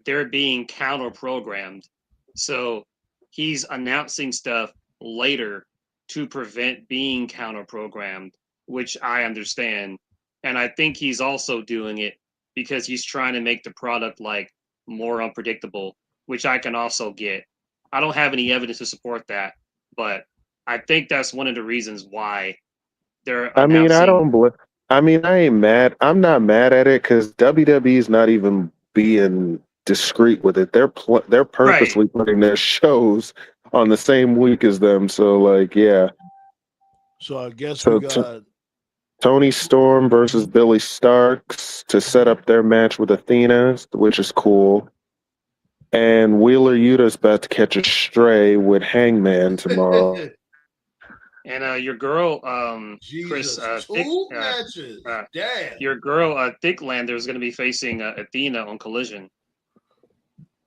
they're being counter programmed. So he's announcing stuff later to prevent being counter programmed, which I understand. And I think he's also doing it because he's trying to make the product like more unpredictable, which I can also get. I don't have any evidence to support that, but I think that's one of the reasons why they're announcing. I ain't mad. I'm not mad at it because WWE's not even being discreet with it. They're purposely putting their shows on the same week as them. So like, yeah. So I guess we got Tony Storm versus Billy Starks to set up their match with Athena, which is cool. And Wheeler Yuta's about to catch a stray with Hangman tomorrow. And your girl, Chris, matches. Damn. Your girl, Thicklander is going to be facing Athena on Collision.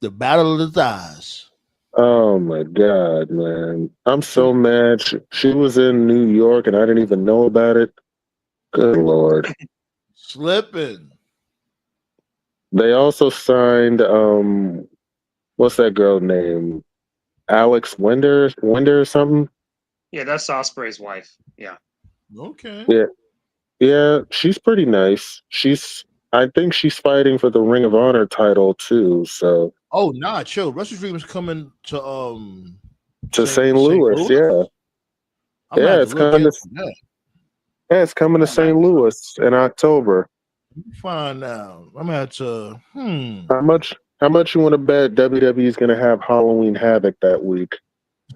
The Battle of the Thighs. Oh my god, man! I'm so mad. She was in New York and I didn't even know about it. Good lord. Slipping. They also signed what's that girl name? Alex Winder or something? Yeah, that's Ospreay's wife. Yeah. Okay. Yeah, she's pretty nice. I think she's fighting for the Ring of Honor title too, so oh nah, chill. Wrestle Dream is coming to St. Louis, yeah. Yeah, it's coming to yeah, it's coming to St. Louis in October. Find out. I'm gonna have to. How much you want to bet WWE's gonna have Halloween Havoc that week?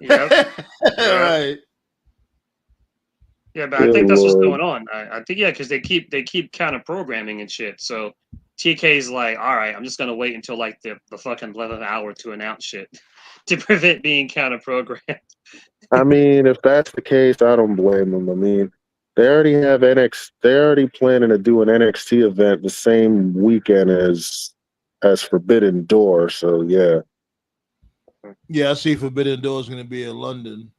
Yep. Right. Yeah, but I think that's what's going on. I think because they keep counter programming and shit. So TK's like, all right, I'm just gonna wait until like the fucking 11th hour to announce shit to prevent being counter programmed. I mean, if that's the case, I don't blame them. I mean, they already have They're already planning to do an NXT event the same weekend as Forbidden Door. So yeah. Yeah, I see Forbidden Door is going to be in London.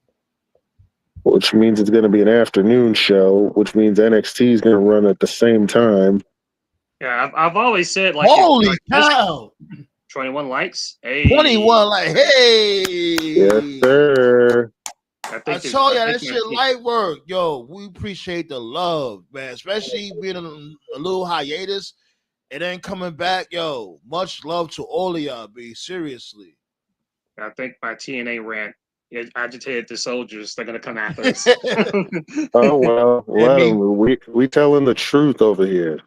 Which means it's going to be an afternoon show, which means NXT is going to run at the same time. Yeah, I've always said like, holy cow, 21 likes, hey, 21 like, hey, yes sir. I told you that shit light work, yo. We appreciate the love, man, especially being on a little hiatus and then coming back, yo. Much love to all of y'all, B. Seriously. I think my TNA rant agitated the soldiers. They're gonna come after us. Oh well, let them. We telling the truth over here.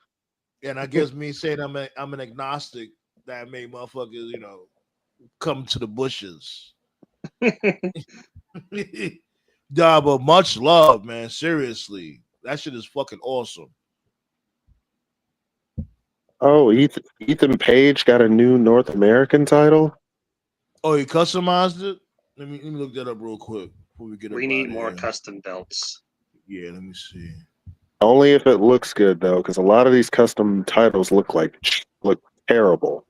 And I guess me saying I'm an agnostic that made motherfuckers, come to the bushes. Nah, but much love, man. Seriously, that shit is fucking awesome. Oh, Ethan Page got a new North American title. Oh, he customized it. Let me look that up real quick before we get. We need more custom belts. Yeah, let me see. Only if it looks good though, because a lot of these custom titles look terrible.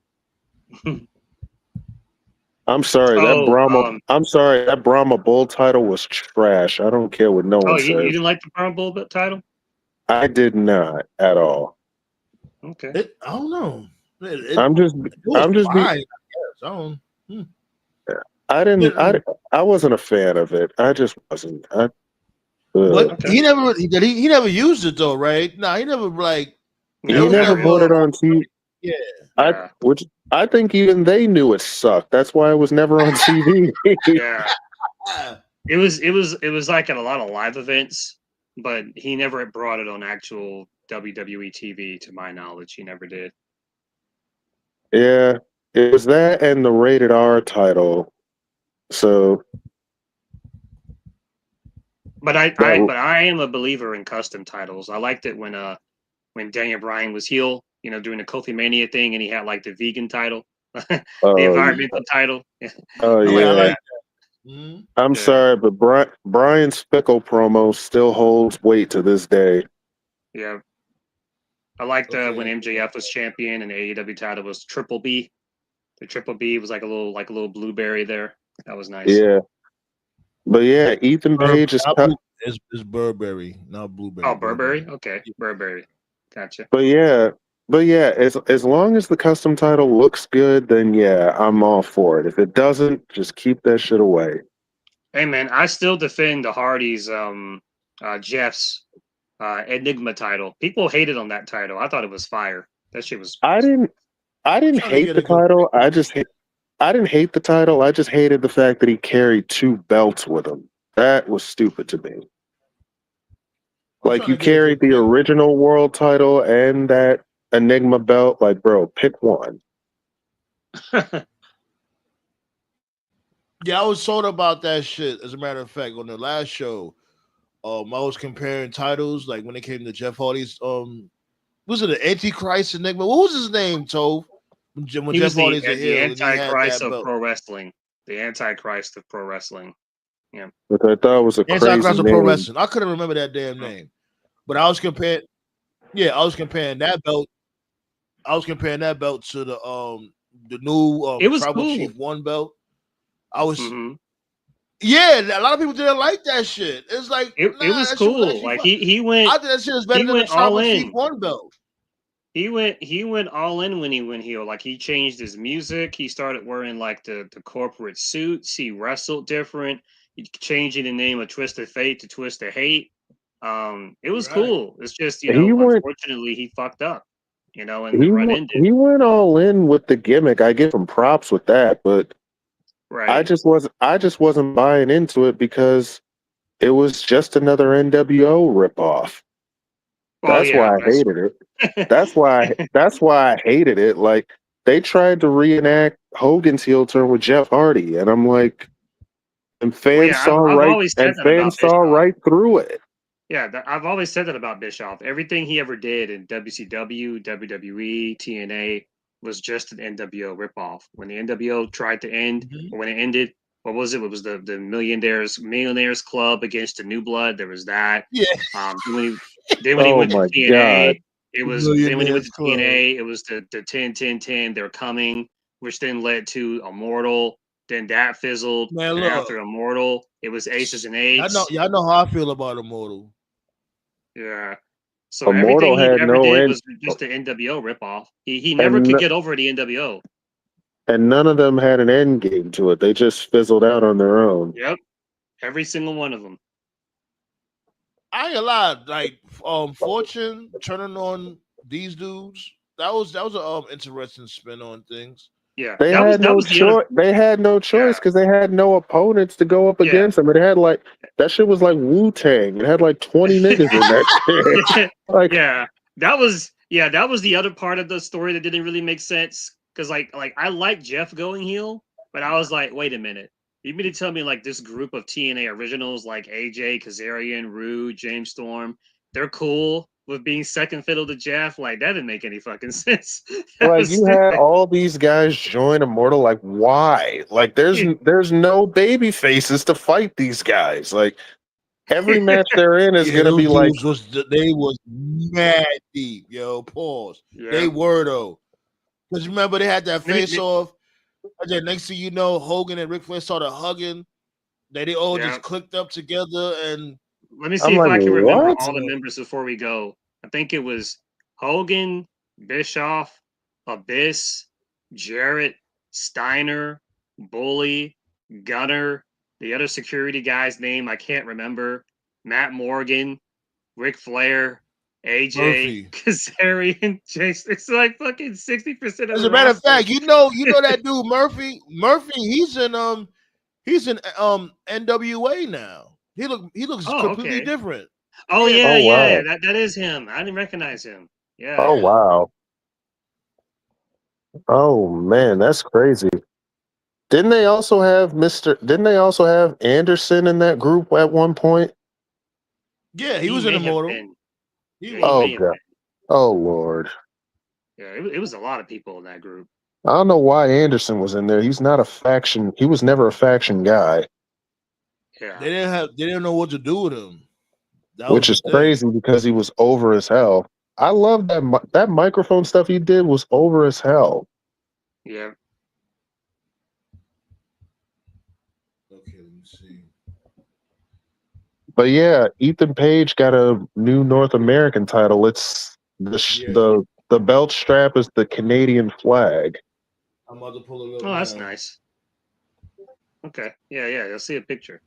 I'm sorry, that Brahma Bull title was trash. I don't care what no one says. You didn't like the Brahma Bull title? I did not at all. Okay. I don't know. I wasn't a fan of it. I just wasn't. But he never used it though, right? No, he never he never brought it on TV. Yeah. Which I think even they knew it sucked. That's why it was never on TV. Yeah. It was like at a lot of live events, but he never brought it on actual WWE TV, to my knowledge. He never did. Yeah. It was that and the Rated R title. So But I am a believer in custom titles. I liked it when when Daniel Bryan was heel, you know, doing the Kofi Mania thing, and he had like the vegan title, the Oh environmental title. oh Yeah, I yeah. like that. Mhm. I'm Yeah. sorry, but Brian's Fickle promo still holds weight to this day. Yeah. I liked when Okay. MJF was champion and the AEW title was Triple B. The Triple B was like a little blueberry there. That was nice. Yeah. But yeah, Ethan Page is cut. It's Burberry, not blueberry. Oh, Burberry? Okay. Burberry. Gotcha. But yeah, as long as the custom title looks good, then yeah, I'm all for it. If it doesn't, just keep that shit away. Hey man, I still defend the Hardys Jeff's Enigma title. People hated on that title. I thought it was fire. That shit was I didn't hate the title. I didn't hate the title. I just hated the fact that he carried 2 belts with him. That was stupid to me. Like, you carried the original world title and that Enigma belt. Like, bro, pick one. Yeah, I was told about that shit. As a matter of fact, on the last show, I was comparing titles. Like when it came to Jeff Hardy's, was it the Antichrist Enigma? What was his name, Tove? When He Jeff was Hardy's the Antichrist of pro wrestling. The Antichrist of pro wrestling. Yeah. Which I thought was a crazy Antichrist of pro name. wrestling. I couldn't remember that damn name. But I was comparing. Yeah, I was comparing that belt. I was comparing that belt to the new It was Tribal cool. Chief 1 belt. I was. Yeah, a lot of people didn't like that shit. It's like it was cool. Like he went. I think that shit is better than the Tribal Chief 1 belt. He went all in when he went heel. Like he changed his music. He started wearing like the corporate suits. He wrestled different. He changing the name of Twisted Fate to Twisted Hate. It was cool. It's just, you know, unfortunately he fucked up. You know, and the run ended. He went all in with the gimmick. I give him props with that, but I just wasn't buying into it because it was just another NWO ripoff. That's why I hated it. That's why I hated it. Like, they tried to reenact Hogan's heel turn with Jeff Hardy, and I'm like, and fans saw right through it. Yeah, I've always said that about Bischoff. Everything he ever did in WCW, WWE, TNA was just an NWO ripoff. When the NWO tried to end, or when it ended, what was it? It was the Millionaires Club against the New Blood. There was that. Yeah. When he went to TNA, it was then when he went to TNA, it was the 10-10-10. They're coming, which then led to Immortal. Then that fizzled. Man, and after Immortal, it was Aces and Eights. Y'all know how I feel about Immortal. Yeah. So Immortal everything he ever did was end. just the NWO ripoff. He never could get over the NWO. And none of them had an end game to it. They just fizzled out on their own. Yep. Every single one of them. I ain't gonna lie, like Fortune turning on these dudes, that was an interesting spin on things. Yeah, they had no choice. They had no choice because they had no opponents to go up against them. It had like that shit was like Wu-Tang. It had like 20 niggas in that shit. Like, that was the other part of the story that didn't really make sense. Because like I like Jeff going heel, but I was like, wait a minute. You mean to tell me like this group of TNA originals like AJ, Kazarian, Rude, James Storm, they're cool with being second fiddle to Jeff? Like, that didn't make any fucking sense. Like, you had all these guys join Immortal. Like, why? Like, there's no baby faces to fight these guys. Like, every match they're in is gonna be like they was mad deep, yo. Pause. Yeah. They were though. Because remember they had that face off. And then next thing you know, Hogan and Ric Flair started hugging. They all just clicked up together. And let me see if I can remember all the members before we go. I think it was Hogan, Bischoff, Abyss, Jarrett, Steiner, Bully, Gunner, the other security guy's name I can't remember, Matt Morgan, Ric Flair, AJ, Kazarian, Jason. It's like fucking 60% of as a matter of fact, you know that dude Murphy. He's in NWA now. He looks completely different. Oh yeah. That is him. I didn't recognize him. Yeah. Oh wow. Oh man, that's crazy. Didn't they also have Anderson in that group at one point? Yeah, he was in Immortal. Oh god. Oh Lord. Yeah, it was a lot of people in that group. I don't know why Anderson was in there. He's not a faction. He was never a faction guy. Yeah. They didn't know what to do with him. That Which was is the thing. crazy because he was over as hell. I love that microphone stuff he did was over as hell. Yeah. Okay, let me see. But yeah, Ethan Page got a new North American title. It's the belt strap is the Canadian flag. I'm about to pull it up. Oh, that's now. nice. Okay. Yeah. You'll see a picture.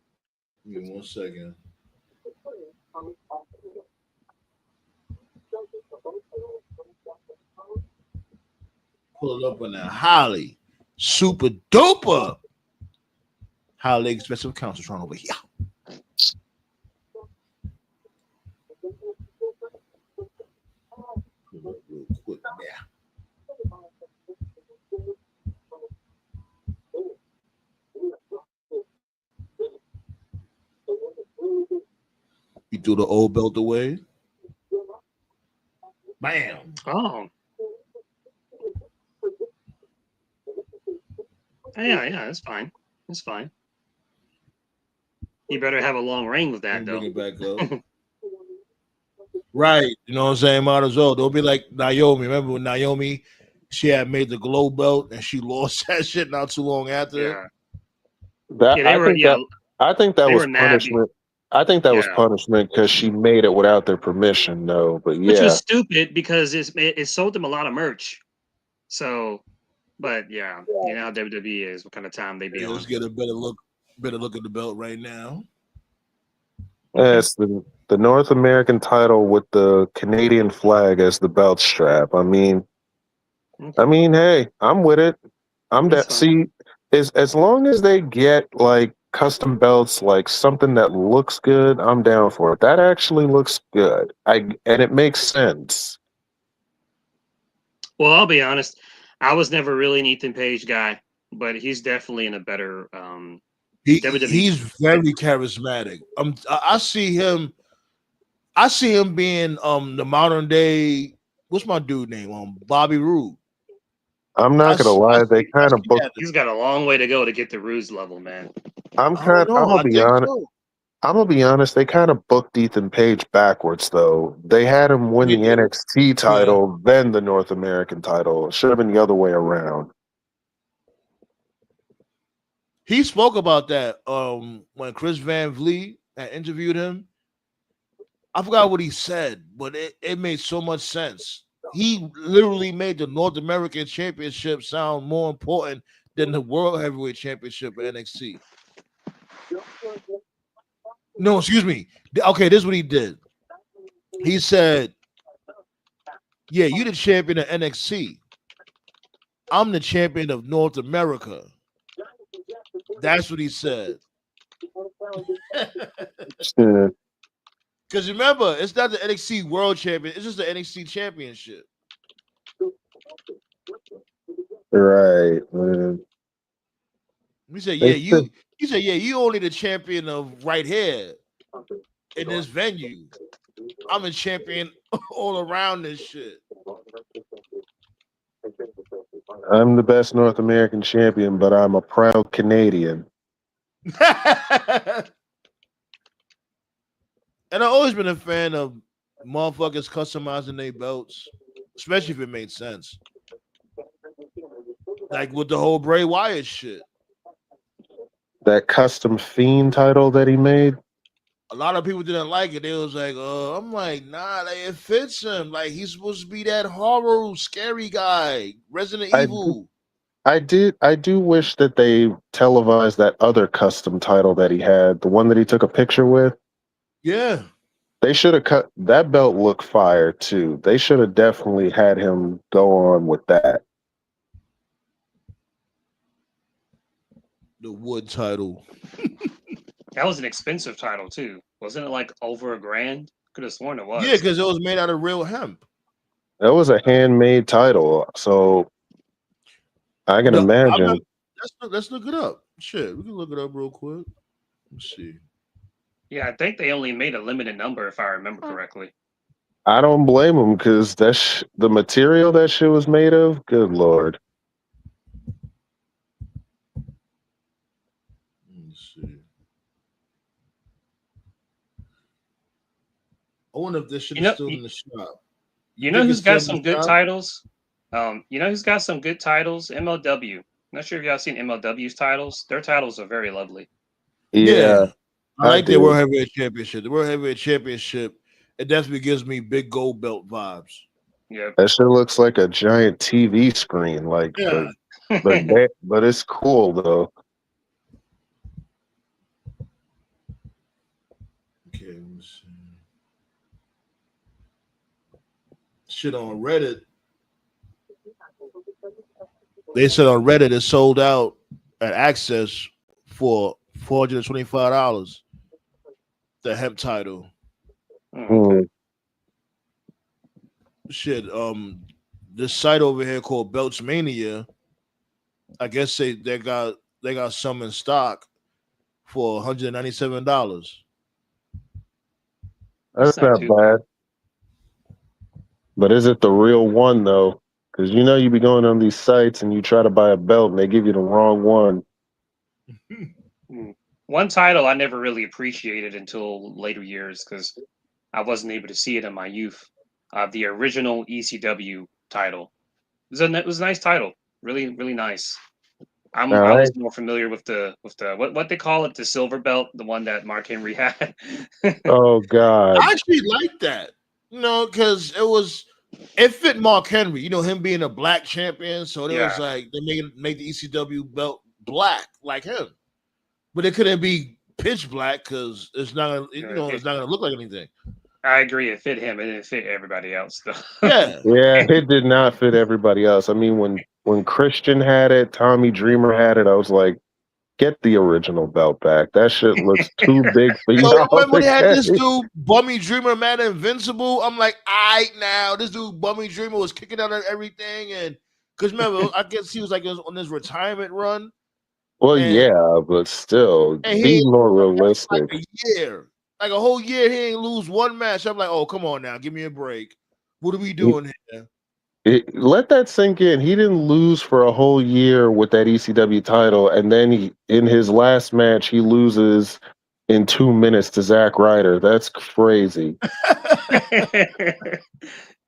Give me 1 second. Pull it up on that highly super duper highly expensive Council Roundtable over here. Pull up real quick there. You threw the old belt away. Bam. Oh. Yeah, that's fine. That's fine. You better have a long reign with that, though. Bring it back up. Right. You know what I'm saying? Might as well. Don't be like Naomi. Remember when Naomi, she had made the glow belt and she lost that shit not too long after? Yeah. I think that was mad punishment. I think that was punishment because she made it without their permission, though. But yeah, which was stupid because it sold them a lot of merch. So, but yeah, you know how WWE is. What kind of time they be on? Let's get a better look at the belt right now. It's the North American title with the Canadian flag as the belt strap. I mean, hey, I'm with it. I'm that. See, as long as they get like custom belts, like something that looks good, I'm down for it. That actually looks good. And it makes sense. Well, I'll be honest. I was never really an Ethan Page guy, but he's definitely in a better WWE. He's very charismatic. I see him. I see him being the modern day. What's my dude name? Bobby Roode. I'm not gonna lie. They kind of booked. He's got a long way to go to get the Ruse level, man. I'm gonna be honest. So. I'm gonna be honest. They kind of booked Ethan Page backwards, though. They had him win the NXT title, then the North American title. It should have been the other way around. He spoke about that when Chris Van Vliet had interviewed him. I forgot what he said, but it made so much sense. He literally made the North American Championship sound more important than the World Heavyweight Championship at NXT. No, excuse me. Okay, this is what he did. He said, yeah, you the champion of NXT. I'm the champion of North America. That's what he said. Because remember, it's not the NXT World Champion. It's just the NXT Championship. Right, man. He said, yeah, you. He said, yeah, you only the champion of right here in this venue. I'm a champion all around this shit. I'm the best North American champion, but I'm a proud Canadian. And I've always been a fan of motherfuckers customizing their belts, especially if it made sense. Like with the whole Bray Wyatt shit. That custom Fiend title that he made. A lot of people didn't like it. They was like, I'm like, nah, like, it fits him. Like, he's supposed to be that horror, scary guy, Resident Evil. I do wish that they televised that other custom title that he had, the one that he took a picture with. Yeah. They should have cut that belt look fire too. They should have definitely had him go on with that. The wood title. That was an expensive title too. Wasn't it like over $1,000? Could have sworn it was. Yeah, because it was made out of real hemp. That was a handmade title, so I can imagine. Let's look it up. Shit, we can look it up real quick. Let's see. Yeah, I think they only made a limited number, if I remember correctly. I don't blame him because the material that shit was made of. Good lord. Let's see. I wonder if this shit You is know, still in the shop. you know think who's it's still got in the some good shop? titles? You know who's got some good titles? MLW. Not sure if y'all seen MLW's titles. Their titles are very lovely. Yeah, I I like the World did. Heavyweight Championship. The World Heavyweight Championship, it definitely gives me big gold belt vibes. Yeah. That shit looks like a giant TV screen. Like, Yeah. but it's cool though. Okay, let me see. Shit on Reddit. They said on Reddit it sold out at Access for $425. The hemp title. Okay. Shit, this site over here called Belts Mania. I guess they got some in stock for $197. That's not not too bad. But is it the real one though? Because you know you be going on these sites and you try to buy a belt and they give you the wrong one. One title I never really appreciated until later years because I wasn't able to see it in my youth. The original ECW title. It was a nice title. Really, really nice. All I right. was more familiar with the what they call it, the silver belt, the one that Mark Henry had. Oh God. I actually like that, because it fit Mark Henry, him being a black champion. So it was Yeah. like they make the ECW belt black like him, but it couldn't be pitch black because it's not gonna, it's not gonna look like anything. I agree. It fit him. It didn't fit everybody else, though. Yeah. Yeah, it did not fit everybody else. I mean, when Christian had it, Tommy Dreamer had it, I was like, get the original belt back. That shit looks too big for Yo, y'all remember to they had this carry. dude, Bummy Dreamer, man, Invincible? I'm like, all right, now this dude, Bummy Dreamer, was kicking out at everything, and because remember, I guess he was like on this retirement run, Well, and yeah, but still, he be ain't more like realistic. a year, like a whole year, he ain't lose one match. I'm like, oh, come on now, give me a break. What are we doing here? Let that sink in. He didn't lose for a whole year with that ECW title, and then in his last match, he loses in 2 minutes to Zack Ryder. That's crazy.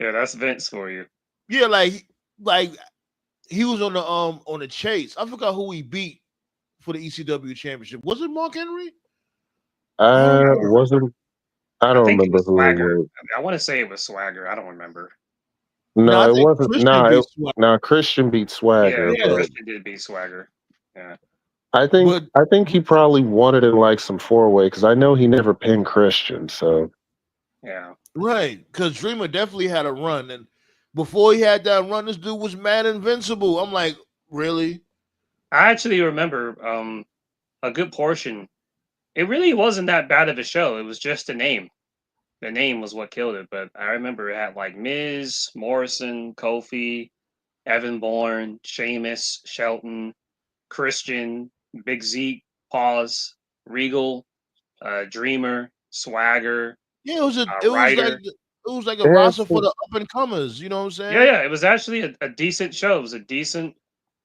Yeah, that's Vince for you. Yeah, like he was on the chase. I forgot who he beat for the ECW championship. Was it Mark Henry? I don't know. Wasn't I I don't think it remember was who it Swagger. was. I want to say it was Swagger. I don't remember. No, No, I it think wasn't. Christian beat Swagger. No, Christian beat Yeah, Swagger, yeah. but Christian did beat Swagger. Yeah. But I think he probably wanted it like some 4-way because I know he never pinned Christian. So Yeah. right, because Dreamer definitely had a run, and before he had that run, this dude was mad invincible. I'm like, really? I actually remember a good portion. It really wasn't that bad of a show. It was just the name. The name was what killed it. But I remember it had like Miz, Morrison, Kofi, Evan Bourne, Sheamus, Shelton, Christian, Big Zeke, Pause, Regal, Dreamer, Swagger, Yeah, Ryder. it was like a it had roster for the up and comers. You know what I'm Yeah, saying? yeah. It was actually a decent show. It was a decent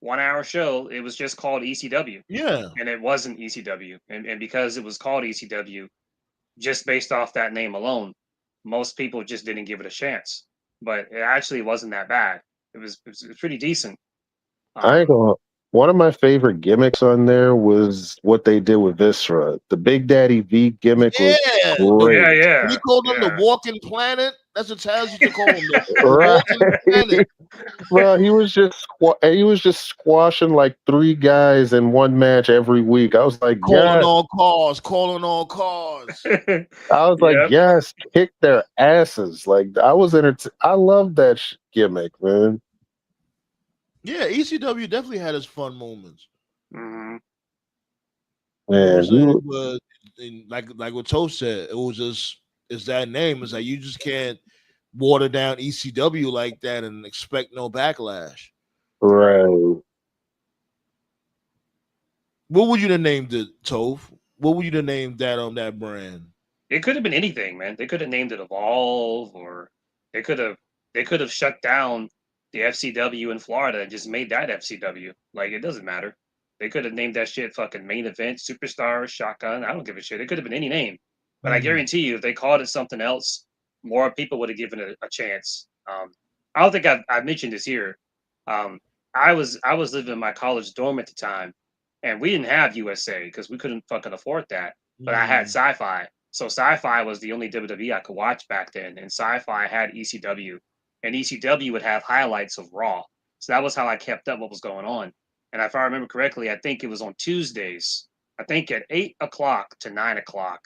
1 hour show. It was just called ECW. Yeah, And it wasn't ECW. And because it was called ECW, just based off that name alone, most people just didn't give it a chance. But it actually wasn't that bad. It was pretty decent. I ain't Um, gonna. One of my favorite gimmicks on there was what they did with Viscera. The Big Daddy V gimmick was yeah. great. yeah, We yeah, called them the yeah. Walking Planet. That's what Taz used to call them, the Right, Walking Planet. bro. He was just squashing like 3 guys in one match every week. I was like, Calling yeah. all cars, calling all cars. I was like, Yep. yes, kick their asses. Like I was I love that gimmick, man. Yeah, ECW definitely had its fun moments. Hmm. You know what I'm Man, saying? But like what Toe said, it's that name. It's like you just can't water down ECW like that and expect no backlash. right. What would you have named it, Toph? What would you have named that brand? It could have been anything, man. They could have named it Evolve or They could have shut down the FCW in Florida and just made that FCW. Like, it doesn't matter. They could have named that shit fucking Main Event, Superstar, Shotgun. I don't give a shit. It could have been any name. But I guarantee you, if they called it something else, more people would have given it a chance. I don't think I mentioned this here. I was living in my college dorm at the time, and we didn't have USA because we couldn't fucking afford that. But I had Sci-Fi, so Sci-Fi was the only WWE I could watch back then, and Sci-Fi had ECW, and ECW would have highlights of Raw. So that was how I kept up what was going on. And if I remember correctly, I think it was on Tuesdays. I think at 8 o'clock to 9 o'clock,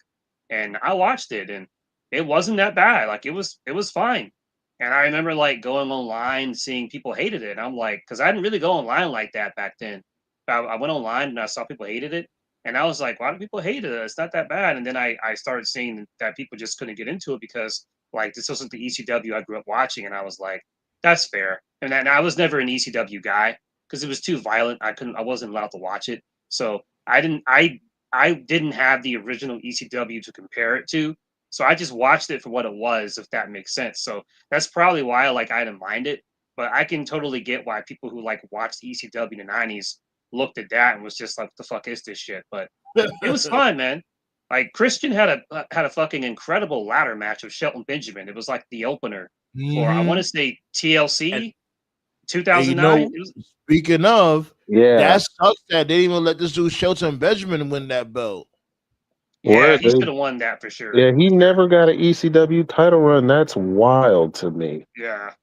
and I watched it, and it wasn't that bad. Like, it was fine. And I remember like going online, seeing people hated it. And I'm like, because I didn't really go online like that back then. I went online and I saw people hated it. And I was like, why do people hate it? It's not that bad. And then I started seeing that people just couldn't get into it because like this wasn't the ECW I grew up watching. And I was like, that's fair. And I was never an ECW guy because it was too violent. I wasn't allowed to watch it. So I didn't have the original ECW to compare it to. So I just watched it for what it was, if that makes sense. So that's probably why I didn't mind it. But I can totally get why people who like watched ECW in the 90s looked at that and was just like, what the fuck is this shit? But it was fun, man. Like Christian had a fucking incredible ladder match with Shelton Benjamin. It was like the opener for I want to say TLC 2009. Speaking of, Yeah, that sucks that they didn't even let this dude Shelton Benjamin win that belt. Yeah, he should have won that for sure. Yeah, he never got an ECW title run. That's wild to me. Yeah.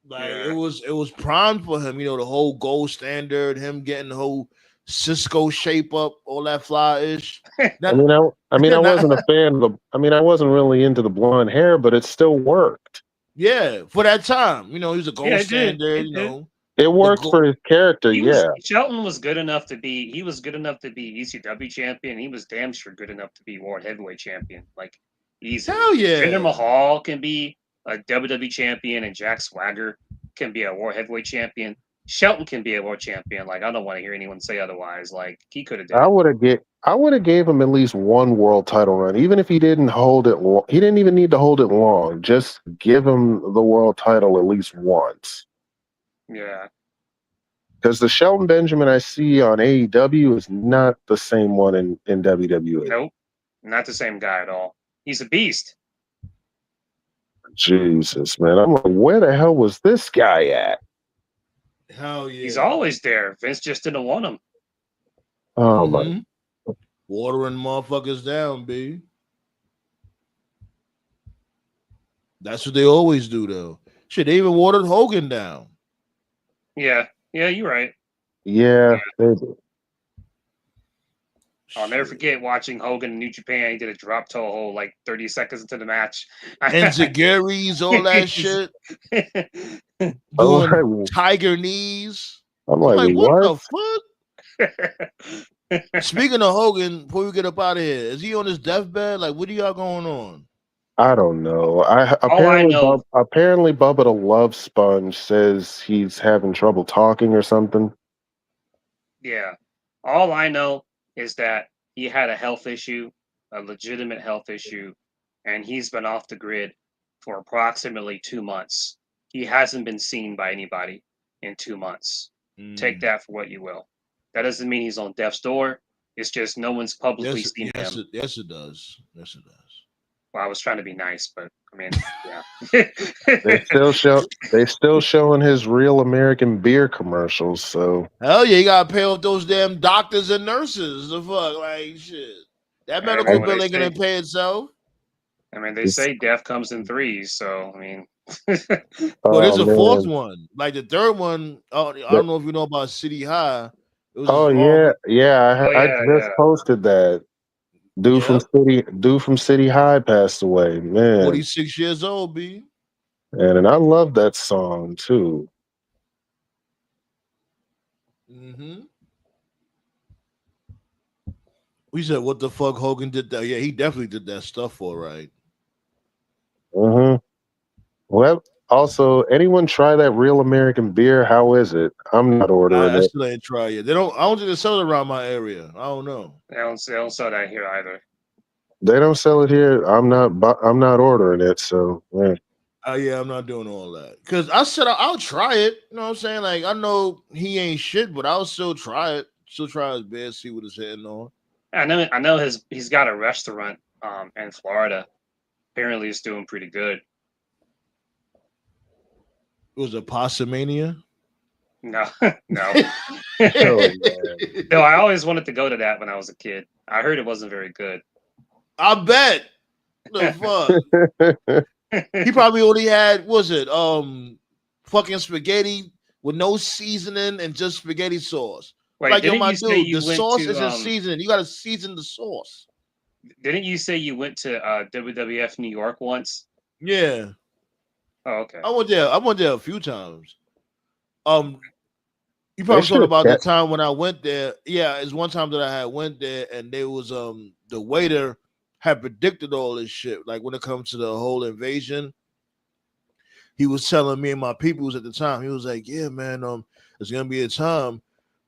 Like it was primed for him, the whole gold standard, him getting the whole Cisco shape up, all that fly-ish. I wasn't a fan of the. I wasn't really into the blonde hair, but it still worked. Yeah, for that time, he was a gold standard. It worked for his character. Shelton was good enough to be. He was good enough to be ECW champion. He was damn sure good enough to be World Heavyweight champion. Like, easily. Hell yeah. Jinder Mahal can be a WWE champion, and Jack Swagger can be a World Heavyweight champion. Shelton can be a world champion. Like, I don't want to hear anyone say otherwise. Like, he could have done. I would have gave him at least one world title run, even if he didn't hold it long. He didn't even need to hold it long. Just give him the world title at least once. Yeah. Because the Shelton Benjamin I see on AEW is not the same one in WWE. Nope. Not the same guy at all. He's a beast. Jesus, man. I'm like, where the hell was this guy at? Hell yeah. He's always there. Vince just didn't want him. Oh, my. Watering motherfuckers down, B. That's what they always do, though. Shit, they even watered Hogan down. Yeah. Yeah, you're right. Yeah. I'll never forget watching Hogan in New Japan. He did a drop toe hold like 30 seconds into the match. Enziguris, all that shit. Doing tiger knees. I'm like, what the fuck? Speaking of Hogan, before we get up out of here, is he on his deathbed? Like, what do y'all going on? I don't know. Apparently Bubba the Love Sponge says he's having trouble talking or something. Yeah. All I know is that he had a health issue, a legitimate health issue, and he's been off the grid for approximately 2 months. He hasn't been seen by anybody in 2 months. Take that for what you will. That doesn't mean he's on death's door. It's just no one's publicly seen him. Yes, it does. Yes, it does. Well, I was trying to be nice, but I mean, yeah. They still showing his Real American Beer commercials. So hell yeah, you gotta pay off those damn doctors and nurses. The fuck, like shit. That medical bill ain't gonna pay itself. I mean, they say death comes in threes, so I mean. Well, there's a fourth one. Like the third one. I don't know if you know about City High. It was I just posted that. Dude from City High passed away, man. 46 years old, B. And I love that song too. We said, what the fuck Hogan did that? Yeah, he definitely did that stuff all right. Well, also, anyone try that Real American Beer? How is it? I'm not ordering it. I still ain't try it. I don't think they sell it around my area. I don't know. They don't sell that here either. They don't sell it here. I'm not ordering it. So yeah. Yeah, I'm not doing all that because I said I'll try it. You know what I'm saying? Like I know he ain't shit, but I'll still try it. Still try his best, see what it's hitting on. I know he's got a restaurant in Florida. Apparently, it's doing pretty good. It was a Pasta Mania. No, no. No, I always wanted to go to that when I was a kid. I heard it wasn't very good. I bet. The fuck. He probably only had fucking spaghetti with no seasoning and just spaghetti sauce. Wait, like, yo, didn't my you say dude, you the went sauce to isn't seasoning. You gotta season the sauce. didn't you say you went to WWF New York once? Yeah. Oh, okay. I went there a few times. You probably thought about the time when I went there. Yeah, it's one time that I had went there and there was the waiter had predicted all this shit. Like when it comes to the whole invasion, he was telling me and my peoples at the time. He was like, "Yeah, man, there's gonna be a time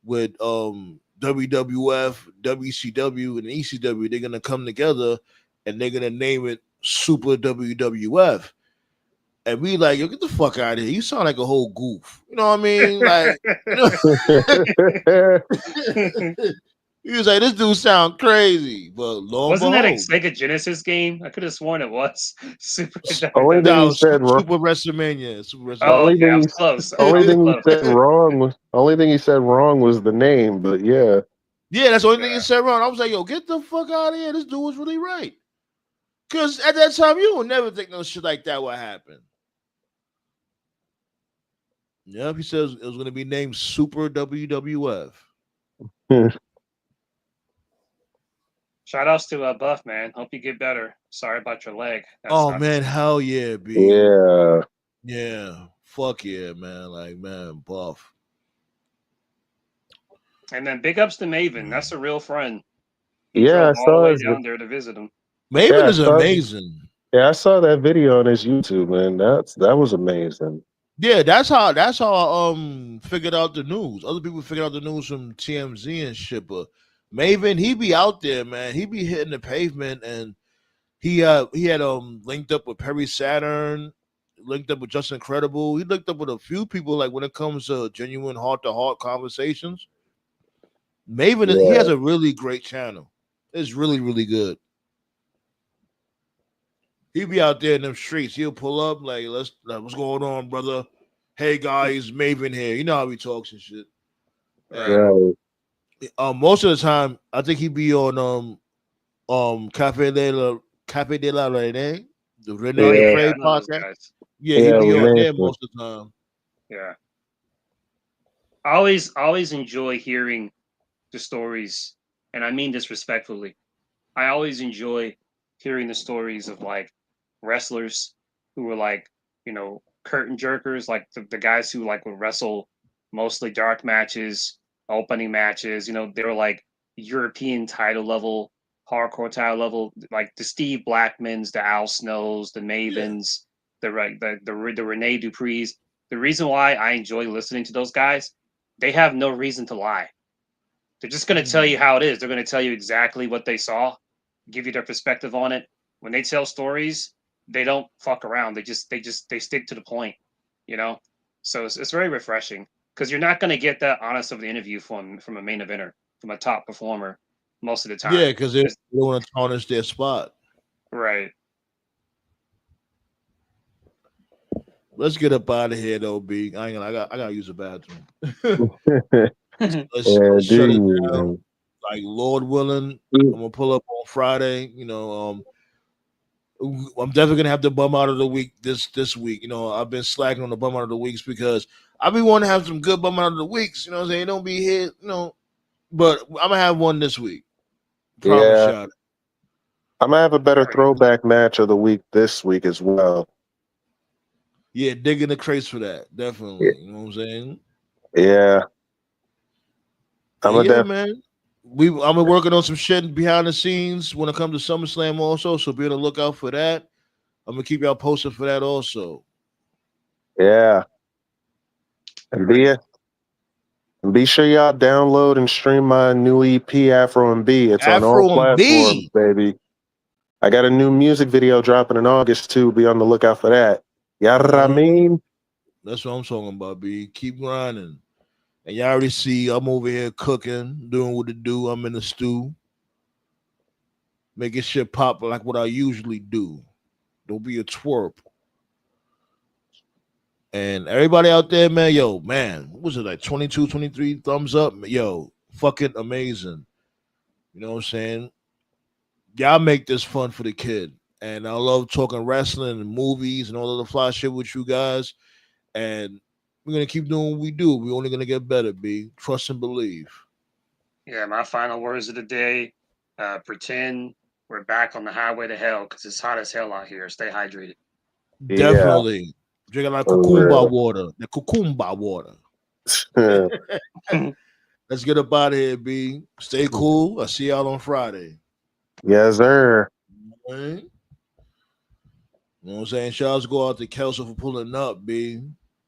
with WWF, WCW, and ECW. They're gonna come together and they're gonna name it Super WWF." And we like, yo, get the fuck out of here. You sound like a whole goof. You know what I mean? Like, he was like, this dude sound crazy. But wasn't that a Sega Genesis game? I could have sworn it was. Super WrestleMania. Only thing he said wrong was the name, but yeah. Yeah, that's the only thing he said wrong. I was like, yo, get the fuck out of here. This dude was really right. Because at that time, you would never think no shit like that would happen. Yep, he says it was going to be named Super WWF. Shout outs to Buff, man. Hope you get better. Sorry about your leg. Man, hell yeah, B. Yeah. Yeah. Fuck yeah, man. Like, man, Buff. And then big ups to Maven. That's a real friend. Yeah, I saw all the way down there to visit him. Maven is amazing. Yeah, I saw that video on his YouTube, man. That was amazing. Yeah, that's how I figured out the news. Other people figured out the news from TMZ and shit, but Maven, he be out there, man. He be hitting the pavement, and he had linked up with Perry Saturn, linked up with Justin Credible. He linked up with a few people, like when it comes to genuine heart-to-heart conversations. Maven, he has a really great channel. It's really, really good. He be out there in them streets. He'll pull up like, what's going on, brother? Hey guys, Maven here. You know how he talks and shit. Most of the time, I think he be on Cafe de la Rene, the Rene Craig podcast. Yeah, he be on there most of the time. Yeah. I always enjoy hearing the stories, and I mean this respectfully. I always enjoy hearing the stories of like wrestlers who were like, curtain jerkers, like the guys who like would wrestle mostly dark matches, opening matches. They were like European title level, hardcore title level, like the Steve Blackmans, the Al Snows, the Mavens, the Rene Duprees. The reason why I enjoy listening to those guys, they have no reason to lie. They're just going to tell you how it is. They're going to tell you exactly what they saw, give you their perspective on it. When they tell stories, they don't fuck around. They stick to the point, So it's very refreshing because you're not going to get that honest of the interview from a main eventer, from a top performer most of the time. Yeah, because they want to tarnish their spot. Right. Let's get up out of here, though, B. I gotta use a bathroom. Let's shut it down. Like, Lord willing, I'm gonna pull up on Friday. I'm definitely gonna have the bum out of the week this week. I've been slacking on the bum out of the weeks because I be wanting to have some good bum out of the weeks. You know what I'm saying? Don't be here, but I'm gonna have one this week. Promise y'all. I'm gonna have a better throwback match of the week this week as well. Yeah, digging the crates for that. Definitely. You know what I'm saying? Yeah. Man. I'm working on some shit behind the scenes when it comes to SummerSlam also, so be on the lookout for that. I'm gonna keep y'all posted for that also. Yeah. And be sure y'all download and stream my new EP Afro and B. It's on all platforms, baby. I got a new music video dropping in August too. Be on the lookout for that. Yeah, I mean, that's what I'm talking about, B. Keep grinding. And y'all already see I'm over here cooking, doing what to do. I'm in the stew. Making shit pop like what I usually do. Don't be a twerp. And everybody out there, man, yo, man, what was it like 22, 23 thumbs up? Yo, fucking amazing. You know what I'm saying? Y'all make this fun for the kid. And I love talking wrestling and movies and all of the fly shit with you guys. And we're going to keep doing what we do. We're only going to get better, B. Trust and believe. Yeah, my final words of the day, pretend we're back on the highway to hell because it's hot as hell out here. Stay hydrated. Definitely. Drinking like cucumber water. The cucumber water. Let's get up out of here, B. Stay cool. I'll see y'all on Friday. Yes, sir. Right. You know what I'm saying? Shouts go out to Kelso for pulling up, B.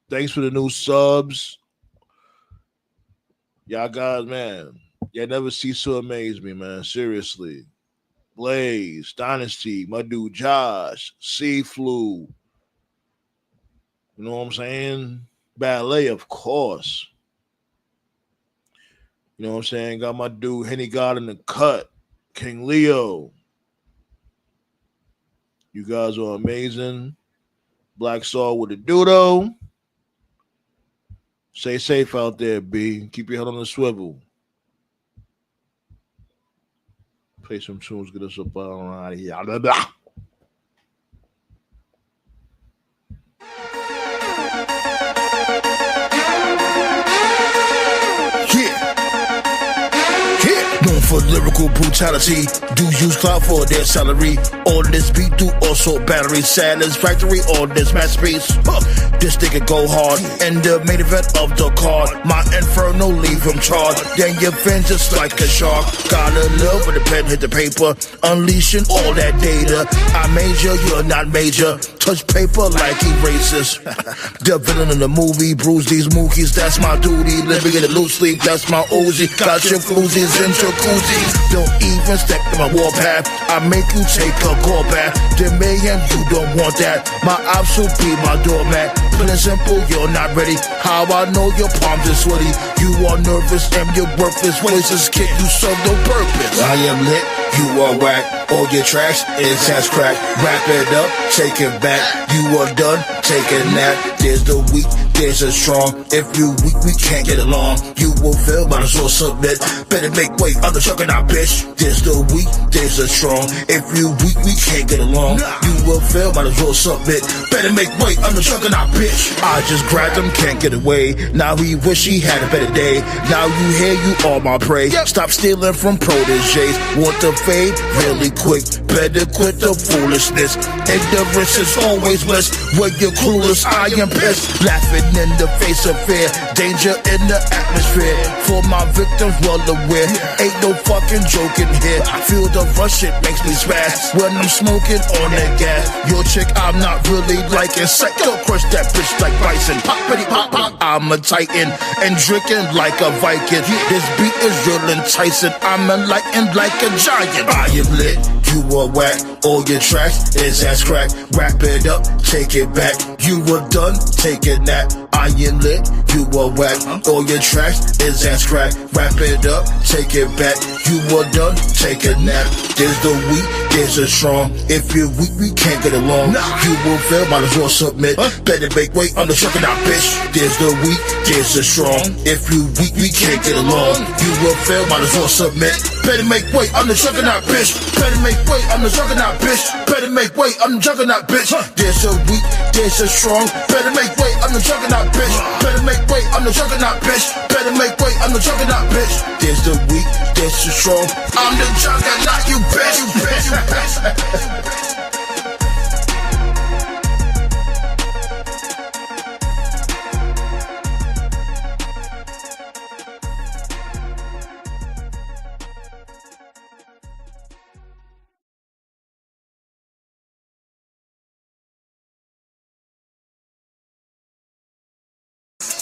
Thanks for the new subs. Y'all guys, man. Y'all never cease to amaze me, man. Seriously. Blaze, Dynasty, my dude Josh, C-Flu. You know what I'm saying? Ballet, of course. You know what I'm saying? Got my dude Henny God in the cut. King Leo. You guys are amazing. Black Saw with the dodo. Stay safe out there, B. Keep your head on the swivel. Play some tunes, get us up out of here. Blah, blah. Known for lyrical brutality, do use clout for their salary. All this beat do also battery, satisfactory, all this masterpiece. This nigga go hard, and the main event of the card. My inferno leave him charred, then you fin just like a shark. Gotta live when the pen hit the paper, unleashing all that data. I major, you're not major. Touch paper like erasers. The villain in the movie, bruise these mookies, that's my duty. Living in the loose sleep, that's my Uzi. Got your floozies and jacuzzis. Don't even step in my warpath, I make you take a call back. The mayhem, you don't want that. My ops will be my doormat. Plain and simple, you're not ready. How I know your palms are sweaty. You are nervous and you're worthless. Voices kick, you serve no purpose. I am lit, you are whack. All your tracks is ass crack. Wrap it up, take it back. You are done, take a nap. There's the weak, there's the strong. If you weak, we can't get along. You will fail, might as well submit. Better make way, I'm the juggernaut, bitch. There's the weak, there's the strong. If you weak, we can't get along. You will fail, might as well submit. Better make way, I'm the juggernaut, bitch. I just grabbed him, can't get away. Now he wish he had a better day. Now you hear you all my prey. Stop stealing from proteges. Want to fade really quick. Better quit the foolishness. Ignorance is always bliss. When you're clueless, I am pissed. Laughing in the face of fear. Danger in the atmosphere. For my victims well aware. Ain't no fucking joking here. Feel the rush, it makes me smash. When I'm smoking on that gas. Your chick, I'm not really liking. Psycho crush that bitch like bison. Pop, bitty, pop, pop. I'm a titan and drinking like a Viking. This beat is real enticing. I'm enlightened like a giant. I am lit, you are whack. All your tracks is ass crack. Wrap it up, take it back. You were done, take a nap. I am lit, you are whack. All your tracks is ass crack. Wrap it up, take it back. You were done, take a nap. There's the weak, there's the strong. If you're weak, we can't get along. You will fail, might as well submit. Better make way, I'm the juggernaut, bitch. There's the weak, there's the strong. If you weak, we can't get along. You will fail, might as well submit. Better make way, I'm the juggernaut, bitch. Better make way, I'm the juggernaut, bitch. Better make way, I'm the juggernaut, bitch. There's a weak, there's a strong. Better make way, I'm the juggernaut, bitch. Better make way, I'm the juggernaut, bitch. Better make way, I'm the juggernaut, bitch. There's the weak, there's the strong. I'm the juggernaut, you bitch, you bitch, you bitch.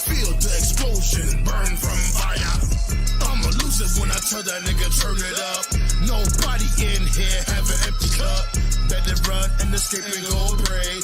Feel the explosion, burn from fire. I'ma lose it when I I tell that nigga turn it up. Nobody in here have an empty cup. Better run and escape and go pray.